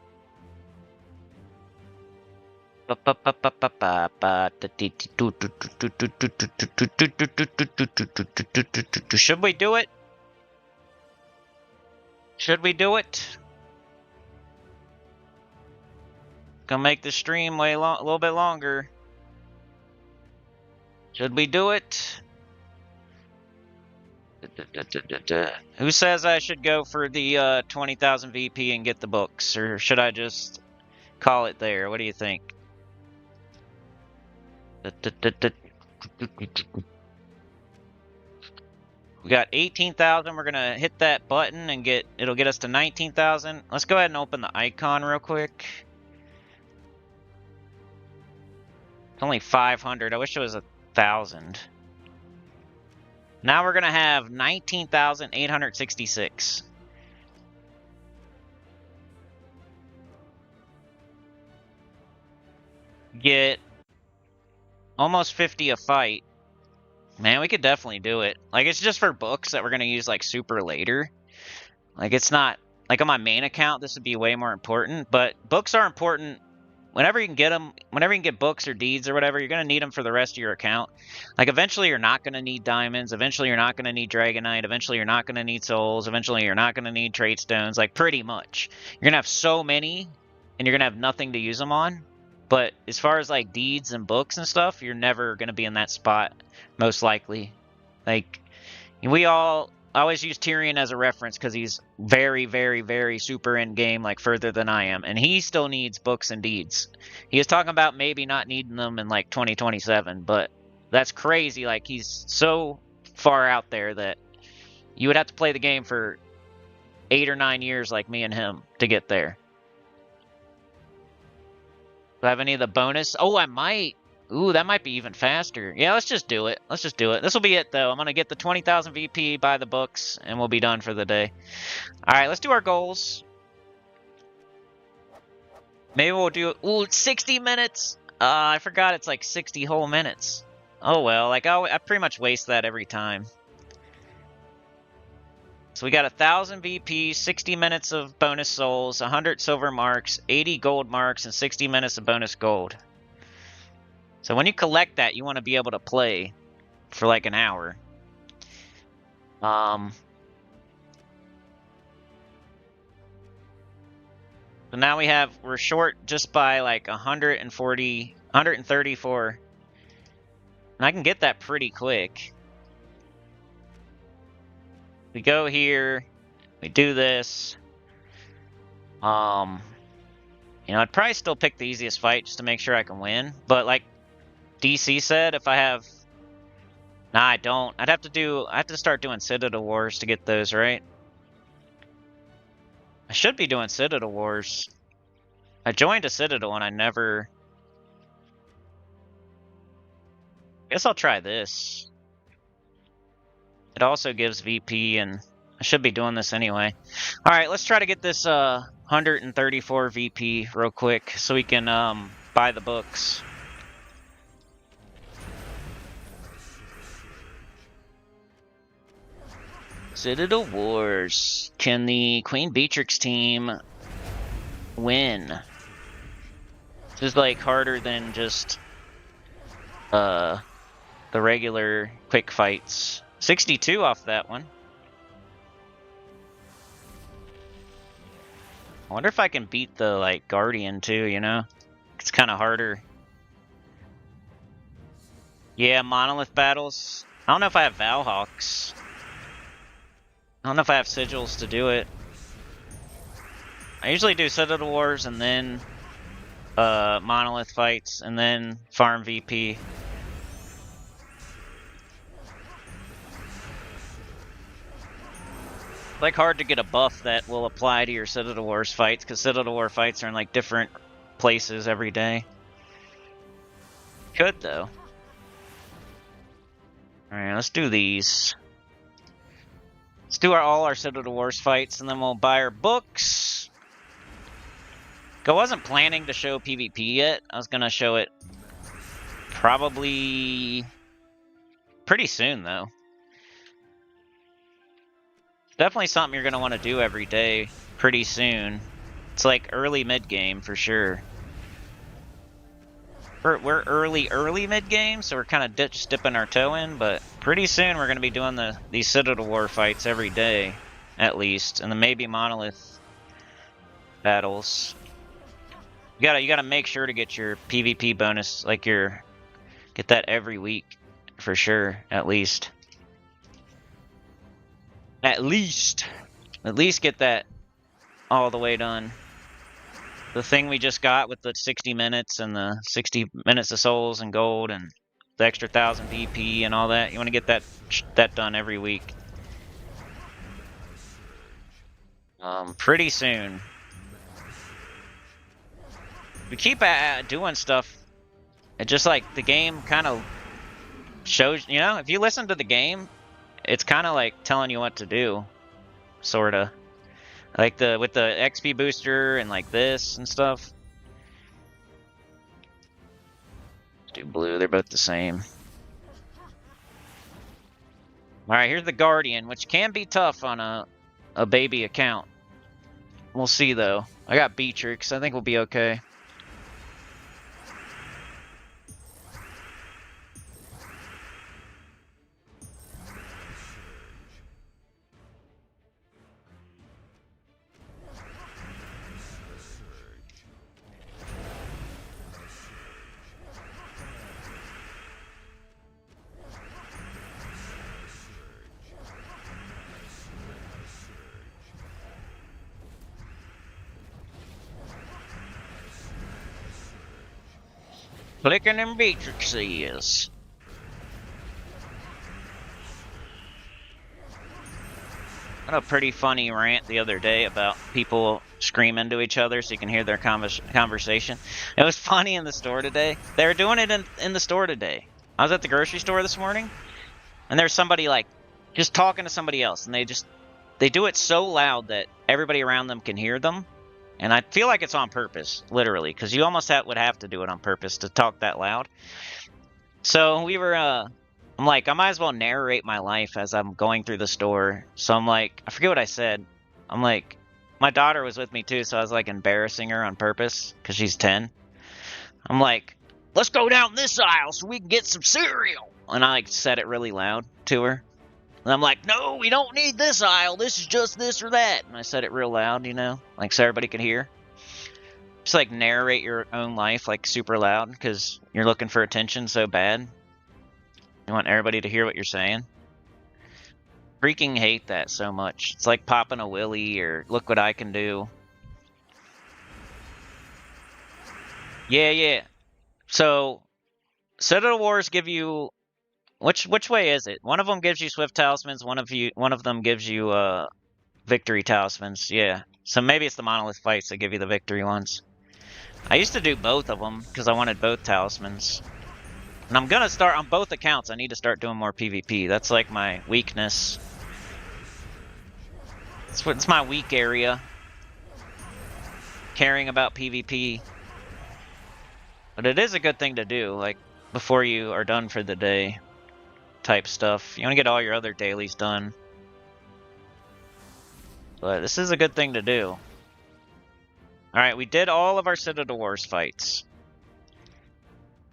Should we do it? Should we do it? Gonna make the stream a little bit longer. Should we do it? Who says I should go for the 20,000 VP and get the books, or should I just call it there? What do you think? We got 18,000. We're gonna hit that button and it'll get us to 19,000. Let's go ahead and open the icon real quick. It's only 500. I wish it was 1,000. Now we're gonna have 19,866. get almost 50 a fight. Man, we could definitely do it. Like, it's just for books that we're going to use, like, super later. Like, it's not... Like, on my main account, this would be way more important. But books are important whenever you can get them. Whenever you can get books or deeds or whatever, you're going to need them for the rest of your account. Like, eventually you're not going to need diamonds. Eventually you're not going to need Dragonite. Eventually you're not going to need souls. Eventually you're not going to need trait stones. Like, pretty much. You're going to have so many, and you're going to have nothing to use them on. But as far as, like, deeds and books and stuff, you're never going to be in that spot, most likely. Like, I always use Tyrion as a reference because he's very, very, very super in-game, like, further than I am. And he still needs books and deeds. He is talking about maybe not needing them in, like, 2027, but that's crazy. Like, he's so far out there that you would have to play the game for 8 or 9 years like me and him to get there. Do I have any of the bonus? Oh, I might. Ooh, that might be even faster. Yeah, let's just do it. Let's just do it. This will be it, though. I'm going to get the 20,000 VP, buy the books, and we'll be done for the day. All right, let's do our goals. Maybe we'll do... Ooh, 60 minutes. I forgot it's like 60 whole minutes. Oh, well. Like, I pretty much waste that every time. So we got 1,000 VP, 60 minutes of bonus souls, 100 silver marks, 80 gold marks, and 60 minutes of bonus gold. So when you collect that, you want to be able to play for like an hour. So now we're short just by like 134. And I can get that pretty quick. We go here, we do this. You know, I'd probably still pick the easiest fight just to make sure I can win. But like DC said, if I have... Nah, I don't. I have to start doing Citadel Wars to get those, right? I should be doing Citadel Wars. I joined a Citadel and I never... Guess I'll try this. It also gives VP, and I should be doing this anyway. Alright, let's try to get this 134 VP real quick so we can buy the books. Citadel Wars. Can the Queen Beatrix team win? This is like harder than just the regular quick fights. 62 off that one. I wonder if I can beat the like Guardian too, you know? It's kind of harder. Yeah, monolith battles. I don't know if I have Valhawks. I don't know if I have sigils to do it. I usually do Citadel Wars and then monolith fights and then farm VP. It's like hard to get a buff that will apply to your Citadel Wars fights because Citadel War fights are in like different places every day. Could though. Alright, let's do these. Let's do all our Citadel Wars fights, and then we'll buy our books. I wasn't planning to show PvP yet. I was going to show it probably pretty soon, though. It's definitely something you're going to want to do every day pretty soon. It's like early mid-game for sure. We're early mid-game, so we're kind of just dipping our toe in, but pretty soon we're going to be doing these Citadel War fights every day, at least, and then maybe monolith battles. You gotta make sure to get your PvP bonus, like get that every week, for sure, at least. At least get that all the way done. The thing we just got with the 60 minutes and the 60 minutes of souls and gold and the extra 1,000 VP and all that. You want to get that done every week. Pretty soon. We keep doing stuff. It just like the game kind of shows, you know, if you listen to the game, it's kind of like telling you what to do, sorta. Like with the XP booster and like this and stuff. Do blue, they're both the same. Alright, here's the Guardian, which can be tough on a baby account. We'll see, though. I got Beatrix, I think we'll be okay. Clicking them Beatrixes. I had a pretty funny rant the other day about people screaming to each other so you can hear their conversation. It was funny in the store today. They were doing it in the store today. I was at the grocery store this morning, and there's somebody like just talking to somebody else, and they do it so loud that everybody around them can hear them. And I feel like it's on purpose, literally, because you almost would have to do it on purpose to talk that loud. So we were, I'm like, I might as well narrate my life as I'm going through the store. So I'm like, I forget what I said. I'm like, my daughter was with me too, so I was like embarrassing her on purpose because she's 10. I'm like, let's go down this aisle so we can get some cereal. And I like said it really loud to her. And I'm like, no, we don't need this aisle. This is just this or that. And I said it real loud, you know, like so everybody could hear. Just like narrate your own life like super loud because you're looking for attention so bad. You want everybody to hear what you're saying. Freaking hate that so much. It's like popping a willy or look what I can do. Yeah. So, Citadel Wars give you... Which way is it? One of them gives you Swift Talismans, one of them gives you Victory Talismans, yeah. So maybe it's the Monolith Fights that give you the Victory ones. I used to do both of them, because I wanted both Talismans. And I'm gonna start, on both accounts, I need to start doing more PvP. That's like my weakness. It's my weak area. Caring about PvP. But it is a good thing to do, like, before you are done for the day. Type stuff. You want to get all your other dailies done. But this is a good thing to do. Alright, we did all of our Citadel Wars fights.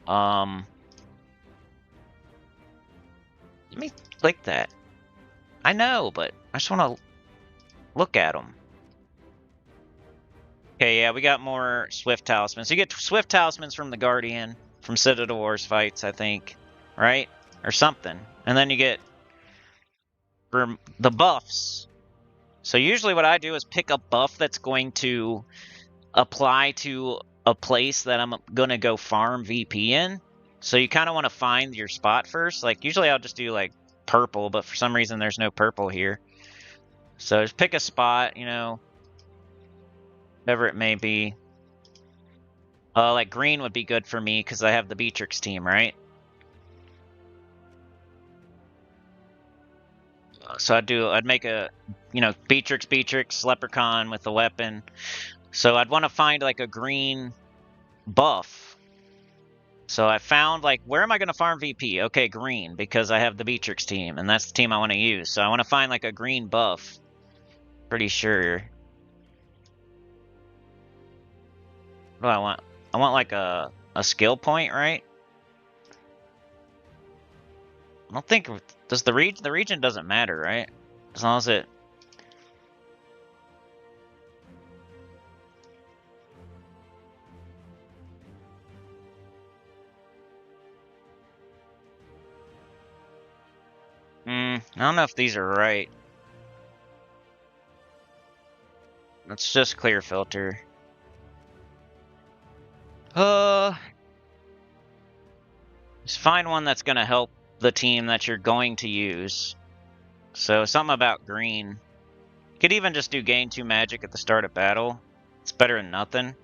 Let me click that. I know, but I just want to look at them. Okay, yeah, we got more Swift Talismans. You get Swift Talismans from the Guardian, from Citadel Wars fights, I think. Right? Or something. And then you get for the buffs. So usually what I do is pick a buff that's going to apply to a place that I'm going to go farm VP in. So you kind of want to find your spot first. Like usually I'll just do like purple, but for some reason there's no purple here. So just pick a spot, you know, whatever it may be. Like green would be good for me because I have the Beatrix team, right? So I'd make a, you know, Beatrix, Leprechaun with the weapon. So I'd want to find like a green buff. So I found like, where am I going to farm VP? Okay, green, because I have the Beatrix team, and that's the team I want to use. So I want to find like a green buff. Pretty sure. What do I want? I want like a skill point, right? I don't think, does the region doesn't matter, right? As long as it... I don't know if these are right. Let's just clear filter. Just find one that's gonna help the team that you're going to use. So something about green. You could even just do gain 2 magic at the start of battle. It's better than nothing.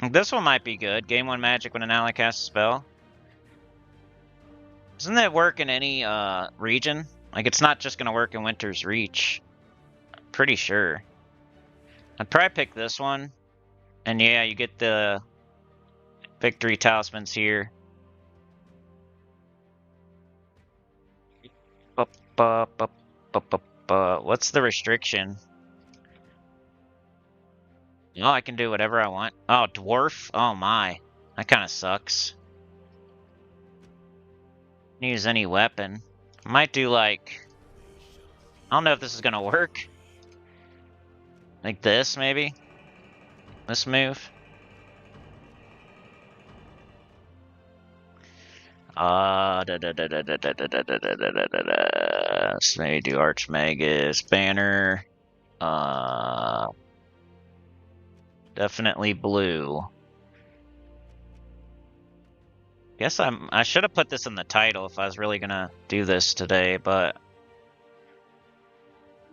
This one might be good. Gain 1 magic when an ally casts a spell. Doesn't that work in any region? Like, it's not just gonna work in Winter's Reach. I'm pretty sure. I'd probably pick this one. And yeah, you get the victory talismans here. What's the restriction? Oh, I can do whatever I want. Oh, dwarf? Oh my. That kind of sucks. Use any weapon. I might do like... I don't know if this is gonna work. Like this, maybe? This move? Let's maybe do Archmagus, Banner. Definitely blue. Guess I should have put this in the title if I was really gonna do this today, but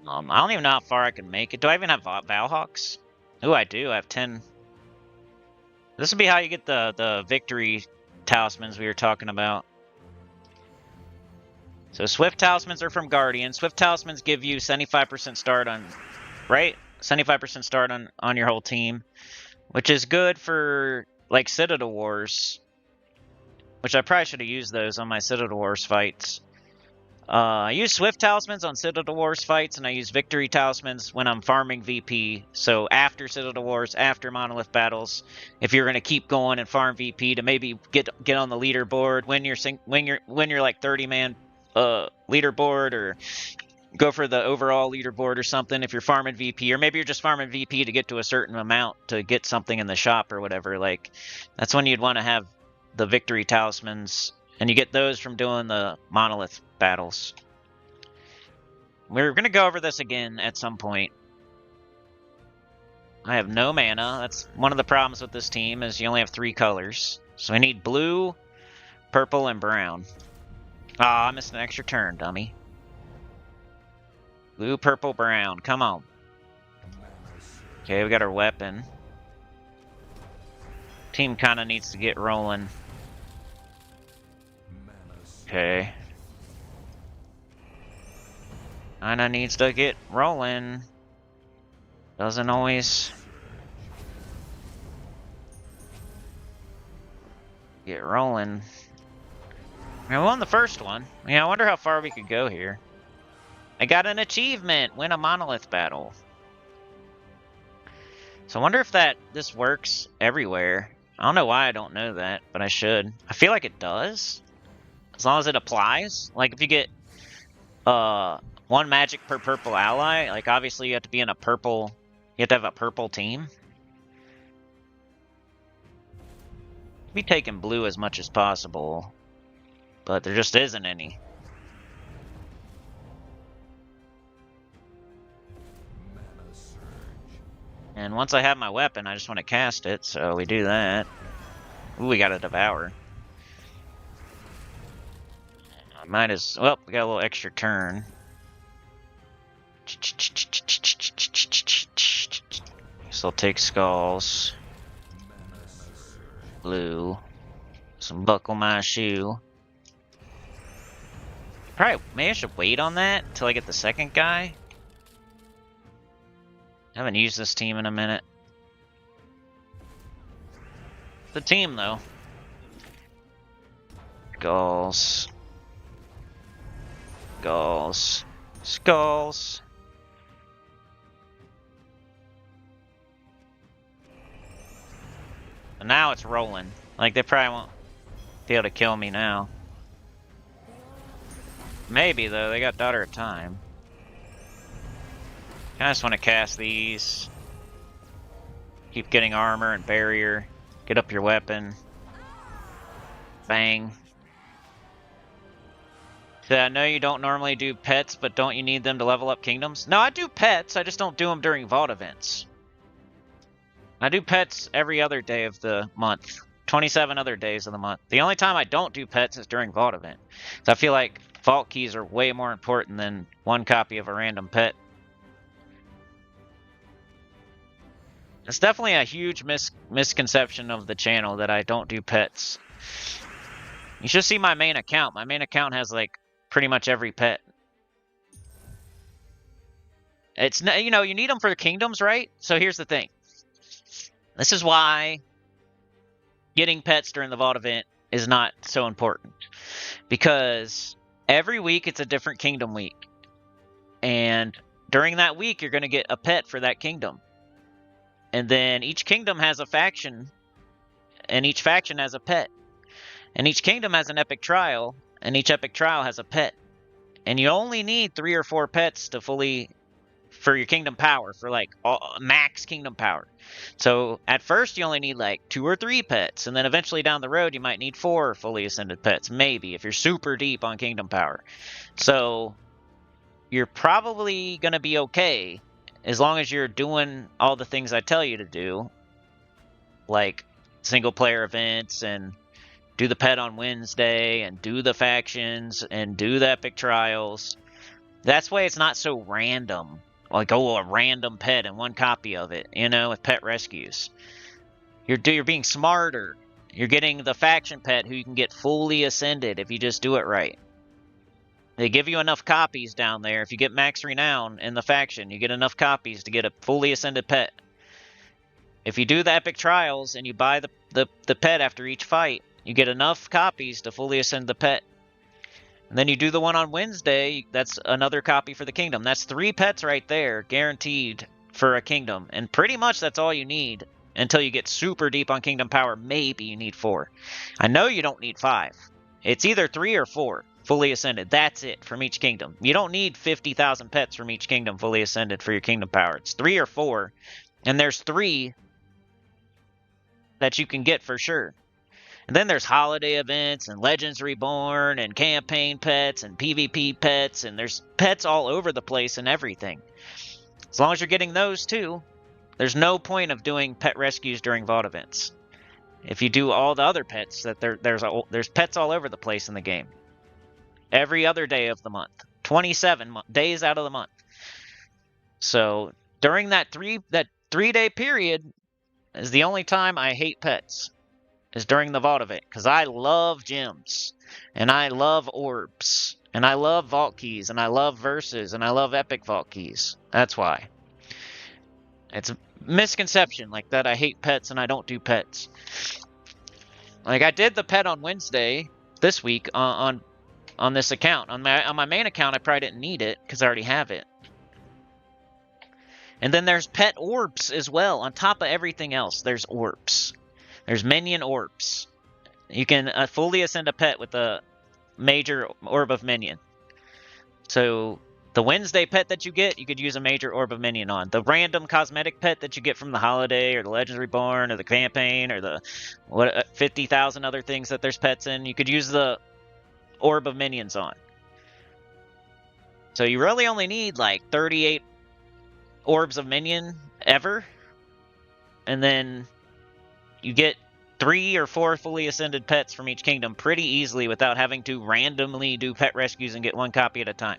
I don't even know how far I can make it. Do I even have Valhawks? Ooh, I do. I have 10. This would be how you get the victory talismans we were talking about. So Swift talismans are from Guardian. Swift talismans give you 75% start on, right? 75% start on your whole team, which is good for like Citadel Wars, which I probably should have used those on my Citadel Wars fights. I use Swift talismans on Citadel Wars fights, and I use victory talismans when I'm farming VP. So after Citadel Wars, after Monolith battles, if you're gonna keep going and farm VP to maybe get on the leaderboard when you're like 30-man leaderboard, or go for the overall leaderboard or something. If you're farming VP, or maybe you're just farming VP to get to a certain amount to get something in the shop or whatever, like that's when you'd want to have the victory talismans. And you get those from doing the Monolith battles. We're going to go over this again at some point. I have no mana. That's one of the problems with this team, is you only have 3 colors. So I need blue, purple, and brown. Ah, I missed an extra turn, dummy. Blue, purple, brown. Come on. Okay, we got our weapon. Team kind of needs to get rolling. Okay. Kinda needs to get rolling. Doesn't always get rolling. I mean, we won the first one. Yeah, I wonder how far we could go here. I got an achievement! Win a Monolith battle. So I wonder if this works everywhere. I don't know why I don't know that, but I should. I feel like it does. As long as it applies. Like, if you get 1 magic per purple ally, like, obviously you have to be in a purple... You have to have a purple team. Be taking blue as much as possible, but there just isn't any. And once I have my weapon, I just want to cast it, so we do that. Ooh, we got a Devour. Might as well, we got a little extra turn. So I'll take Skulls. Blue. Some Buckle My Shoe. Probably, maybe I should wait on that until I get the second guy. I haven't used this team in a minute. The team, though. Skulls. Skulls. Skulls. And now it's rolling. Like, they probably won't be able to kill me now. Maybe, though. They got Daughter of Time. I just want to cast these. Keep getting armor and barrier. Get up your weapon. Bang. So I know you don't normally do pets, but don't you need them to level up kingdoms? No, I do pets, I just don't do them during vault events. I do pets every other day of the month. 27 other days of the month. The only time I don't do pets is during vault event. So I feel like vault keys are way more important than 1 copy of a random pet. It's definitely a huge misconception of the channel that I don't do pets. You should see my main account. My main account has like pretty much every pet. It's, you know, you need them for the kingdoms, right? So here's the thing. This is why getting pets during the Vault event is not so important. Because every week it's a different kingdom week. And during that week, you're going to get a pet for that kingdom. And then each kingdom has a faction, and each faction has a pet. And each kingdom has an epic trial, and each epic trial has a pet. And you only need 3 or 4 pets to fully, for your kingdom power, for like max kingdom power. So at first you only need like 2 or 3 pets, and then eventually down the road you might need 4 fully ascended pets, maybe, if you're super deep on kingdom power. So you're probably going to be okay as long as you're doing all the things I tell you to do, like single player events and do the pet on Wednesday and do the factions and do the epic trials. That's why it's not so random. Like, oh, a random pet and 1 copy of it, you know, with pet rescues. You're being smarter. You're getting the faction pet who you can get fully ascended if you just do it right. They give you enough copies down there. If you get max renown in the faction, you get enough copies to get a fully ascended pet. If you do the epic trials and you buy the pet after each fight, you get enough copies to fully ascend the pet. And then you do the one on Wednesday, that's another copy for the kingdom. That's 3 pets right there, guaranteed for a kingdom. And pretty much that's all you need until you get super deep on kingdom power. Maybe you need 4. I know you don't need 5. It's either 3 or 4 fully ascended. That's it from each kingdom. You don't need 50,000 pets from each kingdom fully ascended for your kingdom power. It's 3 or 4. And there's 3 that you can get for sure. And then there's holiday events and Legends Reborn and campaign pets and PvP pets, and there's pets all over the place and everything. As long as you're getting those too, there's no point of doing pet rescues during Vault events. If you do all the other pets, that there's pets all over the place in the game. Every other day of the month, 27 days out of the month. So during that 3-day period is the only time I hate pets. Is during the Vault event, because I love gems, and I love orbs, and I love vault keys, and I love verses, and I love epic vault keys. That's why. It's a misconception like that I hate pets and I don't do pets. Like, I did the pet on Wednesday this week on this account. On my main account, I probably didn't need it because I already have it. And then there's pet orbs as well. On top of everything else, there's orbs. There's minion orbs. You can fully ascend a pet with a major orb of minion. So the Wednesday pet that you get, you could use a major orb of minion on. The random cosmetic pet that you get from the holiday or the Legends Reborn or the campaign or the 50,000 other things that there's pets in, you could use the orb of minions on. So you really only need like 38 orbs of minion ever. And then you get 3 or 4 fully ascended pets from each kingdom pretty easily without having to randomly do pet rescues and get 1 copy at a time.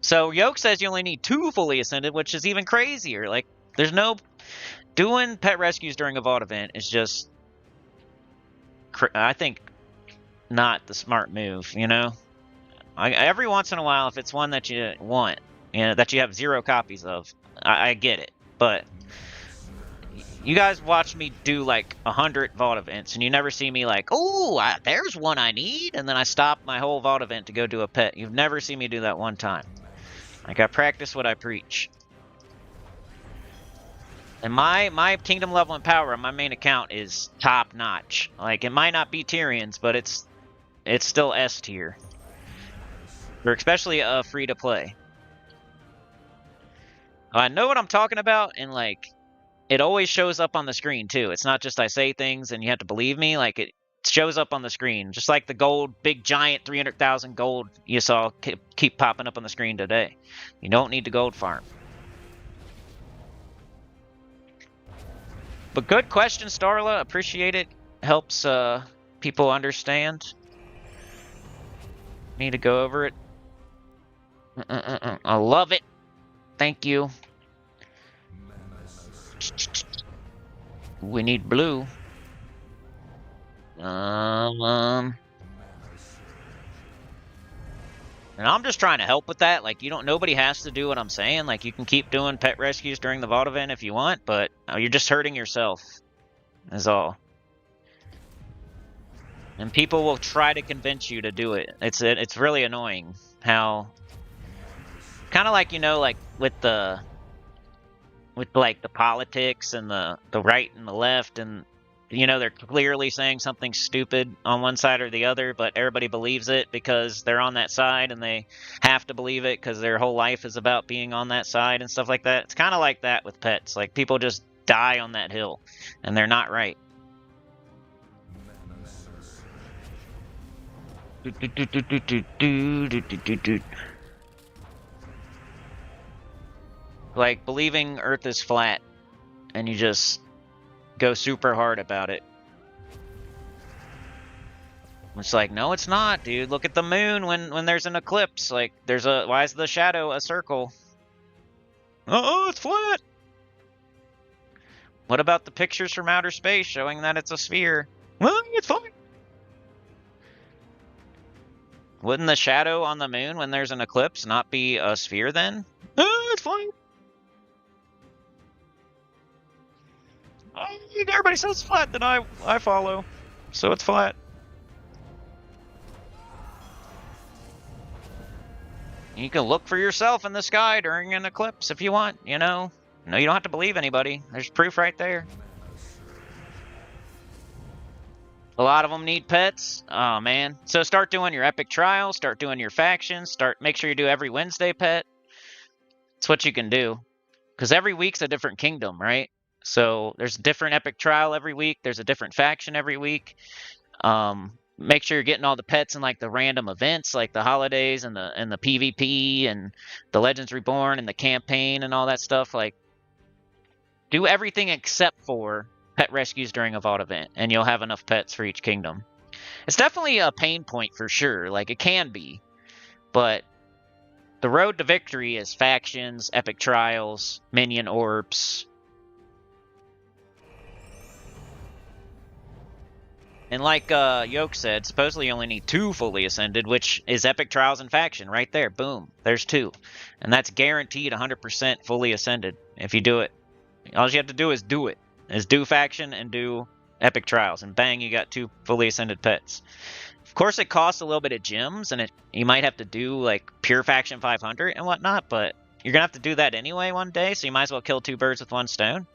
So Yoke says you only need 2 fully ascended, which is even crazier. Like, there's no... Doing pet rescues during a Vault event is just... I think not the smart move, you know? Every once in a while, if it's one that you want, you know, that you have 0 copies of, I get it. But... You guys watch me do like 100 Vault events, and you never see me like, oh, there's one I need, and then I stop my whole Vault event to go do a pet. You've never seen me do that one time. Like, I practice what I preach. And my kingdom level and power on my main account is top notch. Like, it might not be Tyrion's, but it's still S tier. Or especially free to play. I know what I'm talking about, and like, it always shows up on the screen, too. It's not just I say things and you have to believe me. Like, it shows up on the screen. Just like the gold, big, giant 300,000 gold you saw keep popping up on the screen today. You don't need to gold farm. But good question, Starla. Appreciate it. Helps people understand. Need to go over it. I love it. Thank you. We need blue. And I'm just trying to help with that. Like, nobody has to do what I'm saying. Like, you can keep doing pet rescues during the vault event if you want, but you're just hurting yourself, is all. And people will try to convince you to do it. It's really annoying how, kind of like, like with the politics and the right and the left, and they're clearly saying something stupid on one side or the other, but everybody believes it because they're on that side and they have to believe it because their whole life is about being on that side and stuff like that. It's kind of like that with pets. Like, people just die on that hill and they're not right. Like, believing Earth is flat and you just go super hard about it. It's like, no, it's not, dude. Look at the moon when there's an eclipse. Like, why is the shadow a circle? Oh, it's flat. What about the pictures from outer space showing that it's a sphere? Well, it's fine. Wouldn't the shadow on the moon when there's an eclipse not be a sphere then? Oh, it's fine. Everybody says it's flat, then I follow. So it's flat. You can look for yourself in the sky during an eclipse if you want, No, you don't have to believe anybody. There's proof right there. A lot of them need pets. Oh, man. So start doing your epic trials. Start doing your factions. Make sure you do every Wednesday pet. It's what you can do. Because every week's a different kingdom, right? So there's a different epic trial every week. There's a different faction every week. Make sure you're getting all the pets in like the random events, like the holidays and the PvP and the Legends Reborn and the campaign and all that stuff. Like, do everything except for pet rescues during a vault event, and you'll have enough pets for each kingdom. It's definitely a pain point for sure. Like, it can be, but the road to victory is factions, epic trials, minion orbs. And like Yoke said, supposedly you only need 2 fully ascended, which is epic trials and faction right there. Boom, there's 2, and that's guaranteed 100% fully ascended if you do it. All you have to do is do it. Is do faction and do epic trials, and bang, you got 2 fully ascended pets. Of course, it costs a little bit of gems, and you might have to do like pure faction 500 and whatnot, but you're gonna have to do that anyway one day, so you might as well kill 2 birds with 1 stone.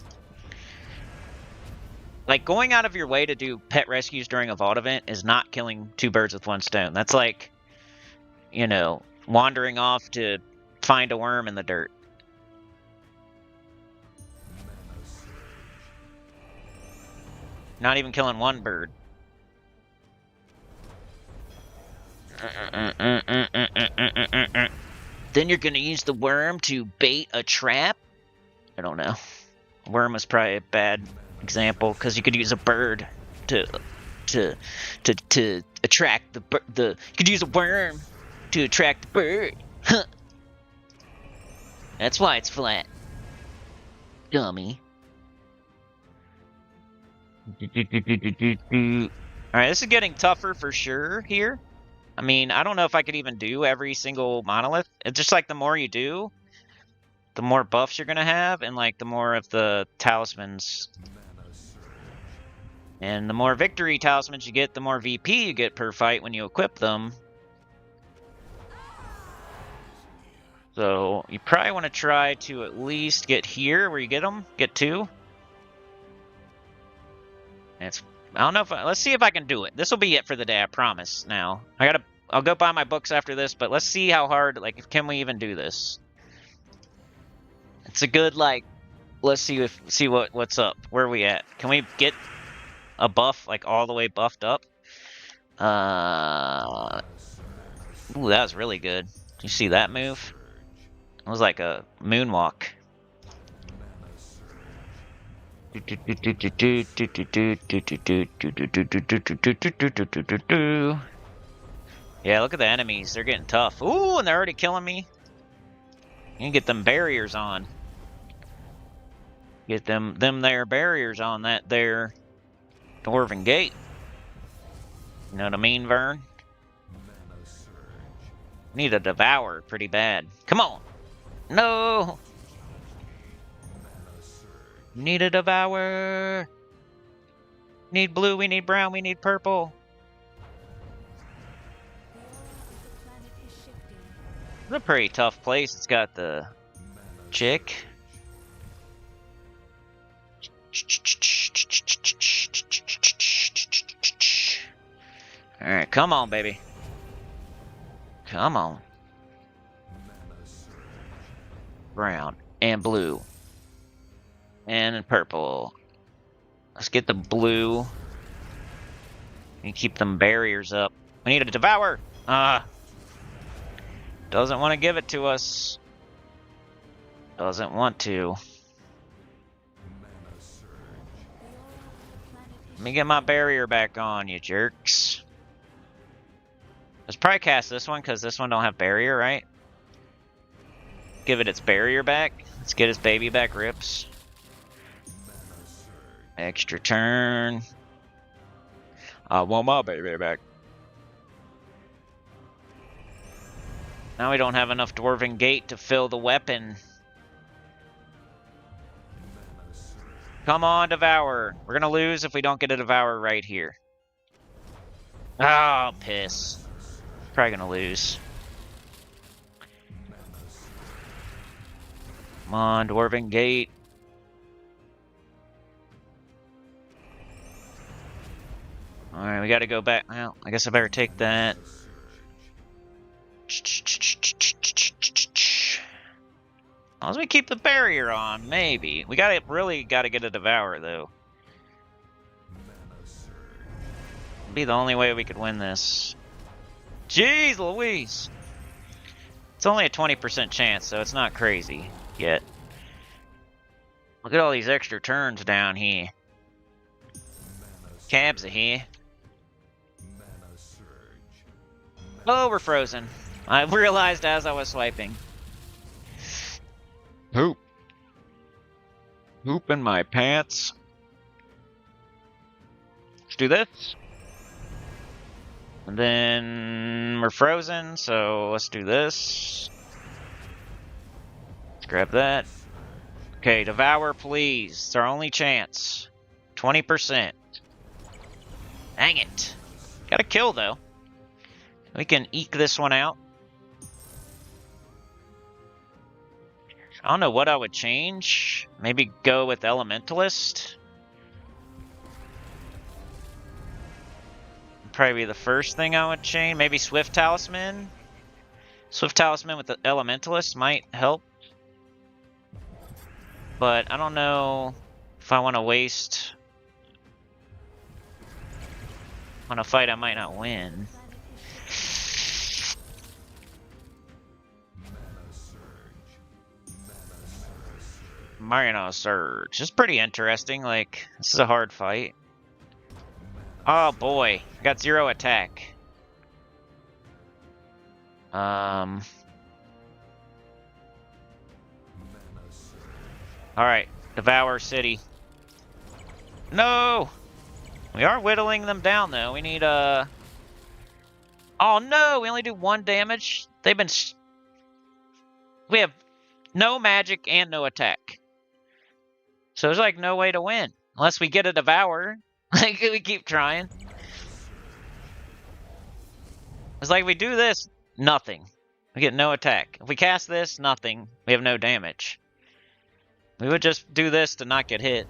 Like, going out of your way to do pet rescues during a vault event is not killing 2 birds with 1 stone. That's like, wandering off to find a worm in the dirt. Not even killing 1 bird. Then you're gonna use the worm to bait a trap? I don't know. Worm was probably a bad example, because you could use a bird to attract the you could use a worm to attract the bird. Huh. That's why it's flat. Dummy. Alright, this is getting tougher for sure here. I mean, I don't know if I could even do every single monolith. It's just like the more you do, the more buffs you're gonna have, and like the more of the talismans. And the more victory talismans you get, the more VP you get per fight when you equip them. So you probably want to try to at least get here where you get them. Get 2. I don't know if let's see if I can do it. This will be it for the day, I promise. Now I'll go buy my books after this, but let's see how hard. Like, can we even do this? It's a good let's see what's up. Where are we at? Can we get a buff like all the way buffed up? Ooh, that was really good. You see that move? It was like a moonwalk. Yeah, look at the enemies. They're getting tough. Ooh, and they're already killing me. You can get them barriers on. Get them there barriers on that there Dwarven Gate. You know what I mean, Vern? Need a Devour pretty bad. Come on! No! Need a Devour! Need blue, we need brown, we need purple. It's a pretty tough place. It's got the chick. Alright, come on, baby. Come on. Brown and blue. And purple. Let's get the blue. And keep them barriers up. We need a Devour! Doesn't want to give it to us. Doesn't want to. Let me get my barrier back on, you jerks. Let's probably cast this one, because this one don't have barrier, right? Give it its barrier back. Let's get its baby back, Rips. Extra turn. I want my baby back. Now we don't have enough Dwarven Gate to fill the weapon. Come on, Devour. We're gonna lose if we don't get a Devour right here. Oh, piss. Probably gonna lose. Come on, Dwarven Gate. Alright, we gotta go back. Well, I guess I better take that. As long as we keep the barrier on, maybe. We really gotta get a Devour, though. Be the only way we could win this. Jeez Louise! It's only a 20% chance, so it's not crazy yet. Look at all these extra turns down here. Cabs are here. Oh, we're frozen. I realized as I was swiping. Poop. Poop in my pants. Let's do this. And then we're frozen, so let's do this. Let's grab that. Okay, Devour, please. It's our only chance. 20%. Dang it. Got a kill, though. We can eke this one out. I don't know what I would change. Maybe go with Elementalist. Probably be the first thing I would change. Maybe Swift Talisman. Swift Talisman with the Elementalist might help. But I don't know if I want to waste on a fight I might not win. Marino Surge. It's pretty interesting. Like, this is a hard fight. Oh boy, got 0 attack. Alright, Devour City. No! We are whittling them down though. We need Oh no, we only do 1 damage. They've been... We have no magic and no attack. So there's like no way to win. Unless we get a Devour. Like, we keep trying. It's like we do this, nothing. We get no attack. If we cast this, nothing. We have no damage. We would just do this to not get hit.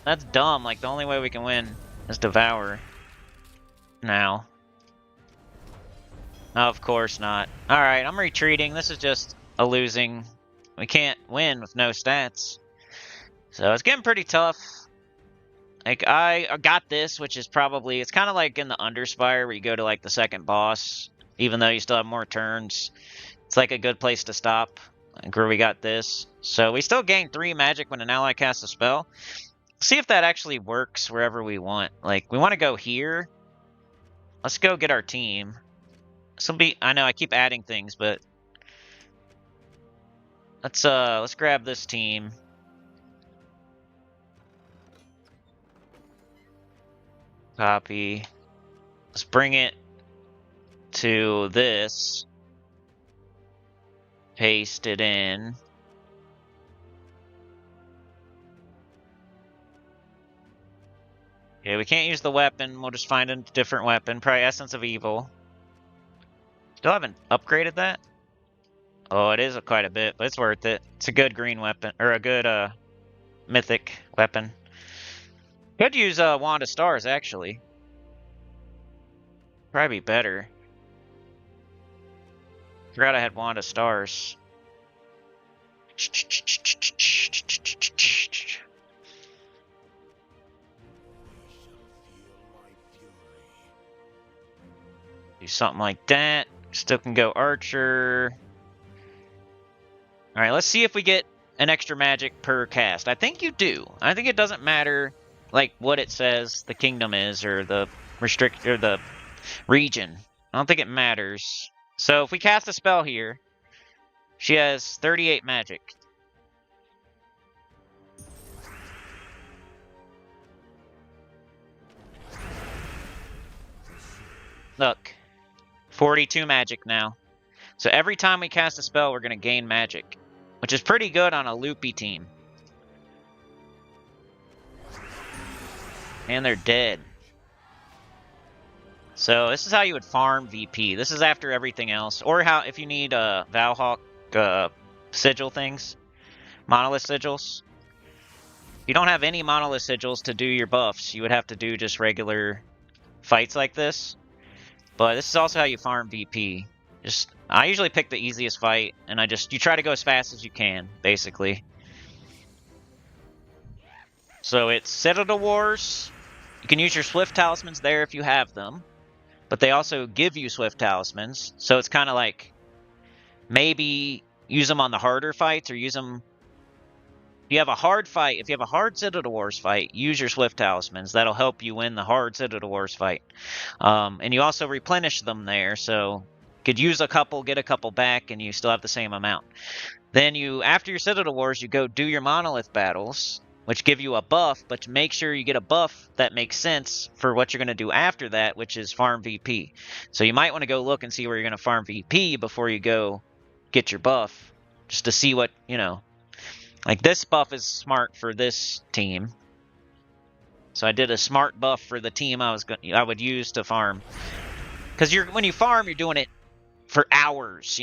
That's dumb. Like, the only way we can win is Devour. Now. No, of course not. Alright, I'm retreating. This is just a losing. We can't win with no stats. So it's getting pretty tough. Like, I got this, which is probably... It's kind of like in the Underspire, where you go to, like, the second boss. Even though you still have more turns. It's like a good place to stop. Like, where we got this. So we still gain 3 magic when an ally casts a spell. See if that actually works wherever we want. Like, we want to go here. Let's go get our team. This will be... I know, I keep adding things, but... let's grab this team. Copy. Let's bring it to this. Paste it in. Okay, we can't use the weapon. We'll just find a different weapon. Probably Essence of Evil. Still haven't upgraded that? Oh, it is quite a bit, but it's worth it. It's a good green weapon, or a good mythic weapon. Could use Wand of Stars, actually. Probably be better. Forgot I had Wand of Stars. Do something like that. Still can go Archer. Alright, let's see if we get an extra magic per cast. I think you do. I think it doesn't matter like what it says the kingdom is or the the region. I don't think it matters. So if we cast a spell here, she has 38 magic. Look, 42 magic now. So every time we cast a spell, we're going to gain magic, which is pretty good on a loopy team. And they're dead. So this is how you would farm VP. This is after everything else. Or how if you need Valhawk sigil things. Monolith sigils. If you don't have any monolith sigils to do your buffs, you would have to do just regular fights like this. But this is also how you farm VP. I usually pick the easiest fight, and you try to go as fast as you can, basically. So it's Citadel Wars. You can use your Swift Talismans there if you have them. But they also give you Swift Talismans. So it's kind of like, maybe use them on the harder fights, or use them... If you have a hard fight, if you have a hard Citadel Wars fight, use your Swift Talismans. That'll help you win the hard Citadel Wars fight. And you also replenish them there, so you could use a couple, get a couple back, and you still have the same amount. Then after your Citadel Wars, you go do your Monolith battles, which give you a buff, but make sure you get a buff that makes sense for what you're going to do after that, which is farm VP. So you might want to go look and see where you're going to farm VP before you go get your buff, just to see what, like this buff is smart for this team. So I did a smart buff for the team I would use to farm. Because when you farm, you're doing it for hours,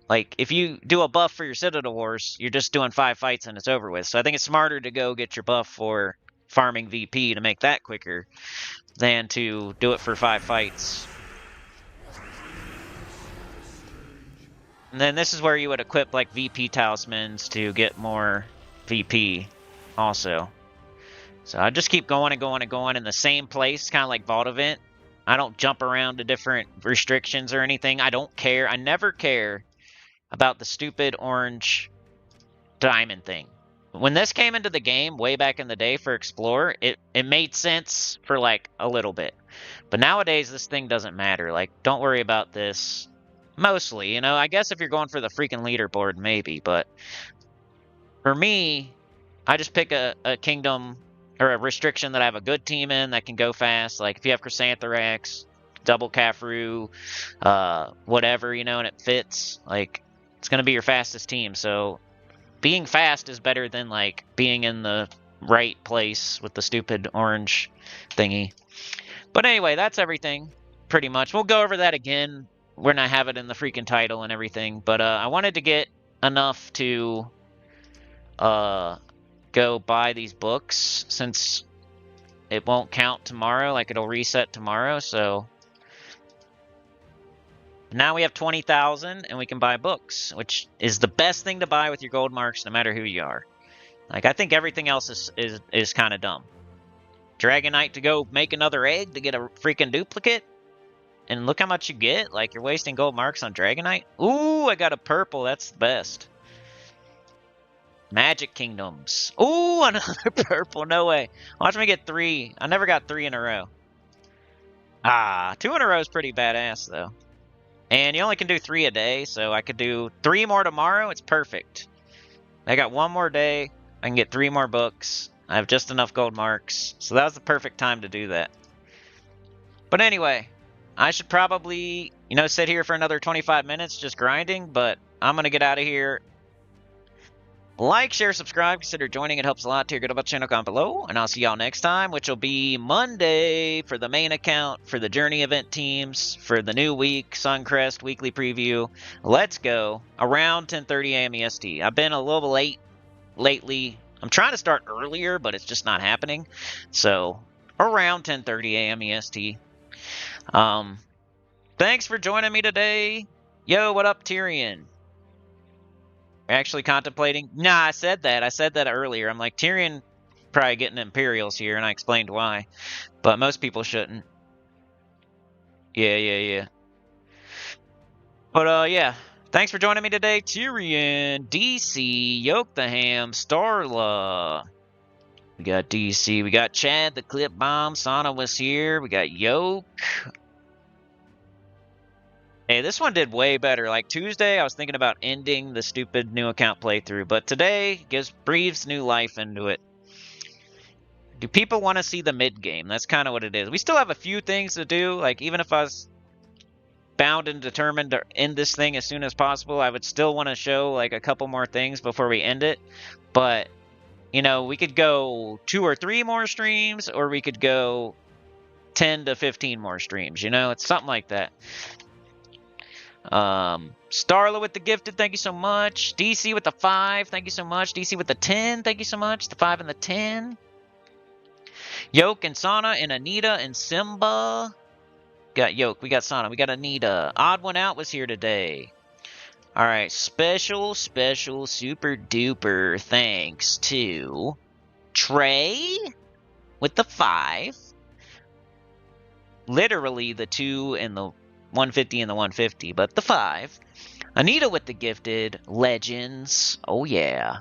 Like, if you do a buff for your Citadel Wars, you're just doing 5 fights and it's over with. So I think it's smarter to go get your buff for farming VP to make that quicker than to do it for 5 fights. And then this is where you would equip, like, VP talismans to get more VP also. So I just keep going and going and going in the same place, kind of like Vault Event. I don't jump around to different restrictions or anything. I don't care. I never care about the stupid orange diamond thing. When this came into the game way back in the day for Explorer, it made sense for like a little bit. But nowadays this thing doesn't matter. Like, don't worry about this. Mostly, I guess if you're going for the freaking leaderboard, maybe. But for me, I just pick a kingdom or a restriction that I have a good team in that can go fast. Like if you have Chrysantherax, double Cafru, whatever, and it fits, like it's going to be your fastest team. So being fast is better than like being in the right place with the stupid orange thingy. But anyway, that's everything pretty much. We'll go over that again when I have it in the freaking title and everything. But I wanted to get enough to go buy these books since it won't count tomorrow. Like it'll reset tomorrow. So now we have 20,000 and we can buy books, which is the best thing to buy with your gold marks, no matter who you are. Like I think everything else is kind of dumb. Dragonite to go make another egg to get a freaking duplicate. And look how much you get. Like, you're wasting gold marks on Dragonite. Ooh, I got a purple. That's the best. Magic Kingdoms. Ooh, another purple. No way. Watch me get 3. I never got 3 in a row. Ah, 2 in a row is pretty badass, though. And you only can do 3 a day, so I could do 3 more tomorrow. It's perfect. I got one more day. I can get 3 more books. I have just enough gold marks. So that was the perfect time to do that. But anyway, I should probably, sit here for another 25 minutes just grinding, but I'm going to get out of here. Like, share, subscribe, consider joining. It helps a lot. Good about the channel, comment below. And I'll see y'all next time, which will be Monday for the main account, for the Journey event teams, for the new week, Suncrest weekly preview. Let's go. Around 10:30 a.m. EST. I've been a little late lately. I'm trying to start earlier, but it's just not happening. So, around 10:30 a.m. EST. Thanks for joining me today. Yo, what up, Tyrion? Actually contemplating? Nah, I said that. I said that earlier. I'm like, Tyrion probably getting Imperials here, and I explained why. But most people shouldn't. Yeah. But, yeah. Thanks for joining me today, Tyrion, DC, Yoke the Ham, Starla. We got DC. We got Chad, the Clip Bomb. Sana was here. We got Yoke. Hey, this one did way better. Like Tuesday, I was thinking about ending the stupid new account playthrough, but today breathes new life into it. Do people want to see the mid game? That's kind of what it is. We still have a few things to do. Like even if I was bound and determined to end this thing as soon as possible, I would still want to show like a couple more things before we end it. But we could go 2 or 3 more streams, or we could go 10 to 15 more streams. It's something like that. Starla with the gifted, thank you so much. DC with the 5, thank you so much. DC with the 10, thank you so much. The 5 and the 10. Yoke and Sana and Anita and Simba. Got Yoke, we got Sana, we got Anita. Odd One Out was here today. Alright, special, super duper thanks to Trey with the 5. Literally the 2 and the 150 and the 150, but the 5. Anita with the gifted. Legends. Oh, yeah.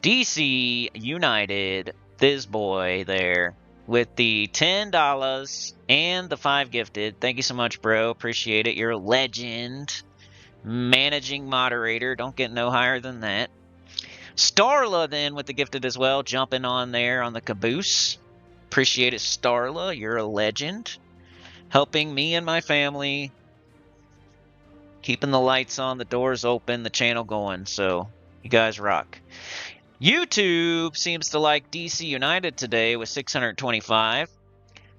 DC United. This boy there with the $10 and the 5 gifted. Thank you so much, bro. Appreciate it. You're a legend. Managing moderator. Don't get no higher than that. Starla then with the gifted as well. Jumping on there on the caboose. Appreciate it, Starla. You're a legend. Helping me and my family, keeping the lights on, the doors open, the channel going, so you guys rock. YouTube seems to like DC United today with 625.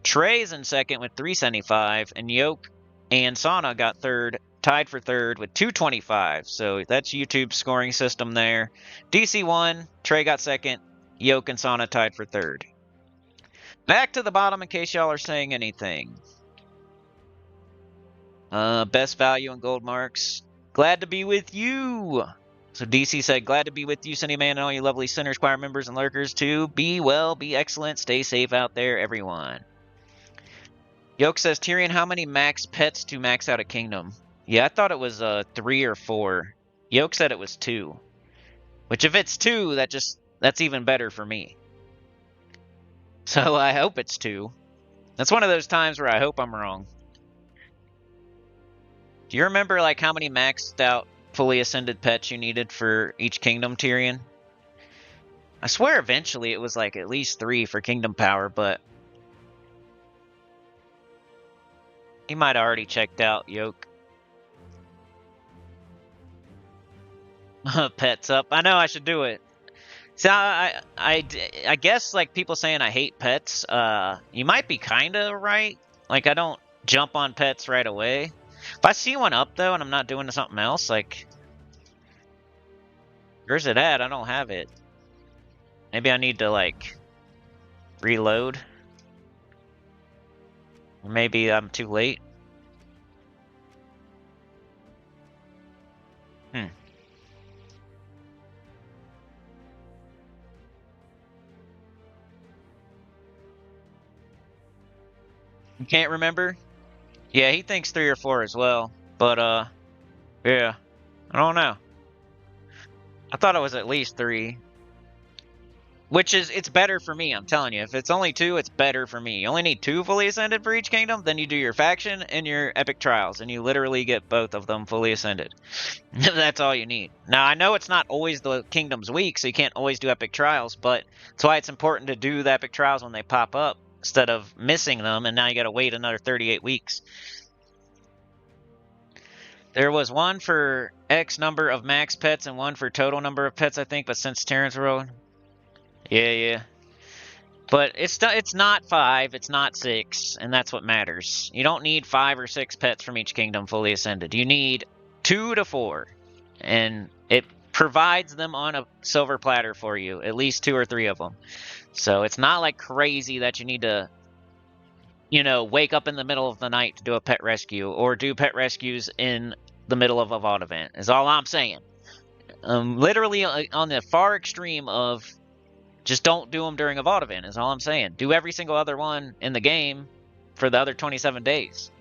Trey's in second with 375, and Yoke and Sana got third, tied for third with 225. So that's YouTube's scoring system there. DC won, Trey got second, Yoke and Sana tied for third. Back to the bottom in case y'all are saying anything. Best value and gold marks. Glad to be with you. So DC said, glad to be with you, Sunny Man, and all you lovely Center Choir members and lurkers too. Be well, be excellent, stay safe out there, everyone. Yoke says, Tyrion, how many max pets to max out a kingdom? Yeah, I thought it was 3 or 4. Yoke said it was 2. Which if it's 2, that's even better for me. So I hope it's 2. That's one of those times where I hope I'm wrong. Do you remember like how many maxed out fully ascended pets you needed for each kingdom, Tyrion? I swear eventually it was like at least 3 for kingdom power, but he might have already checked out, Yoke. Pets up. I know I should do it. So I guess like people saying I hate pets, you might be kind of right. Like I don't jump on pets right away. If I see one up, though, and I'm not doing something else, like... Where's it at? I don't have it. Maybe I need to, like... reload. Or maybe I'm too late. You can't remember? Yeah, he thinks 3 or 4 as well. But, yeah. I don't know. I thought it was at least 3. Which is, it's better for me, I'm telling you. If it's only 2, it's better for me. You only need 2 fully ascended for each kingdom, then you do your faction and your epic trials, and you literally get both of them fully ascended. That's all you need. Now, I know it's not always the kingdom's week, so you can't always do epic trials, but that's why it's important to do the epic trials when they pop up, instead of missing them, and now you gotta wait another 38 weeks. There was one for X number of max pets and one for total number of pets, I think, but since Terrence wrote... Yeah. But it's not 5, it's not 6, and that's what matters. You don't need 5 or 6 pets from each kingdom fully ascended. You need 2 to 4, and it provides them on a silver platter for you, at least 2 or 3 of them. So it's not like crazy that you need to, you know, wake up in the middle of the night to do a pet rescue, or do pet rescues in the middle of a VOD event, is all I'm saying. Literally on the far extreme of just don't do them during a VOD event, is all I'm saying. Do every single other one in the game for the other 27 days.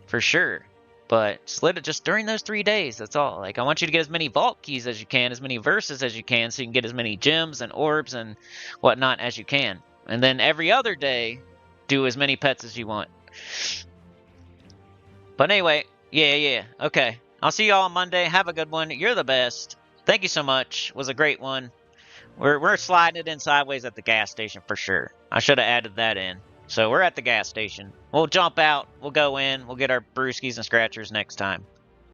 For sure. But just during those 3 days, that's all. Like, I want you to get as many vault keys as you can, as many verses as you can, so you can get as many gems and orbs and whatnot as you can. And then every other day, do as many pets as you want. But anyway, yeah. Okay. I'll see y'all on Monday. Have a good one. You're the best. Thank you so much. It was a great one. We're sliding it in sideways at the gas station for sure. I should have added that in. So we're at the gas station. We'll jump out. We'll go in. We'll get our brewskis and scratchers next time.